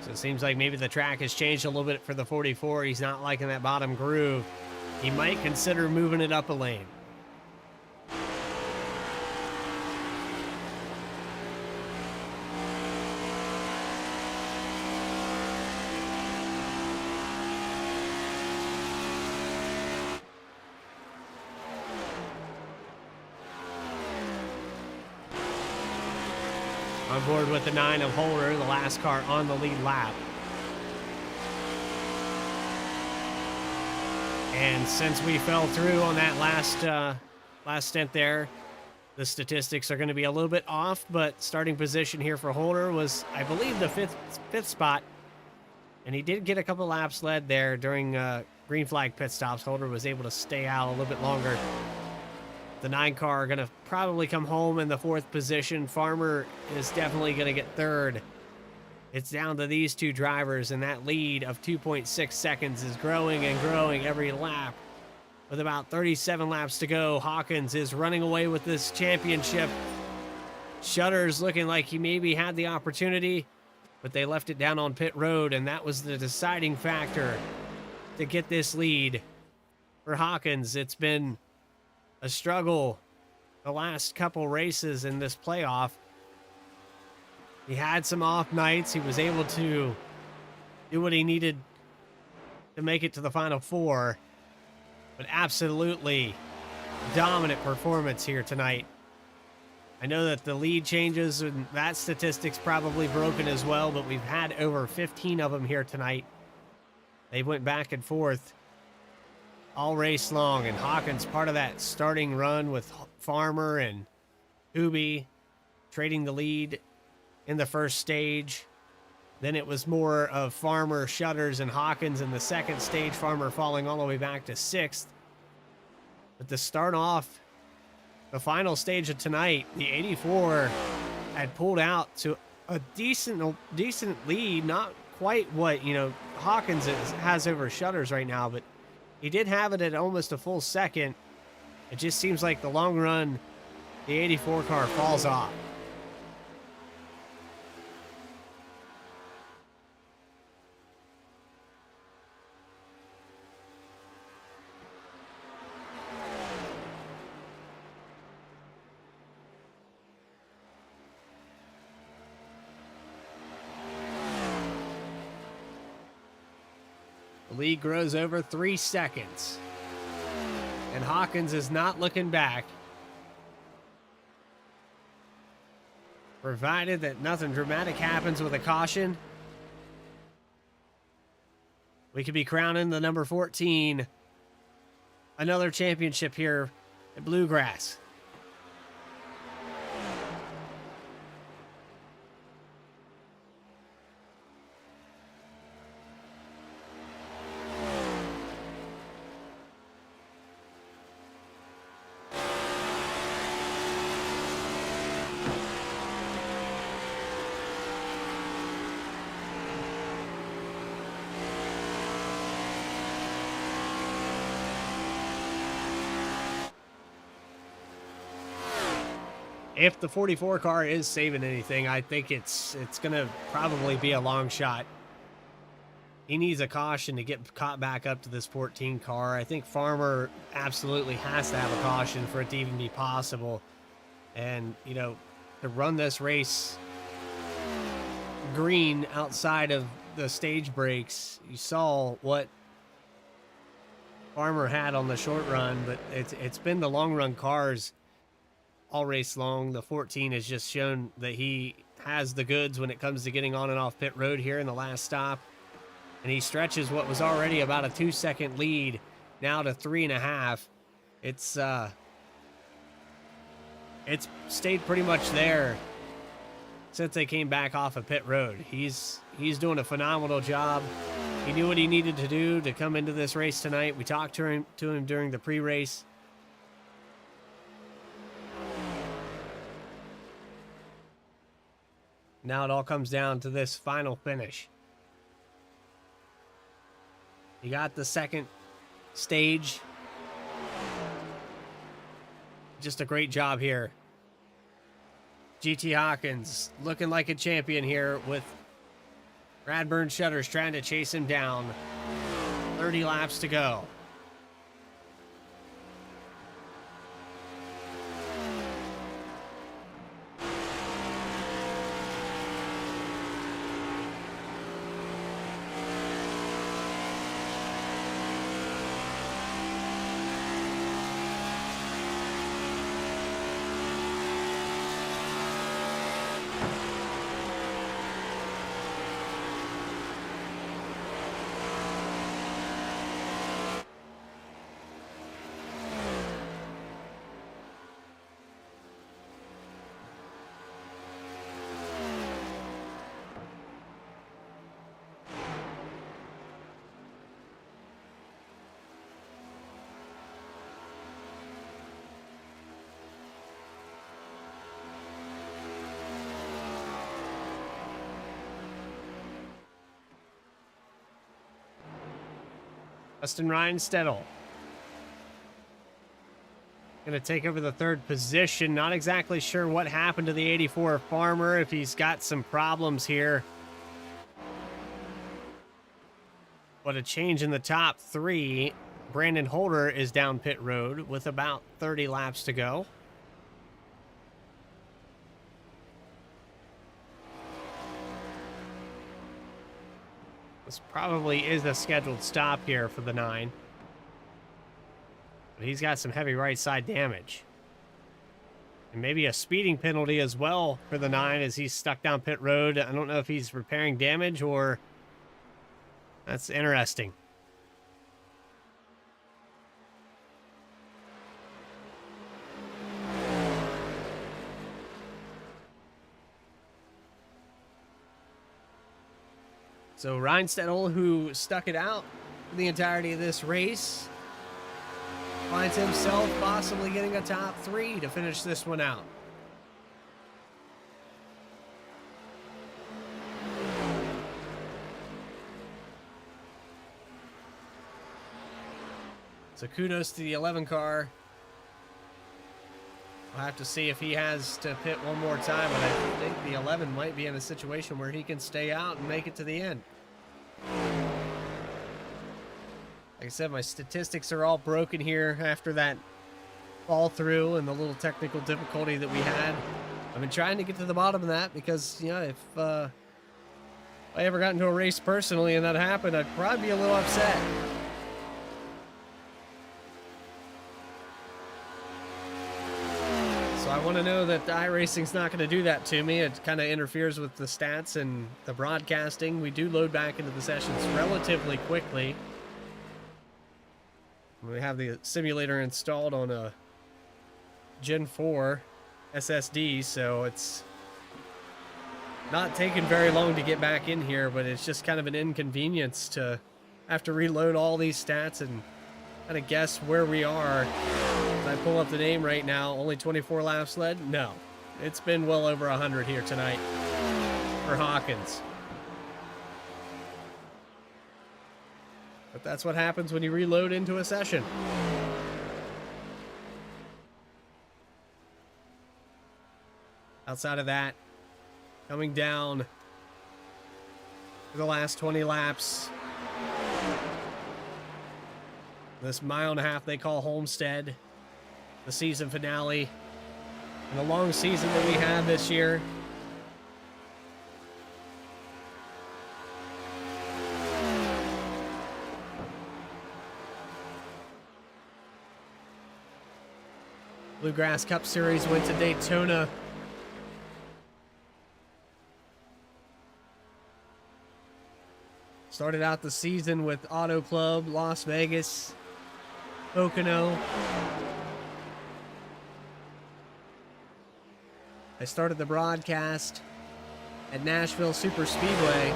So it seems like maybe the track has changed a little bit for the 44. He's not liking that bottom groove. He might consider moving it up a lane. On board with the 9 of Holder, the last car on the lead lap. And since we fell through on that last stint there, the statistics are going to be a little bit off, but starting position here for Holder was, I believe, the fifth spot. And he did get a couple laps led there during green flag pit stops. Holder was able to stay out a little bit longer. The 9 car going to probably come home in the 4th position. Farmer is definitely going to get 3rd. It's down to these 2 drivers, and that lead of 2.6 seconds is growing and growing every lap. With about 37 laps to go, Hawkins is running away with this championship. Shutters looking like he maybe had the opportunity, but they left it down on pit road, and that was the deciding factor to get this lead. For Hawkins, it's been a struggle the last couple races in this playoff. He had some off nights. He was able to do what he needed to make it to the final 4, but absolutely dominant performance here tonight. I know that the lead changes and that statistic's probably broken as well, but we've had over 15 of them here tonight. They went back and forth all race long, and Hawkins part of that starting run with Farmer and Ubi trading the lead in the first stage. Then it was more of Farmer, Shutters, and Hawkins in the second stage, Farmer falling all the way back to 6th. But to start off the final stage of tonight, the 84 had pulled out to a decent lead, not quite what, Hawkins has over Shutters right now, but he did have it at almost a full second. It just seems like the long run, the 84 car falls off. The lead grows over 3 seconds. And Hawkins is not looking back. Provided that nothing dramatic happens with a caution, we could be crowning the number 14 another championship here at Bluegrass. If the 44 car is saving anything, I think it's going to probably be a long shot. He needs a caution to get caught back up to this 14 car. I think Farmer absolutely has to have a caution for it to even be possible. And, you know, to run this race green outside of the stage breaks, you saw what Farmer had on the short run, but it's been the long run cars all race long. The 14 has just shown that he has the goods when it comes to getting on and off pit road here in the last stop. And he stretches what was already about a 2-second lead now to 3.5. It's stayed pretty much there since they came back off of pit road. He's doing a phenomenal job. He knew what he needed to do to come into this race tonight. We talked to him during the pre-race. Now it all comes down to this final finish. You got the second stage. Just a great job here. GT Hawkins looking like a champion here with Radburn Shutters trying to chase him down. 30 laps to go. Justin Ryan Stedel going to take over the third position. Not exactly sure what happened to the 84 Farmer, if he's got some problems here. But a change in the top three. Brandon Holder is down pit road with about 30 laps to go. This probably is a scheduled stop here for the 9. But he's got some heavy right side damage. And maybe a speeding penalty as well for the 9 as he's stuck down pit road. I don't know if he's repairing damage or... That's interesting. So Ryan Stedel, who stuck it out for the entirety of this race, finds himself possibly getting a top 3 to finish this one out. So kudos to the 11 car. We'll have to see if he has to pit one more time, but I think the 11 might be in a situation where he can stay out and make it to the end. Like I said, my statistics are all broken here after that fall through and the little technical difficulty that we had. I've been trying to get to the bottom of that because, you know, if I ever got into a race personally and that happened, I'd probably be a little upset. So I want to know that the iRacing's not going to do that to me. It kind of interferes with the stats and the broadcasting. We do load back into the sessions relatively quickly. We have the simulator installed on a Gen 4 SSD, so it's not taking very long to get back in here, but it's just kind of an inconvenience to have to reload all these stats and kind of guess where we are. As I pull up the name right now, only 24 laps led? No. It's been well over 100 here tonight for Hawkins. But that's what happens when you reload into a session. Outside of that, coming down for the last 20 laps. This mile and a half they call Homestead, the season finale, and the long season that we had this year. Bluegrass Cup Series went to Daytona. Started out the season with Auto Club, Las Vegas, Pocono. I started the broadcast at Nashville Super Speedway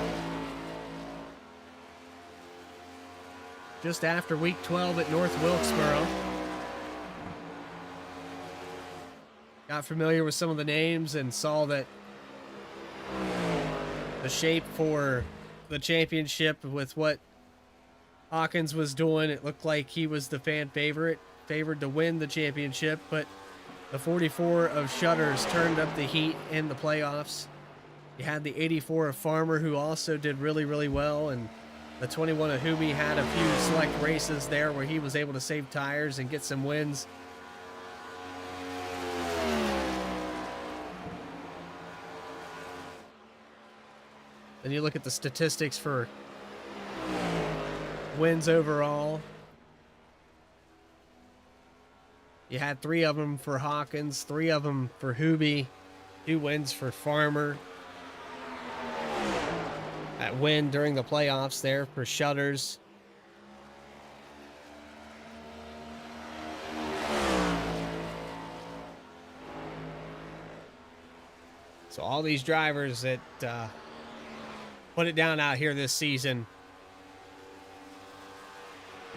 just after week 12 at North Wilkesboro. Got familiar with some of the names and saw that the shape for the championship with what Hawkins was doing, it looked like he was the fan favorite, favored to win the championship, but the 44 of Shutters turned up the heat in the playoffs. You had the 84 of Farmer, who also did really, really well, and the 21 of Hubie had a few select races there where he was able to save tires and get some wins. Then you look at the statistics for wins overall. You had 3 of them for Hawkins, 3 of them for Hubie, 2 wins for Farmer. That win during the playoffs there for Shutters. So all these drivers that put it down out here this season.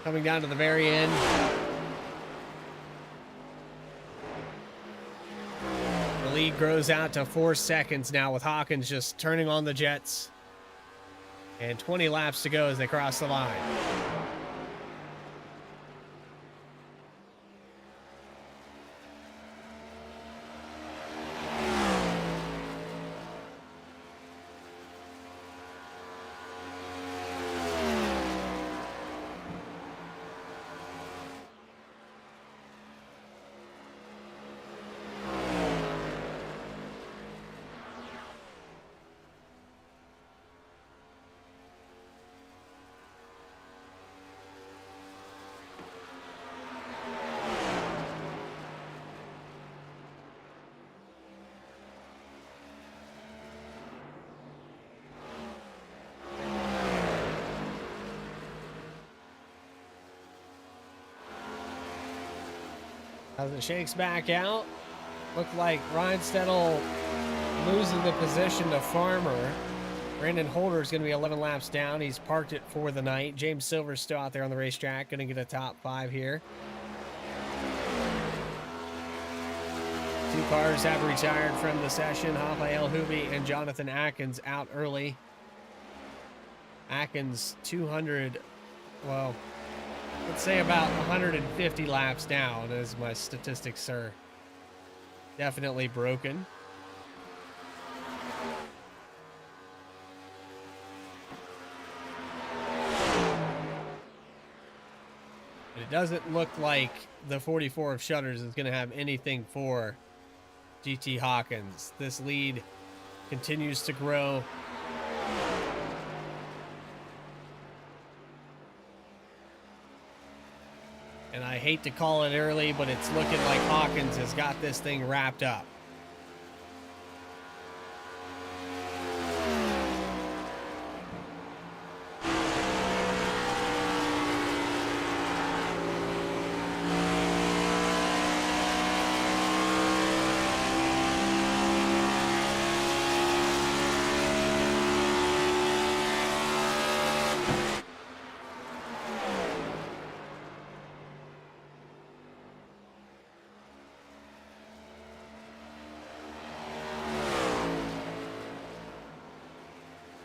Coming down to the very end. The lead grows out to 4 seconds now with Hawkins just turning on the jets. And 20 laps to go as they cross the line. As it shakes back out, looked like Ryan Stedel losing the position to Farmer. Brandon Holder is going to be 11 laps down. He's parked it for the night. James Silver's still out there on the racetrack, going to get a top 5 here. 2 cars have retired from the session. Rafael Hubie and Jonathan Atkins out early. Atkins 200, well, let's say about 150 laps down, as my statistics are definitely broken. But it doesn't look like the 44 of Shutters is going to have anything for GT Hawkins. This lead continues to grow. And I hate to call it early, but it's looking like Hawkins has got this thing wrapped up.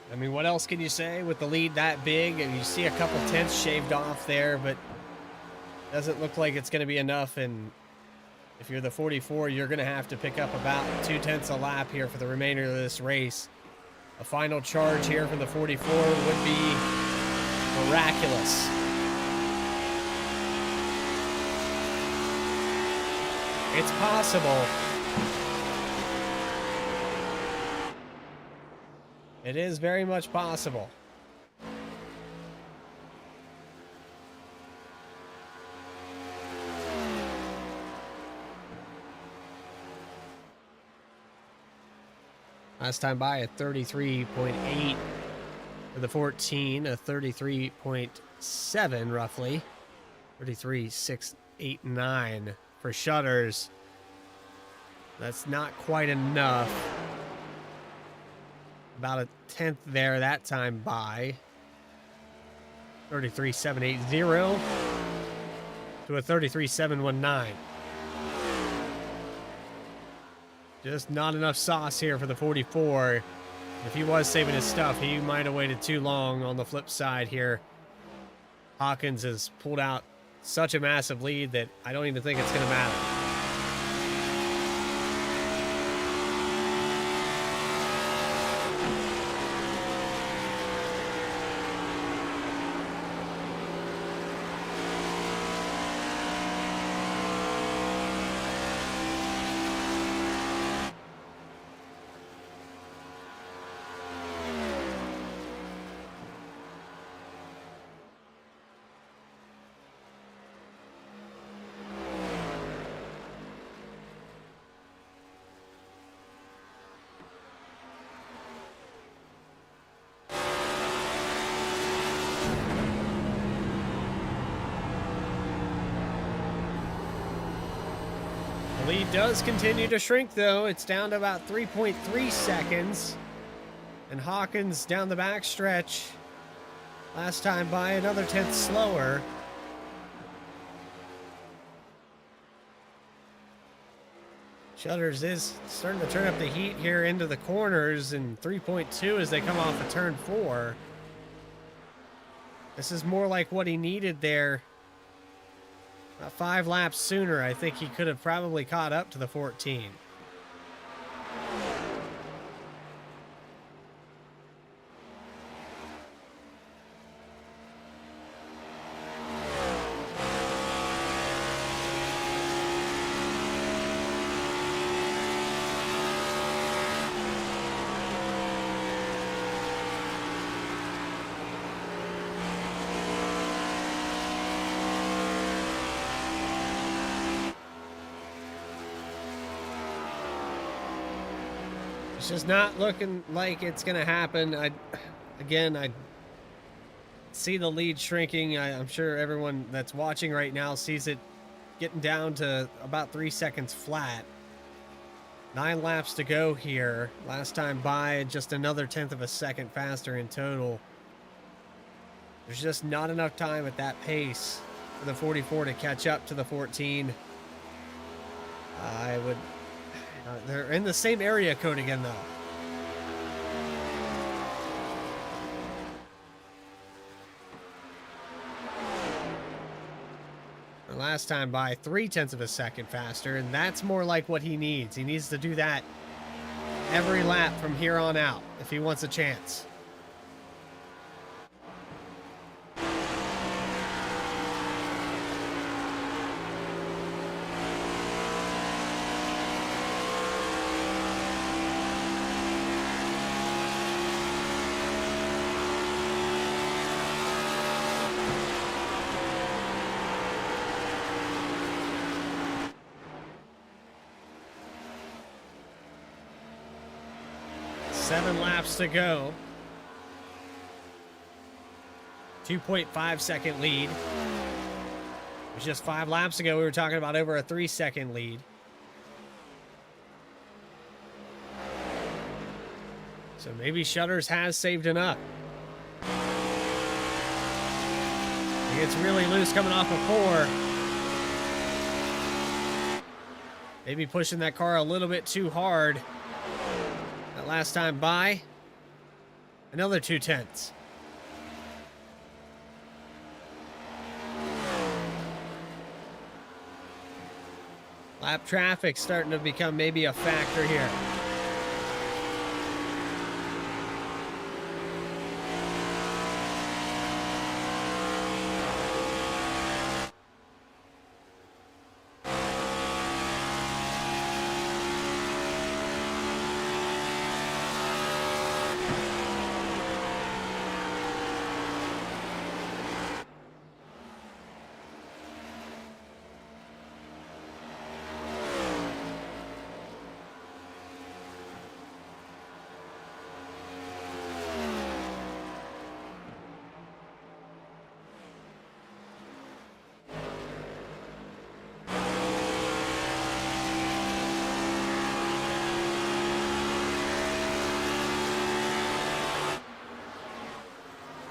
I mean, what else can you say with the lead that big? And you see a couple tenths shaved off there, but doesn't look like it's going to be enough. And if if you're the 44, you're going to have to pick up about 2/10 a lap here for the remainder of this race. A final charge here from the 44 would be miraculous. It's possible. It is very much possible. Last time by a 33.8 for the 14, a 33.7 roughly. 33.689 for Shutters. That's not quite enough. About a 10th there that time by. 33.780 to a 33.719. Just not enough sauce here for the 44. If he was saving his stuff, he might have waited too long. On the flip side here, Hawkins has pulled out such a massive lead that I don't even think it's going to matter. Lead does continue to shrink, though. It's down to about 3.3 seconds. And Hawkins down the back stretch. Last time by another 10th slower. Shutters is starting to turn up the heat here into the corners, and 3.2 as they come off of turn 4. This is more like what he needed there. About 5 laps sooner, I think he could have probably caught up to the 14. It's just not looking like it's going to happen. I see the lead shrinking. I'm sure everyone that's watching right now sees it getting down to about 3 seconds flat. 9 laps to go here. Last time by, just another 1/10 of a second faster in total. There's just not enough time at that pace for the 44 to catch up to the 14. They're in the same area code again, though. The last time by 3/10 of a second faster, and that's more like what he needs. He needs to do that every lap from here on out if he wants a chance. Seven laps to go. 2.5 second lead. It was just 5 laps ago we were talking about over a 3 second lead. So maybe Shutters has saved enough. He gets really loose coming off of 4. Maybe pushing that car a little bit too hard. That last time by, another 2/10. Lap traffic starting to become maybe a factor here.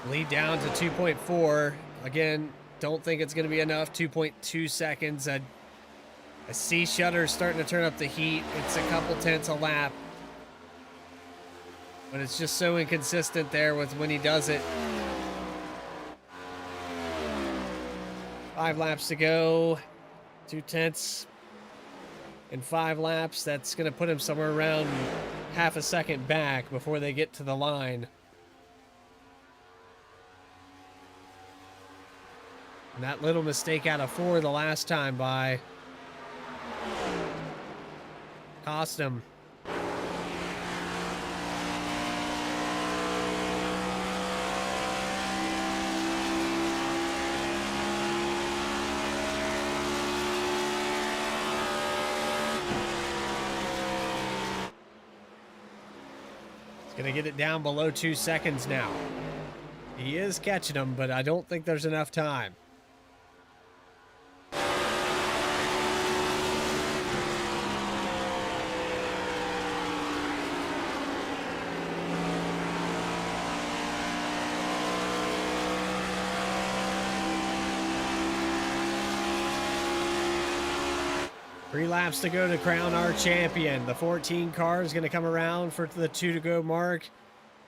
Lead down to 2.4. Again, don't think it's going to be enough. 2.2 seconds. I see Shutter starting to turn up the heat. It's a couple tenths a lap. But it's just so inconsistent there with when he does it. 5 laps to go. 2 tenths in 5 laps. That's going to put him somewhere around half a second back before they get to the line. And that little mistake out of 4 the last time by cost him. He's going to get it down below 2 seconds now. He is catching them, but I don't think there's enough time. Three laps to go to crown our champion. The 14 car is going to come around for the 2 to go mark.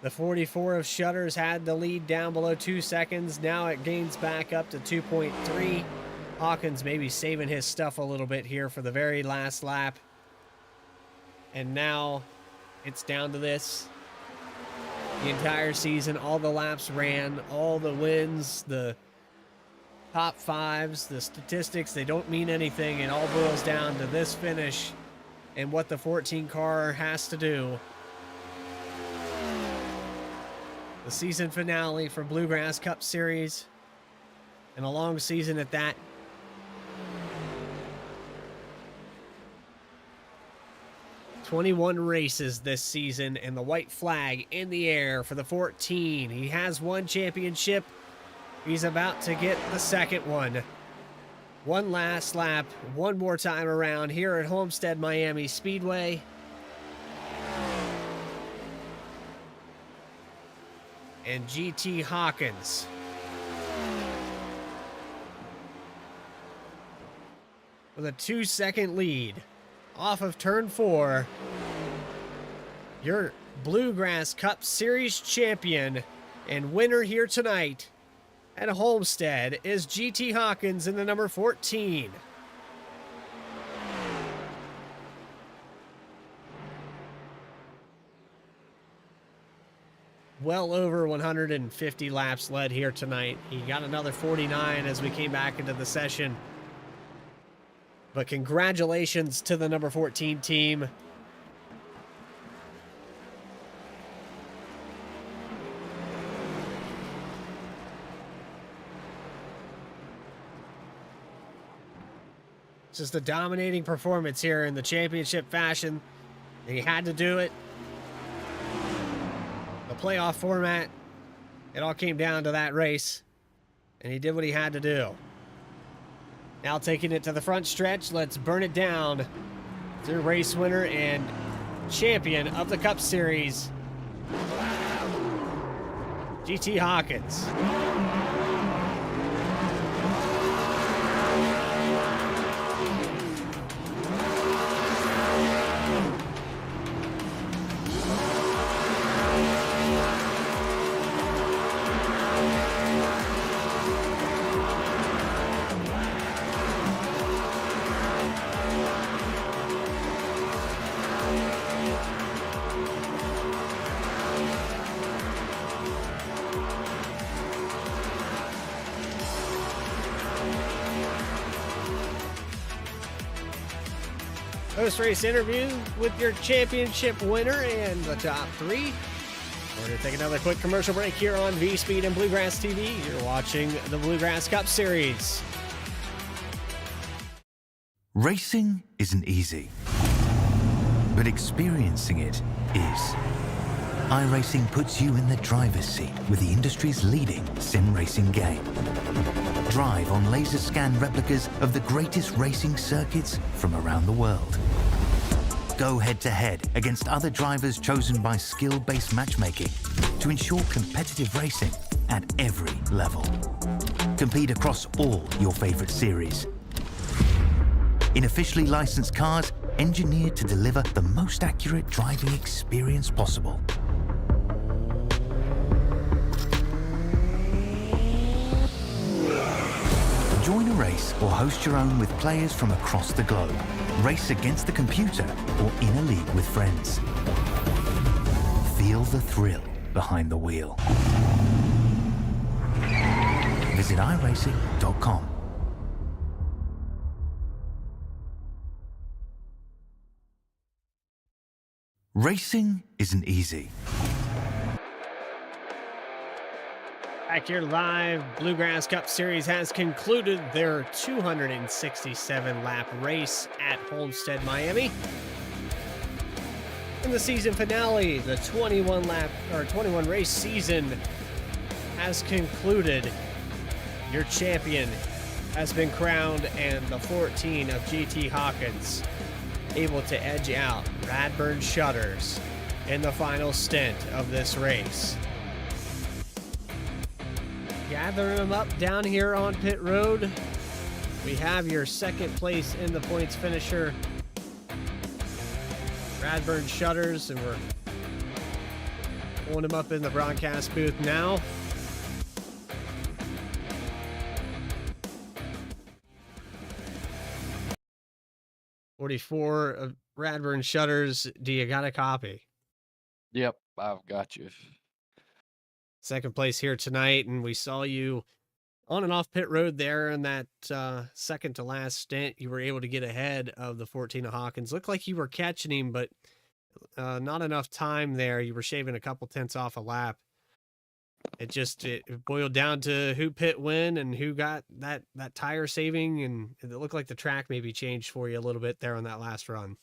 The 44 of Shutters had the lead down below 2 seconds. Now it gains back up to 2.3. Hawkins maybe saving his stuff a little bit here for the very last lap. And now it's down to this. The entire season, all the laps ran, all the wins, the top 5s, the statistics, they don't mean anything. It all boils down to this finish and what the 14 car has to do. The season finale for Bluegrass Cup Series, and a long season at that. "21 races this season, and the white flag in the air for the 14. He has one championship. He's about to get the second one. One last lap, one more time around here at Homestead Miami Speedway. And GT Hawkins with a 2-second lead off of turn 4. Your Bluegrass Cup Series champion and winner here tonight at Homestead is GT Hawkins in the number 14. Well over 150 laps led here tonight. He got another 49 as we came back into the session. But congratulations to the number 14 team. Just a dominating performance here in the championship fashion. He had to do it. The playoff format, it all came down to that race, and he did what he had to do. Now taking it to the front stretch, let's burn it down. Through race winner and champion of the Cup Series, GT Hawkins. Post-race interview with your championship winner and the top three. We're going to take another quick commercial break here on V-Speed and Bluegrass TV. You're watching the Bluegrass Cup Series. Racing isn't easy, but experiencing it is. iRacing puts you in the driver's seat with the industry's leading sim racing game. Drive on laser scan replicas of the greatest racing circuits from around the world. Go head-to-head against other drivers chosen by skill-based matchmaking to ensure competitive racing at every level. Compete across all your favorite series. In officially licensed cars, engineered to deliver the most accurate driving experience possible. Join a race or host your own with players from across the globe. Race against the computer or in a league with friends. Feel the thrill behind the wheel. Visit iRacing.com. Racing isn't easy. Back here live, Bluegrass Cup Series has concluded their 267-lap race at Homestead, Miami. In the season finale, the 21 race season has concluded. Your champion has been crowned, and the 14 of GT Hawkins able to edge out Radburn Shutters in the final stint of this race. Gathering them up down here on pit road, we have your second place in the points finisher, Radburn Shutters, and we're pulling him up in the broadcast booth now. "44 of Radburn Shutters, do you got a copy?" Yep, I've got you. Second place here tonight, and we saw you on and off pit road there in that second to last stint. You were able to get ahead of the 14 of Hawkins. Looked like you were catching him, but not enough time there. You were shaving a couple tenths off a lap. It boiled down to who pit when and who got that tire saving, and it looked like the track maybe changed for you a little bit there on that last run.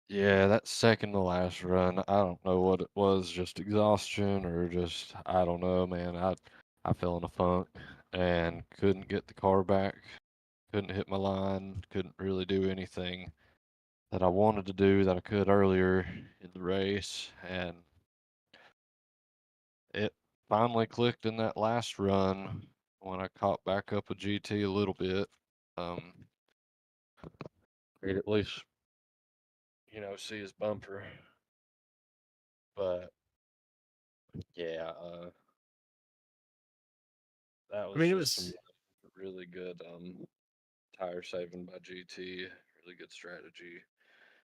Yeah, that second to last run, I don't know what it was, just exhaustion or just, I don't know, man. I fell in a funk and couldn't get the car back, couldn't hit my line, couldn't really do anything that I wanted to do that I could earlier in the race. And it finally clicked in that last run when I caught back up with GT a little bit. Could at least, see his bumper. But yeah, that was It just was some really good tire saving by GT. Really good strategy.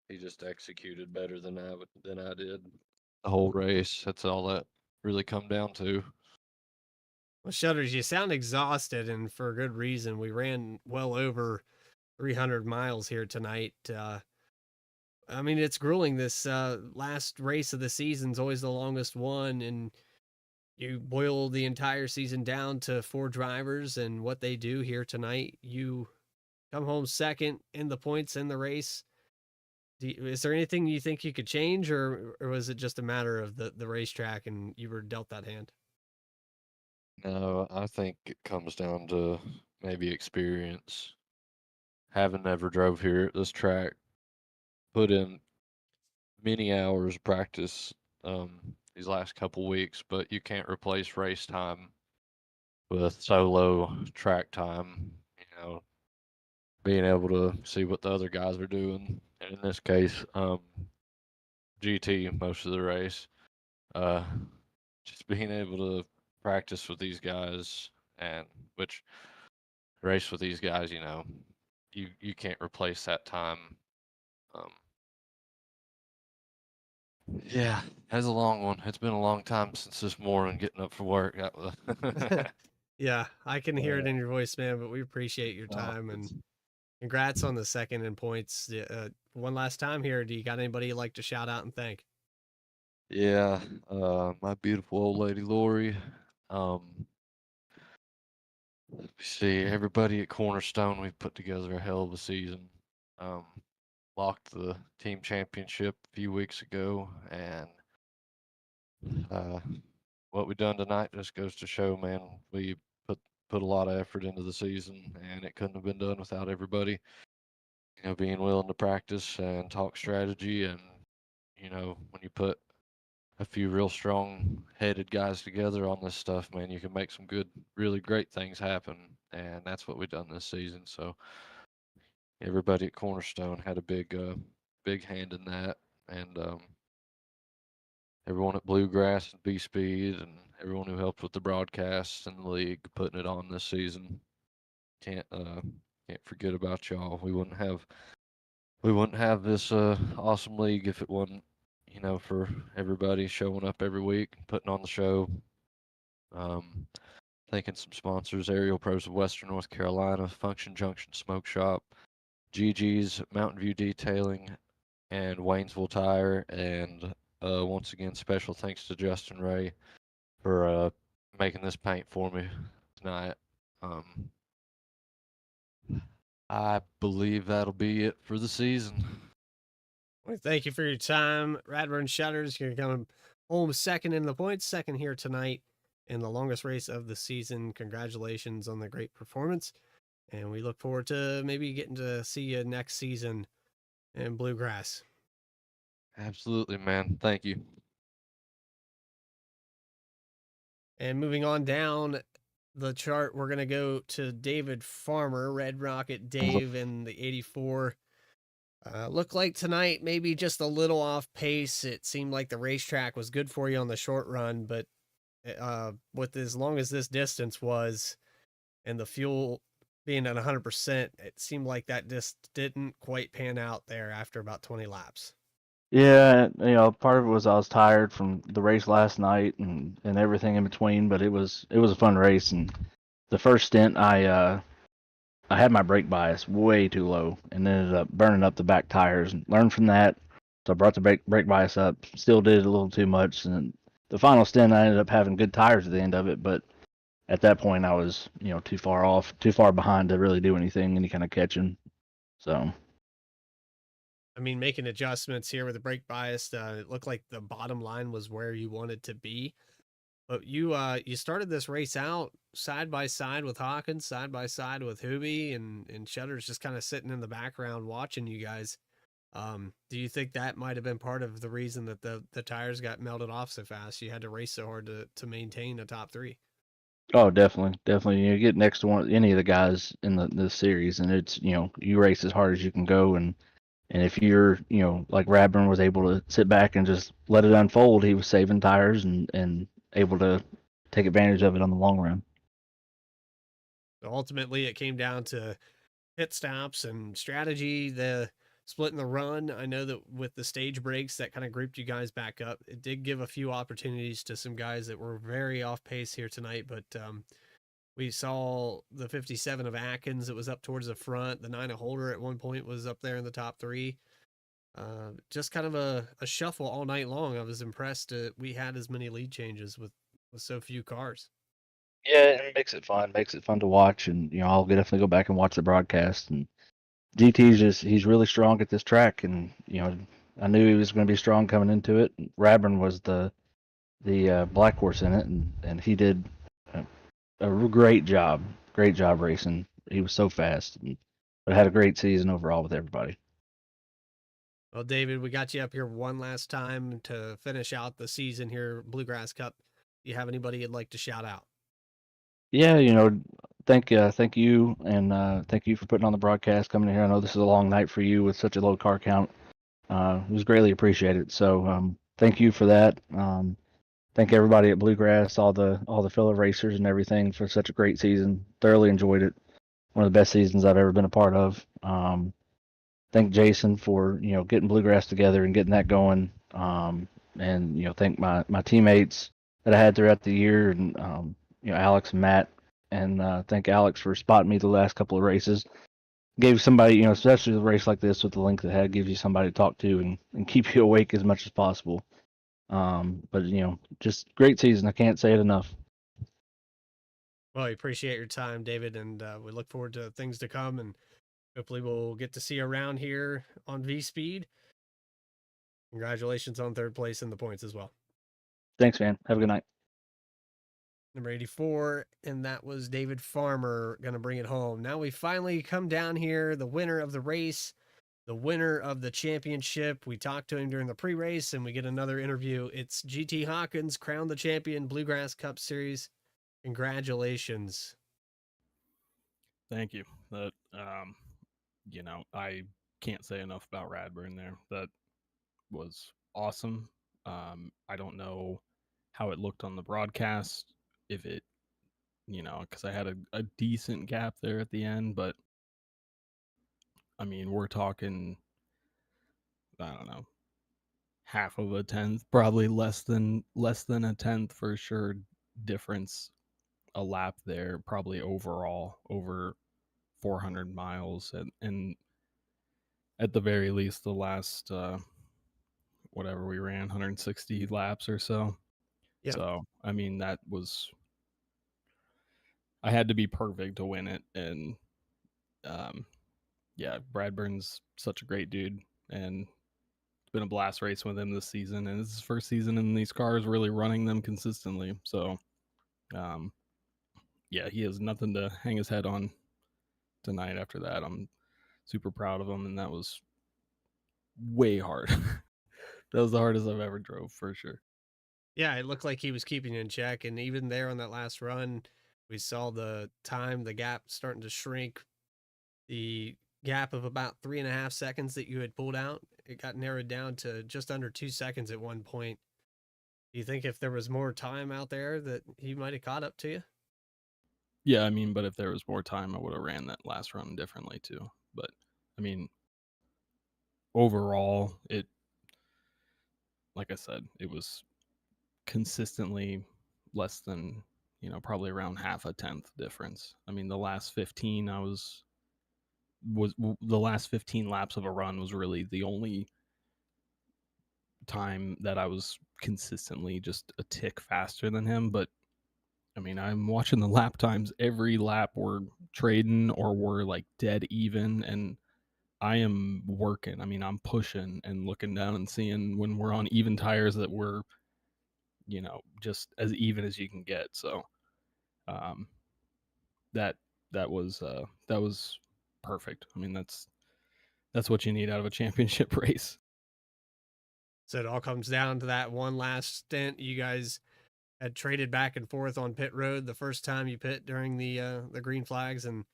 He just executed better than I did the whole race. That's all that really come down to. Well, Shutters, you sound exhausted, and for a good reason. We ran well over 300 miles here tonight. It's grueling. This last race of the season's always the longest one, and you boil the entire season down to 4 drivers and what they do here tonight. You come home second in the points in the race. Is there anything you think you could change, or was it just a matter of the racetrack and you were dealt that hand? No, I think it comes down to maybe experience. Having never drove here at this track, put in many hours of practice these last couple weeks, but you can't replace race time with solo track time. Being able to see what the other guys are doing, and in this case, GT most of the race, just being able to practice with these guys, and which race with these guys, you can't replace that time. Yeah, that's a long one. It's been a long time since this morning getting up for work. Yeah, I can hear it in your voice, man, but we appreciate your time, and Congrats on the second in points. One last time here, do you got anybody you'd like to shout out and thank? Yeah, my beautiful old lady Lori. Let me see, everybody at Cornerstone, we've put together a hell of a season. Locked the team championship a few weeks ago, and what we done tonight just goes to show, man, we put a lot of effort into the season, and it couldn't have been done without everybody, being willing to practice and talk strategy. And when you put a few real strong-headed guys together on this stuff, man, you can make some good, really great things happen, and that's what we've done this season. So everybody at Cornerstone had a big hand in that, and everyone at Bluegrass and B-Speed and everyone who helped with the broadcasts and the league putting it on this season. Can't forget about y'all. We wouldn't have this awesome league if it wasn't, for everybody showing up every week and putting on the show. Thanking some sponsors: Aerial Pros of Western North Carolina, Function Junction Smoke Shop, GG's Mountain View Detailing, and Waynesville Tire. And once again, special thanks to Justin Ray for making this paint for me tonight. I believe that'll be it for the season. Well, thank you for your time. Radburn Shutters, you're coming home second in the points, second here tonight in the longest race of the season. Congratulations on the great performance. And we look forward to maybe getting to see you next season in Bluegrass. Absolutely, man. Thank you. And moving on down the chart, we're going to go to David Farmer, Red Rocket Dave in the 84. Looked like tonight maybe just a little off pace. It seemed like the racetrack was good for you on the short run, but with as long as this distance was and the fuel being at 100%, it seemed like that just didn't quite pan out there after about 20 laps. Yeah, part of it was I was tired from the race last night and everything in between, but it was a fun race. And the first stint, I had my brake bias way too low and ended up burning up the back tires, and learned from that. So I brought the brake bias up, still did it a little too much. And the final stint, I ended up having good tires at the end of it, but at that point I was, too far behind to really do any kind of catching. So. I mean, making adjustments here with the brake bias, it looked like the bottom line was where you wanted to be. But you started this race out side by side with Hawkins, side by side with Hubie, and Shutters just kind of sitting in the background watching you guys. Do you think that might have been part of the reason that the tires got melted off so fast? You had to race so hard to maintain a top three. Oh, definitely. You get next to any of the guys in the series, and it's you race as hard as you can go, and if you're like Radburn was able to sit back and just let it unfold, he was saving tires and able to take advantage of it on the long run. Ultimately, it came down to pit stops and strategy, the splitting the run. I know that with the stage breaks, that kind of grouped you guys back up. It did give a few opportunities to some guys that were very off pace here tonight, but we saw the 57 of Atkins that was up towards the front. The 9 of Holder at one point was up there in the top three. Just kind of a shuffle all night long. I was impressed we had as many lead changes with so few cars. Yeah, it makes it fun to watch, and I'll definitely go back and watch the broadcast. And GT's he's really strong at this track, and I knew he was going to be strong coming into it. Radburn was the black horse in it, and he did a great job racing. He was so fast, but had a great season overall with everybody. Well, David, we got you up here one last time to finish out the season here, Bluegrass Cup. Do you have anybody you'd like to shout out? Yeah, thank you, and thank you for putting on the broadcast, coming in here. I know this is a long night for you with such a low car count. It was greatly appreciated. So thank you for that. Thank everybody at Bluegrass, all the fellow racers and everything for such a great season. Thoroughly enjoyed it. One of the best seasons I've ever been a part of. Thank Jason for getting Bluegrass together and getting that going. And thank my teammates that I had throughout the year, and Alex and Matt, and thank Alex for spotting me the last couple of races. gave somebody, especially the race like this with the length it had, gives you somebody to talk to and keep you awake as much as possible. But just great season. I can't say it enough. Well, we appreciate your time, David, and we look forward to things to come, and hopefully we'll get to see you around here on V Speed. Congratulations on third place in the points as well. Thanks, man. Have a good night. Number 84, and that was David Farmer going to bring it home. Now we finally come down here, the winner of the race, the winner of the championship. We talked to him during the pre-race, and we get another interview. It's GT Hawkins, crowned the champion, Bluegrass Cup Series. Congratulations. Thank you. That I can't say enough about Radburn there. That was awesome. I don't know how it looked on the broadcast, if it, because I had a decent gap there at the end, but I mean, we're talking, I don't know, half of a tenth, probably less than a tenth for sure difference a lap there, probably overall over 400 miles, and at the very least the last whatever we ran, 160 laps or so. Yeah. So I mean, that was, I had to be perfect to win it. And yeah, Bradburn's such a great dude, and it's been a blast racing with him this season, and it's his first season in these cars, really running them consistently. So yeah, he has nothing to hang his head on tonight. After that, I'm super proud of him, and that was way hard. That was the hardest I've ever drove, for sure. Yeah, it looked like he was keeping you in check, and even there on that last run, we saw the gap starting to shrink. The gap of about 3.5 seconds that you had pulled out, it got narrowed down to just under 2 seconds at one point. Do you think if there was more time out there that he might have caught up to you? Yeah, I mean, but if there was more time, I would have ran that last run differently too. But I mean, overall, it, like I said, it was consistently less than, probably around half a tenth difference. I mean, the last 15 the last 15 laps of a run was really the only time that I was consistently just a tick faster than him. But I mean, I'm watching the lap times. Every lap we're trading or we're like dead even, and I am working. I mean, I'm pushing and looking down and seeing when we're on even tires that we're, just as even as you can get. So that was perfect. I mean, that's what you need out of a championship race. So it all comes down to that one last stint. You guys had traded back and forth on pit road the first time you pit during the green flags, and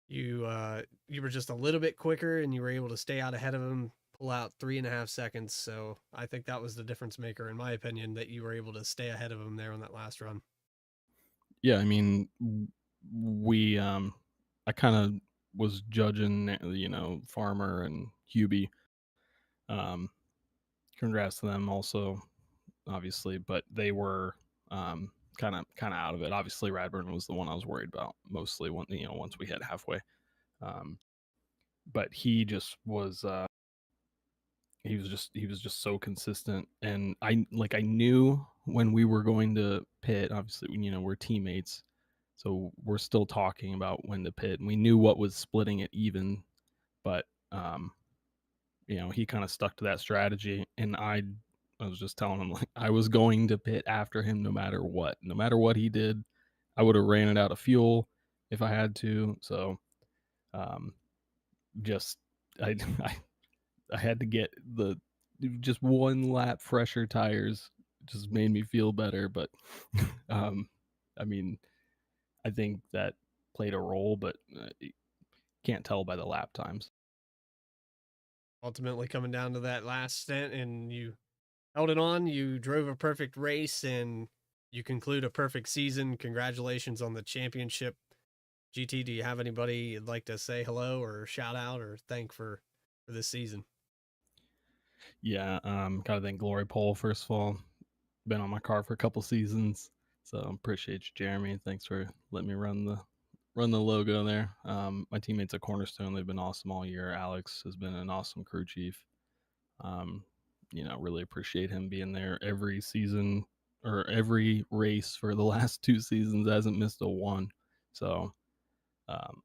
you were just a little bit quicker, and you were able to stay out ahead of him, pull out 3.5 seconds. So I think that was the difference maker, in my opinion, that you were able to stay ahead of him there on that last run. Yeah, I mean, we I kind of was judging, Farmer and Hubie. Congrats to them also, obviously, but they were kind of out of it. Obviously, Radburn was the one I was worried about mostly when, once we hit halfway. But he just was he was just so consistent, and I knew when we were going to pit. Obviously, we're teammates, so we're still talking about when to pit, and we knew what was splitting it even. But he kind of stuck to that strategy, and I was just telling him, like, I was going to pit after him no matter what he did. I would have ran it out of fuel if I had to. So just I I had to get just one lap fresher tires. Just made me feel better. But I mean, I think that played a role, but can't tell by the lap times. Ultimately coming down to that last stint, and you held it on. You drove a perfect race, and you conclude a perfect season. Congratulations on the championship. GT, do you have anybody you'd like to say hello or shout out or thank for this season? Yeah, gotta thank Glory Pole first of all. Been on my car for a couple seasons, so appreciate you, Jeremy. Thanks for letting me run run the logo there. My teammates at Cornerstone, they've been awesome all year. Alex has been an awesome crew chief. Really appreciate him being there every season or every race for the last 2 seasons. Hasn't missed a one. So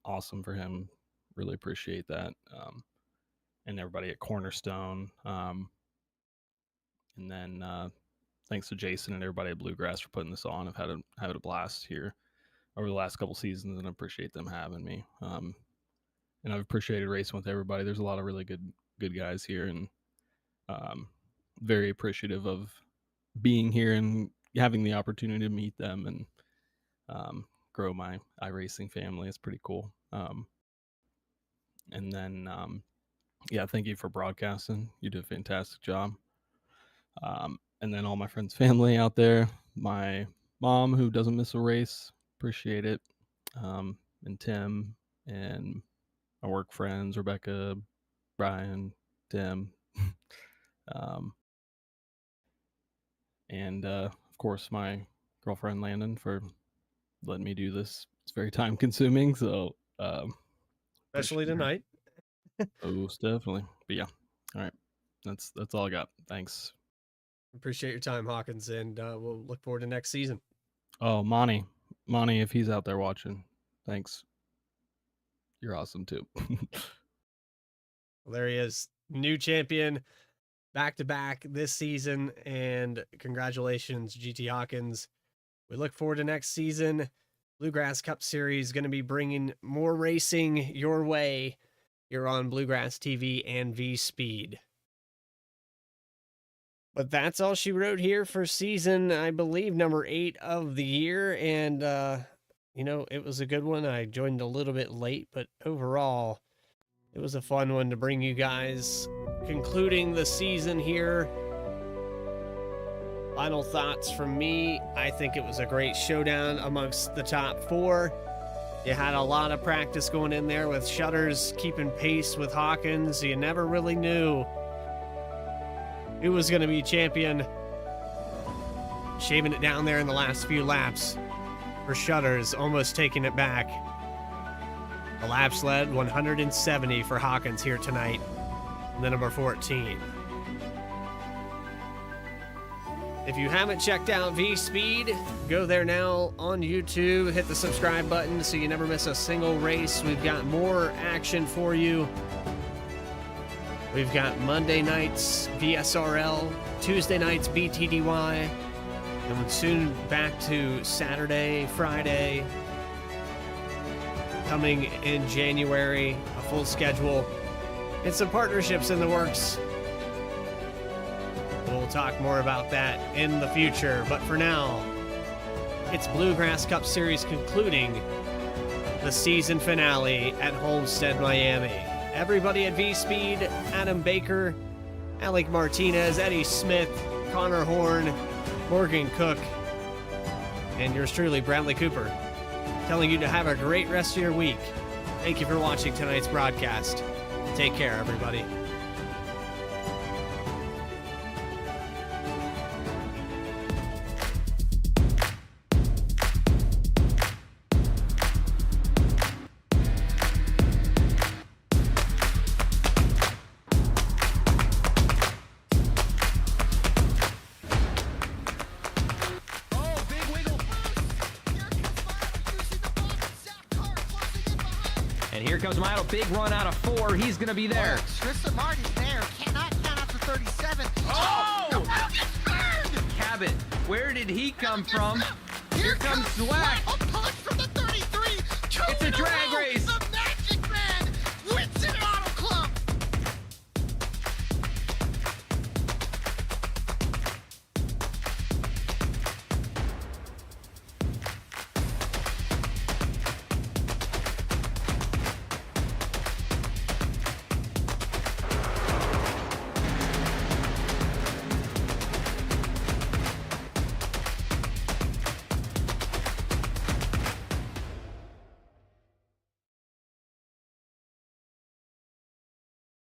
awesome for him. Really appreciate that. And everybody at Cornerstone. And then thanks to Jason and everybody at Bluegrass for putting this on. I've had a blast here over the last couple seasons, and I appreciate them having me. And I've appreciated racing with everybody. There's a lot of really good guys here, and very appreciative of being here and having the opportunity to meet them and grow my iRacing family. It's pretty cool. And then, thank you for broadcasting. You did a fantastic job. And then all my friends, family out there, my mom who doesn't miss a race, appreciate it. And Tim and my work friends, Rebecca, Brian, Tim, and of course my girlfriend Landon for letting me do this. It's very time consuming, so Especially tonight. most definitely. But yeah, all right, that's all I got. Thanks. Appreciate your time, Hawkins, and we'll look forward to next season. Oh, Monty, if he's out there watching, thanks. You're awesome too. Well, there he is, new champion, back-to-back this season, and congratulations, GT Hawkins. We look forward to next season. Bluegrass Cup Series going to be bringing more racing your way here on Bluegrass TV and V-Speed. But that's all she wrote here for season, I believe, number 8 of the year. And, it was a good one. I joined a little bit late, but overall, it was a fun one to bring you guys. Concluding the season here. Final thoughts from me. I think it was a great showdown amongst the top 4. You had a lot of practice going in there with Shutters keeping pace with Hawkins. You never really knew who was going to be champion. Shaving it down there in the last few laps for Shutters, almost taking it back. The laps led 170 for Hawkins here tonight. And the number 14. If you haven't checked out V-Speed, go there now on YouTube. Hit the subscribe button so you never miss a single race. We've got more action for you. We've got Monday nights VSRL, Tuesday nights BTDY, and we're soon back to Saturday, Friday. Coming in January, a full schedule. And some partnerships in the works. We'll talk more about that in the future. But for now, it's Bluegrass Cup Series concluding the season finale at Homestead, Miami. Everybody at V-Speed, Adam Baker, Alec Martinez, Eddie Smith, Connor Horn, Morgan Cook, and yours truly, Bradley Cooper, telling you to have a great rest of your week. Thank you for watching tonight's broadcast. Take care, everybody. Comes Milo, big run out of 4. He's going to be there. Tristan Martin's there. Cannot count out to 37. Oh! Cabot, where did he come from? Here comes Swack. A punch from the 33. It's a drag race.